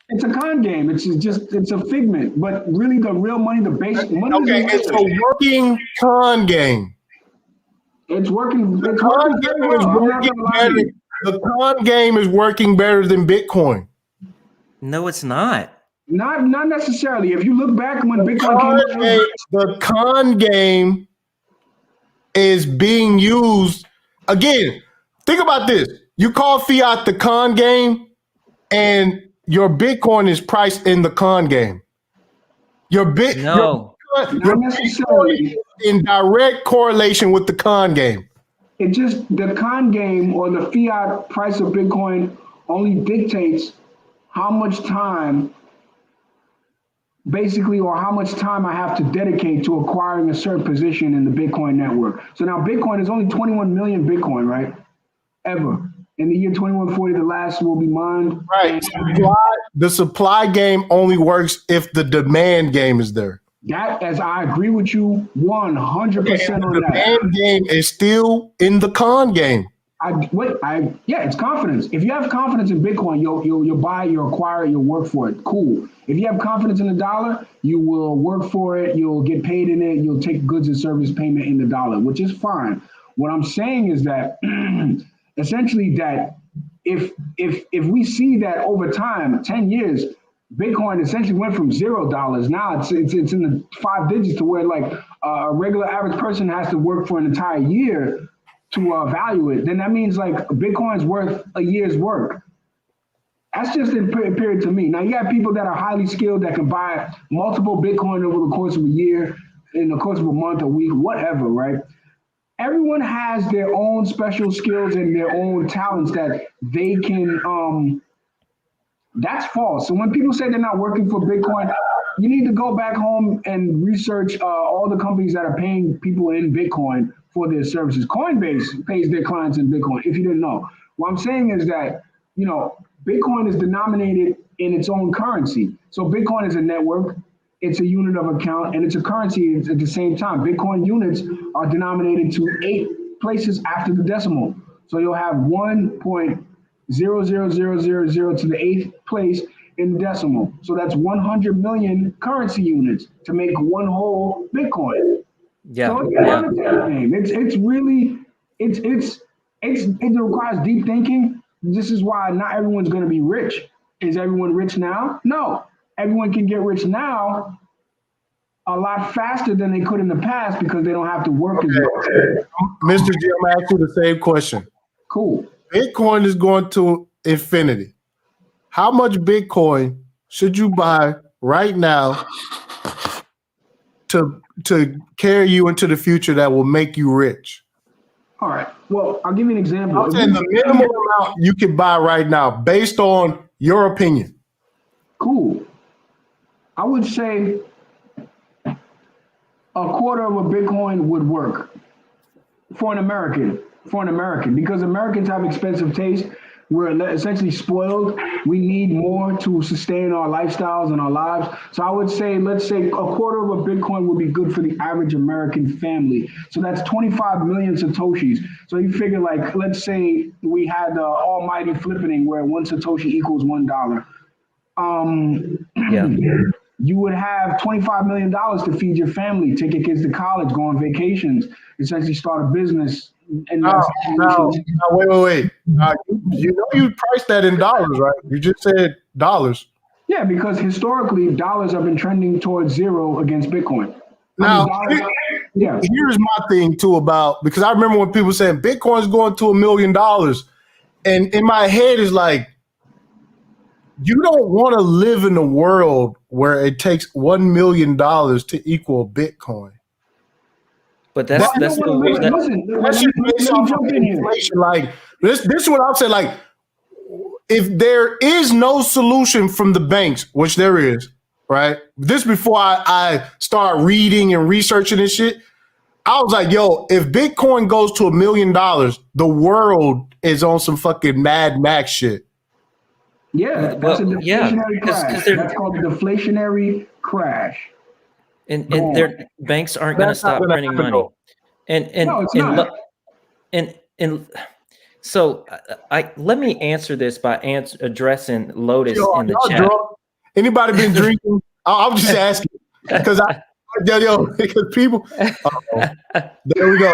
It's a con game. It's a figment. But really, the real money, the basic money. Okay, it's a working con game. It's working. The con game is working better. The con game is working better than Bitcoin. No, it's not. Not necessarily. If you look back when Bitcoin came out, the con game is being used again. Think about this. You call fiat the con game, and your Bitcoin is priced in the con game. Your not necessarily in direct correlation with the con game. It just the con game or the fiat price of Bitcoin only dictates how much time, basically, or how much time I have to dedicate to acquiring a certain position in the Bitcoin network. So now Bitcoin is only 21 million Bitcoin, right? Ever. In the year 2140, the last will be mined. Right. The supply game only works if the demand game is there. That, as I agree with you 100% on that. The demand game is still in the con game. Yeah, it's confidence. If you have confidence in Bitcoin, you'll buy, you'll acquire it, you'll work for it. Cool. If you have confidence in the dollar, you will work for it, you'll get paid in it, you'll take goods and service payment in the dollar, which is fine. What I'm saying is that essentially that if we see that over time, 10 years, Bitcoin essentially went from $0. Now it's in the 5 digits to where like a regular average person has to work for an entire year to value it. Then that means like Bitcoin's worth a year's work. That's just in period to me. Now you got people that are highly skilled that can buy multiple Bitcoin over the course of a year, in the course of a month, a week, whatever, right? Everyone has their own special skills and their own talents that they can, that's false. So when people say they're not working for Bitcoin, you need to go back home and research all the companies that are paying people in Bitcoin for their services. Coinbase pays their clients in Bitcoin, if you didn't know. What I'm saying is that, Bitcoin is denominated in its own currency. So Bitcoin is a network, it's a unit of account, and it's a currency at the same time. Bitcoin units are denominated to 8 places after the decimal. So you'll have 1.00000 to the 8th place in the decimal. So that's 100 million currency units to make one whole Bitcoin. Yeah. So it's a monetary game. It's really it requires deep thinking. This is why not everyone's going to be rich. Is everyone rich now? No. Everyone can get rich now a lot faster than they could in the past because they don't have to work as much. Mr. G, I'm asking you the same question. Cool. Bitcoin is going to infinity. How much Bitcoin should you buy right now to carry you into the future that will make you rich? All right. Well, I'll give you an example. I'm saying the minimum amount you can buy right now based on your opinion. Cool. I would say a quarter of a Bitcoin would work for an American. Because Americans have expensive taste. We're essentially spoiled. We need more to sustain our lifestyles and our lives. So I would say, let's say a quarter of a Bitcoin would be good for the average American family. So that's 25 million Satoshis. So you figure like, let's say we had the almighty flippening where one Satoshi equals $1. Yeah. You would have $25 million to feed your family, take your kids to college, go on vacations, essentially start a business. And No, wait. You know you priced that in dollars, right? You just said dollars. Yeah, because historically, dollars have been trending towards zero against Bitcoin. Now, yeah. Here's my thing too about, because I remember when people saying Bitcoin's going to $1 million, and in my head is like, you don't want to live in a world where it takes $1 million to equal Bitcoin. But that's just based off of inflation. Like this is what I'll say. Like, if there is no solution from the banks, which there is, right? This before I start reading and researching this shit, I was like, yo, if Bitcoin goes to $1 million, the world is on some fucking Mad Max shit. Yeah, that's a deflationary crash. That's called a deflationary crash. And their banks aren't going to stop printing money. So let me answer this by addressing Lotus in the chat. Drunk? Anybody been drinking? I'm just asking because because people. There we go.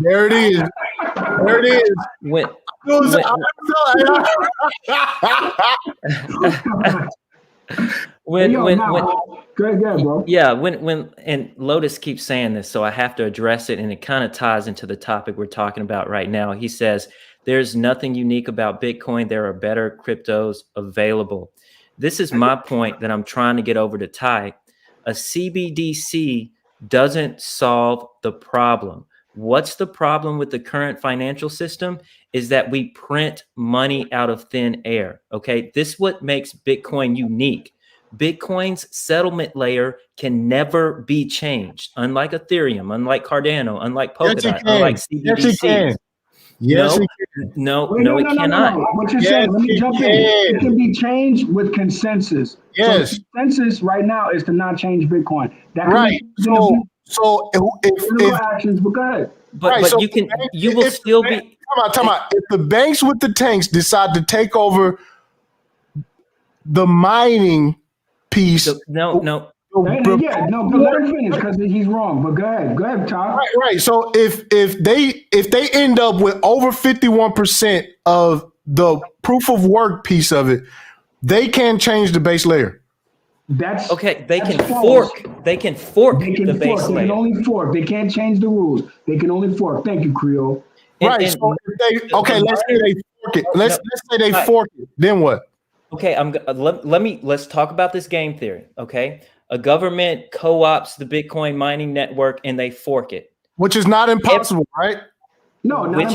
There it is. There it is. When and Lotus keeps saying this, so I have to address it, and it kind of ties into the topic we're talking about right now. He says there's nothing unique about Bitcoin. There are better cryptos available. This is my point that I'm trying to get over to Ty. A CBDC doesn't solve the problem. What's the problem with the current financial system is that we print money out of thin air. Okay, this is what makes Bitcoin unique. Bitcoin's settlement layer can never be changed, unlike Ethereum, unlike Cardano, unlike Polkadot, unlike CBDC. Yes, no, it cannot. What you're saying, let me jump in. It can be changed with consensus. Yes. So consensus right now is to not change Bitcoin. That right. So if actions, but go ahead. But so you will still be. Time out. If the banks with the tanks decide to take over the mining piece, no, let him finish because he's wrong. But go ahead, Todd. Right. So if they end up with over 51% of the proof of work piece of it, they can change the base layer. That's okay. They can false. fork. They can fork the base layer. They can only fork. They can't change the rules. They can only fork. Thank you, Creole. Let's say they fork it. Let's say they fork it. Then what? Okay, let's talk about this game theory. Okay, a government co-ops the Bitcoin mining network and they fork it, which is not impossible, right? No, not it's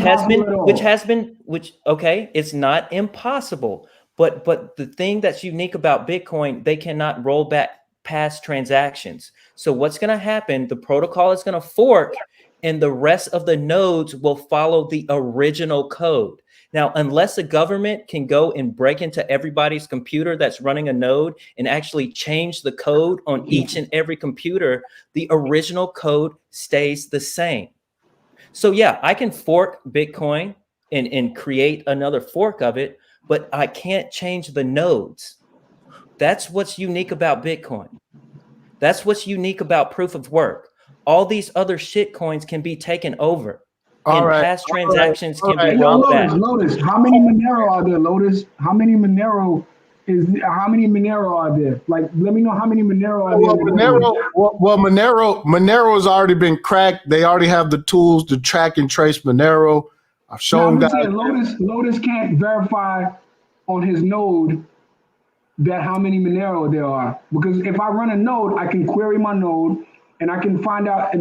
not impossible. But the thing that's unique about Bitcoin, they cannot roll back past transactions. So what's going to happen? The protocol is going to fork, and the rest of the nodes will follow the original code. Now, unless a government can go and break into everybody's computer that's running a node and actually change the code on each and every computer, the original code stays the same. So yeah, I can fork Bitcoin and create another fork of it, but I can't change the nodes. That's what's unique about Bitcoin. That's what's unique about proof of work. All these other shit coins can be taken over. Past transactions can be rolled back. Lotus, how many Monero are there, Lotus? How many Monero are there? Like, let me know how many Monero are there. Monero has already been cracked. They already have the tools to track and trace Monero. I've shown guys. Lotus can't verify on his node that how many Monero there are. Because if I run a node, I can query my node and I can find out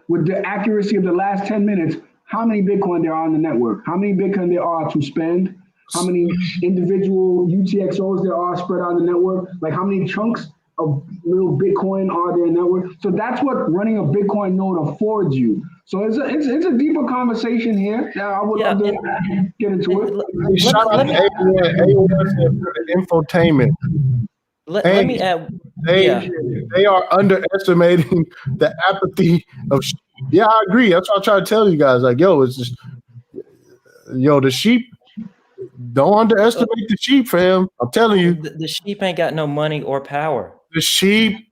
with the accuracy of the last 10 minutes, how many Bitcoin there are on the network, how many Bitcoin there are to spend, how many individual UTXOs there are spread out on the network, like how many chunks little Bitcoin on their network. So that's what running a Bitcoin node affords you. So it's a deeper conversation here. I would Yeah, love to get into it. Hey, shout out let to me A1 for the infotainment. let me add. They Yeah, they are underestimating the apathy of sheep. Yeah, I agree. That's what I try to tell you guys. Like, yo, it's just the sheep. Don't underestimate the sheep, fam. I'm telling you, the sheep ain't got no money or power. the sheep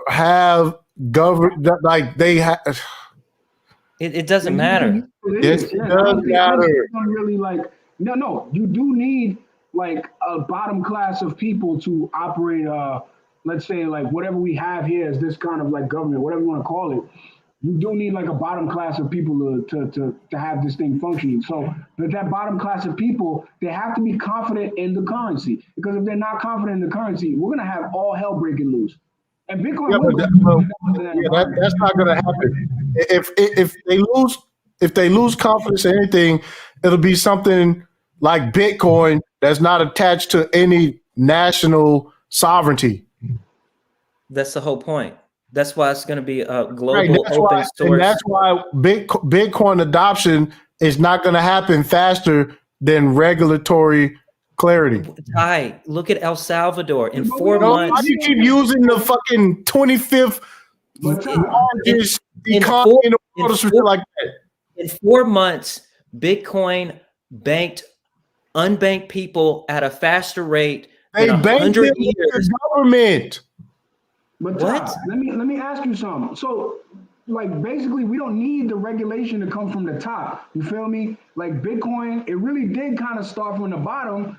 have governed like they have. It doesn't matter. Yes, it does I don't matter. really like. No. You do need like a bottom class of people to operate. Let's say like whatever we have here is this kind of like government, whatever you want to call it. You do need like a bottom class of people to have this thing functioning. So that bottom class of people, they have to be confident in the currency, because if they're not confident in the currency, we're gonna have all hell breaking loose. And Bitcoin, that's not going to happen. If they lose confidence in anything, it'll be something like Bitcoin that's not attached to any national sovereignty. That's the whole point. That's why it's going to be a global Right, open source. and that's why Bitcoin adoption is not going to happen faster than regulatory clarity. Ty, look at El Salvador. In 4 Why months, do you keep using the fucking 25th largest economy in the world or some shit like that? In 4 months, Bitcoin banked unbanked people at a faster rate They than banked 100 it with years. the government. But What? Todd, let me ask you something. So, like, basically, we don't need the regulation to come from the top. You feel me? Like Bitcoin, it really did kind of start from the bottom,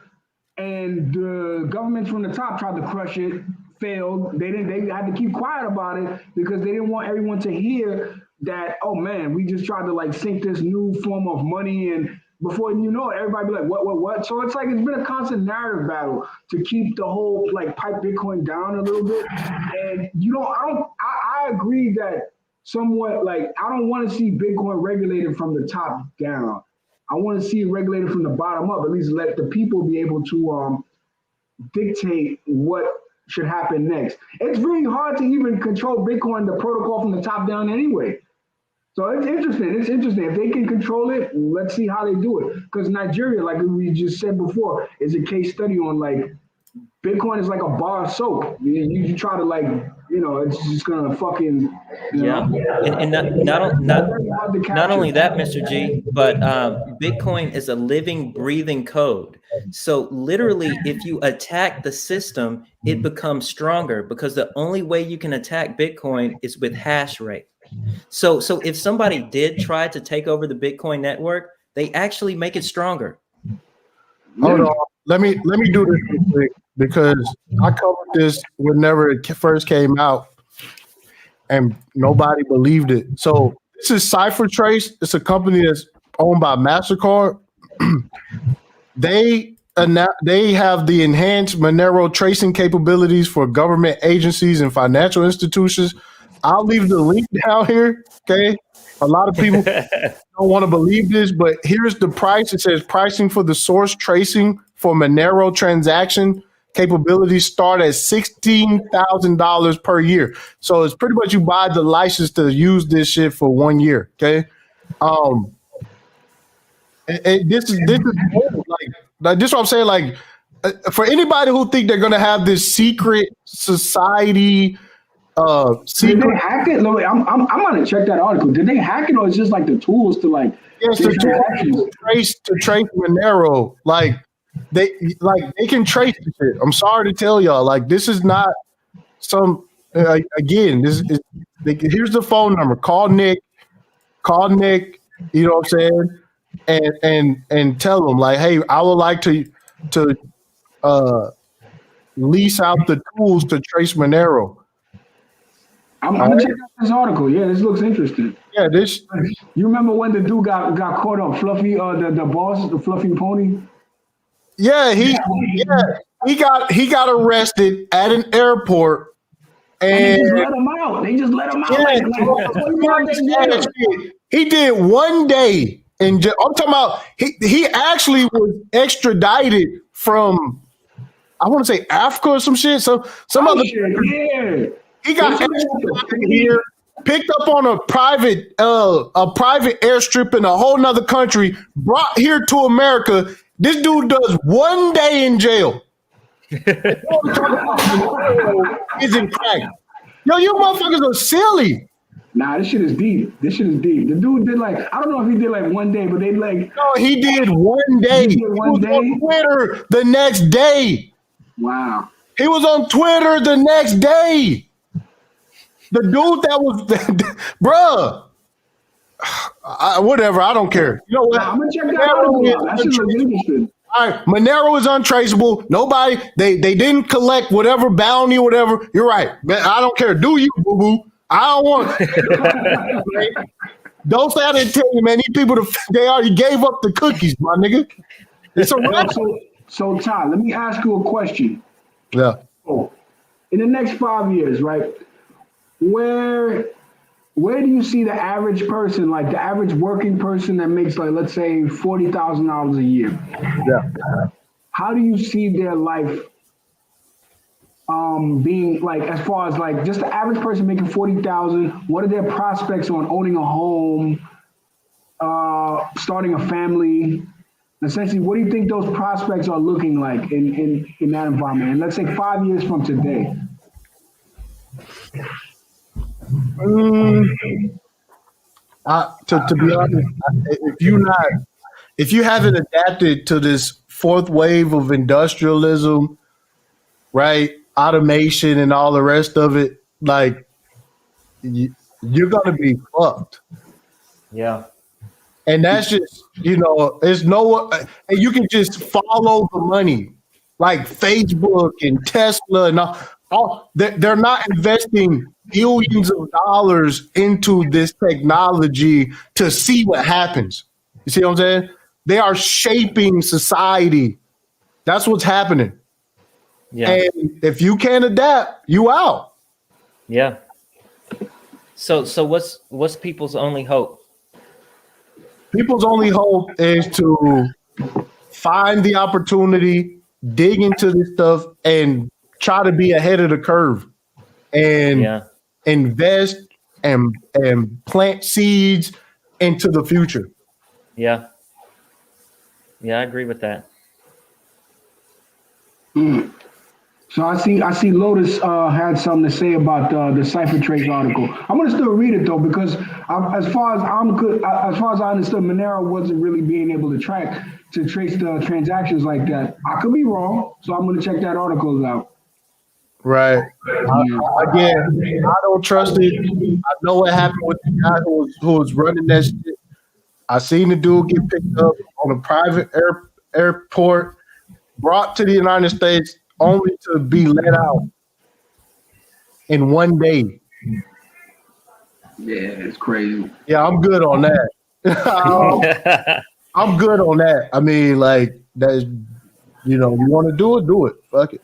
and the governments from the top tried to crush it, failed. They didn't. They had to keep quiet about it because they didn't want everyone to hear that. Oh man, we just tried to like sink this new form of money, and before you know it, everybody be like, what? So it's like it's been a constant narrative battle to keep the whole like pipe Bitcoin down a little bit. And I agree that somewhat like I don't want to see Bitcoin regulated from the top down. I want to see it regulated from the bottom up. At least let the people be able to dictate what should happen next. It's really hard to even control Bitcoin, the protocol from the top down anyway. So it's interesting. It's interesting. If they can control it, let's see how they do it. Because Nigeria, like we just said before, is a case study on like Bitcoin is like a bar of soap. You try to like, it's just gonna fucking, Yeah, and not only that, Mr. G, but Bitcoin is a living, breathing code. So literally, if you attack the system, it becomes stronger because the only way you can attack Bitcoin is with hash rate. So if somebody did try to take over the Bitcoin network, they actually make it stronger. Hold on. Let me do this real quick because I covered this whenever it first came out and nobody believed it. So this is CipherTrace. It's a company that's owned by MasterCard. They have the enhanced Monero tracing capabilities for government agencies and financial institutions. I'll leave the link down here. Okay. A lot of people don't want to believe this, but here's the price. It says pricing for the source tracing for Monero transaction capabilities start at $16,000 per year. So it's pretty much you buy the license to use this shit for 1 year. Okay. This is like this is what I'm saying. Like for anybody who think they're gonna have this secret society. Did they hack it? No, I'm gonna check that article. Did they hack it, or is just like the tools to like? Yes, to trace Monero. Like they can trace the shit. I'm sorry to tell y'all. Like this is not some. Again, this is. Here's the phone number. Call Nick. You know what I'm saying? And tell them like, hey, I would like to lease out the tools to trace Monero. I'm gonna check out this article. Yeah, this looks interesting. Yeah, this. You remember when the dude got caught up, Fluffy, the boss, the Fluffy Pony? Yeah, he got arrested at an airport, and they just let him out. They just let him out. He did 1 day, and I'm talking about he actually was extradited from I want to say Africa or some shit. So some other shit, he got here, picked up on a private airstrip in a whole nother country, brought here to America. This dude does 1 day in jail. Isn't crack. Yo, you motherfuckers are silly. Nah, this shit is deep. The dude did like, I don't know if he did like 1 day, but they like. No, he did 1 day. He did 1 day? On Twitter the next day. Wow. He was on Twitter the next day. The dude that was, bruh. Whatever, I don't care. You know what? I'm gonna check that out. That shit looks interesting. All right, Monero is untraceable. Nobody, they didn't collect whatever bounty, whatever. You're right. Man, I don't care. Do you, boo-boo? I don't want Don't say I didn't tell you, man. These people, they already gave up the cookies, my nigga. It's a wrap. So Todd, let me ask you a question. Yeah. Oh, in the next 5 years, right? Where do you see the average person, like the average working person that makes, like, let's say $40,000 a year? Yeah. How do you see their life being, like, as far as like just the average person making 40,000? What are their prospects on owning a home, starting a family? Essentially, what do you think those prospects are looking like in that environment? And let's say 5 years from today. To be honest, if you haven't adapted to this fourth wave of industrialism, right, automation and all the rest of it, like you're gonna be fucked. Yeah. And that's just, there's and you can just follow the money, like Facebook and Tesla and all. They're not investing billions of dollars into this technology to see what happens. You see what I'm saying? They are shaping society. That's what's happening. Yeah. And if you can't adapt, you out. Yeah. So what's people's only hope? People's only hope is to find the opportunity, dig into this stuff, and try to be ahead of the curve, and invest and plant seeds into the future. Yeah. Yeah, I agree with that. So I see Lotus had something to say about the Cipher Trace article. I'm gonna still read it though, because as far as I understood, Monero wasn't really being able to trace the transactions like that. I could be wrong, so I'm gonna check that article out. Right. Again, I don't trust it. I know what happened with the guy who was running that shit. I seen the dude get picked up on a private airport, brought to the United States, only to be let out in 1 day. Yeah, it's crazy. Yeah, I'm good on that. I'm good on that. I mean, like, that's, you want to do it. Fuck it.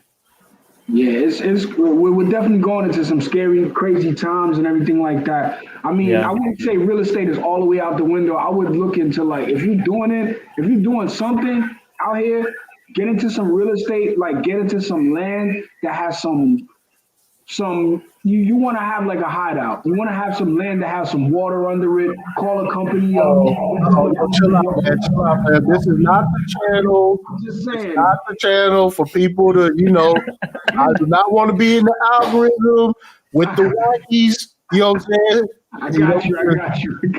Yeah, we're definitely going into some scary, crazy times and everything like that. I mean, I wouldn't say real estate is all the way out the window. I would look into, like, if you're doing something out here, get into some real estate, like get into some land that has some you want to have like a hideout. You want to have some land that has some water under it. Call a company. Chill out, man. This is not the channel. I'm just saying. It's not the channel for people to, I do not want to be in the algorithm with the wackies. You know what I'm saying? I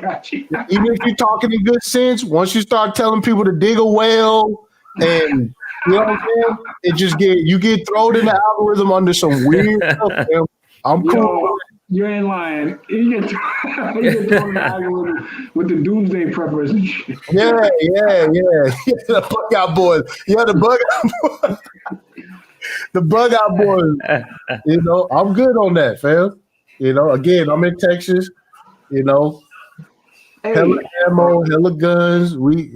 got you. Even if you're talking in good sense, once you start telling people to dig a well and you know what I'm saying, you get thrown in the algorithm under some weird stuff, man. I'm cool. You ain't lying. You get thrown in the algorithm with the doomsday preppers and shit. Yeah. The bug out boys. Yeah, the bug out boys. The bug out boys. I'm good on that, fam. Again, I'm in Texas. Hella ammo, hella guns. We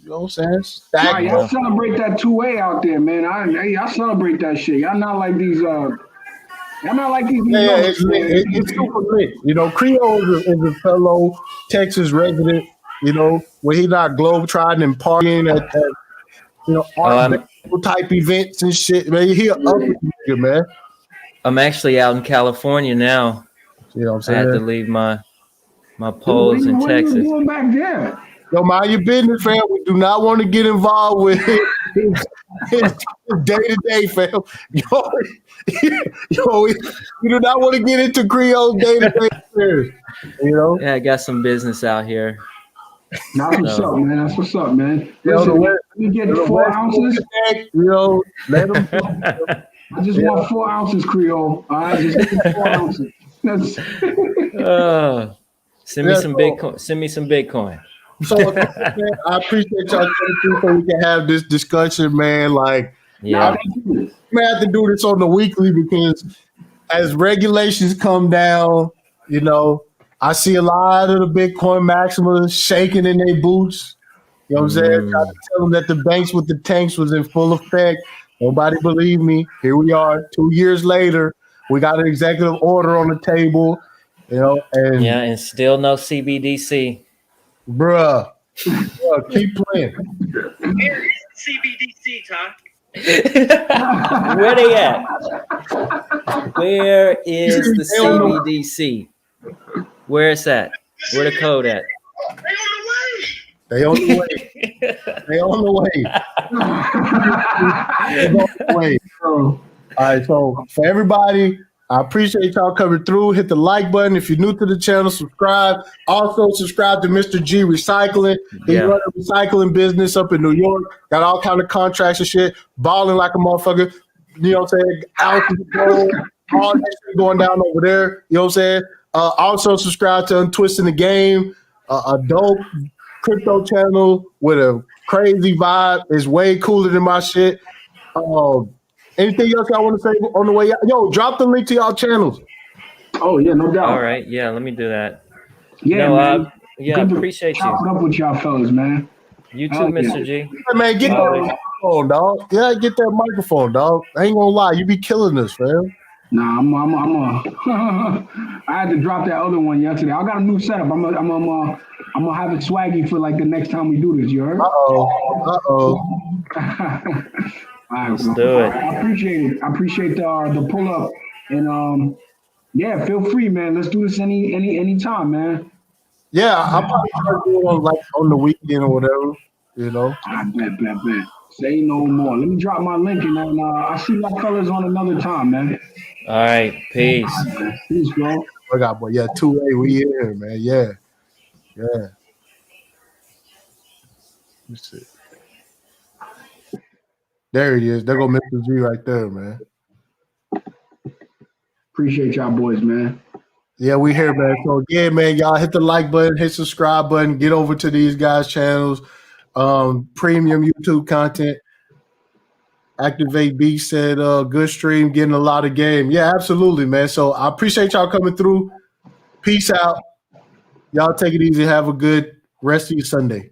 you know what I'm saying? Y'all celebrate that 2A out there, man. I celebrate that shit. Y'all not like these. Y'all not like these. Yeah, it's super lit. Creole is a fellow Texas resident. Where he not globetrotting and partying at type events and shit, man. He up nigga, man. I'm actually out in California now. You know what I'm I had to saying? leave my What poles in are you Texas. doing back there? Yo, mind your business, fam. We do not want to get involved with his day-to-day, fam. We do not want to get into Creole day-to-day affairs. You know? Yeah, I got some business out here. That's what's up, man. That's what's up, man. You know, Listen, the let me get the 4 West ounces. Coast, you know, let them. I just want 4 ounces, Creole. All right, just give me 4 ounces. That's Send me Yeah, some so- Bitcoin. Send me some Bitcoin. So, man, I appreciate y'all coming through so we can have this discussion, man. Like, Yeah. we may have to do this on the weekly because as regulations come down, you know, I see a lot of the Bitcoin maximalists shaking in their boots. You know what I'm saying? Trying to tell them that the banks with the tanks was in full effect. Nobody believed me. Here we are, 2 years later. We got an executive order on the table. You know, and Yeah, and still no CBDC. bruh, keep playing. Where is CBDC, Ty? Where they at? Where is the CBDC? Where it's at? Where the code at? They on the way. They on the way. They on the way. They on the way. All right, so for everybody, I appreciate y'all coming through. Hit the like button. If you're new to the channel, subscribe. Also, subscribe to Mr. G Recycling. He Yeah. run a recycling business up in New York. Got all kind of contracts and shit. Balling like a motherfucker. You know what I'm saying? Ounces of gold. All that shit going down over there. You know what I'm saying? Also, subscribe to Untwisting the Game, a dope crypto channel with a crazy vibe. It's way cooler than my shit. Anything else y'all want to say on the way out? Yo, drop the link to y'all channels. Oh yeah, no doubt. All right. Yeah, let me do that. Yeah, No, man. yeah, Good to appreciate chop you. it up with y'all fellas, man. You too, Hell yeah. Mr. G. Yeah, man, get that Always. microphone, dog. Yeah, get that microphone, dog. I ain't gonna lie, you be killing us, fam. Nah, I had to drop that other one yesterday. I got a new setup. I'm gonna have it swaggy for like the next time we do this. You heard? Uh-oh. All right, Let's bro. do it. I appreciate it. I appreciate the pull up and yeah, feel free, man. Let's do this any time, man. Yeah, I'll probably start doing on the weekend or whatever, you know. I bet. Say no more. Let me drop my link and then I'll see my fellas on another time, man. All right. Peace. Peace, bro. I got, boy, yeah, 2A, we here, man. Yeah. Let me see. There he is. There go Mr. G right there, man. Appreciate y'all boys, man. Yeah, we here, man. So again, man, y'all hit the like button, hit subscribe button, get over to these guys' channels. Premium YouTube content. Activate B said good stream, getting a lot of game. Yeah, absolutely, man. So I appreciate y'all coming through. Peace out. Y'all take it easy. Have a good rest of your Sunday.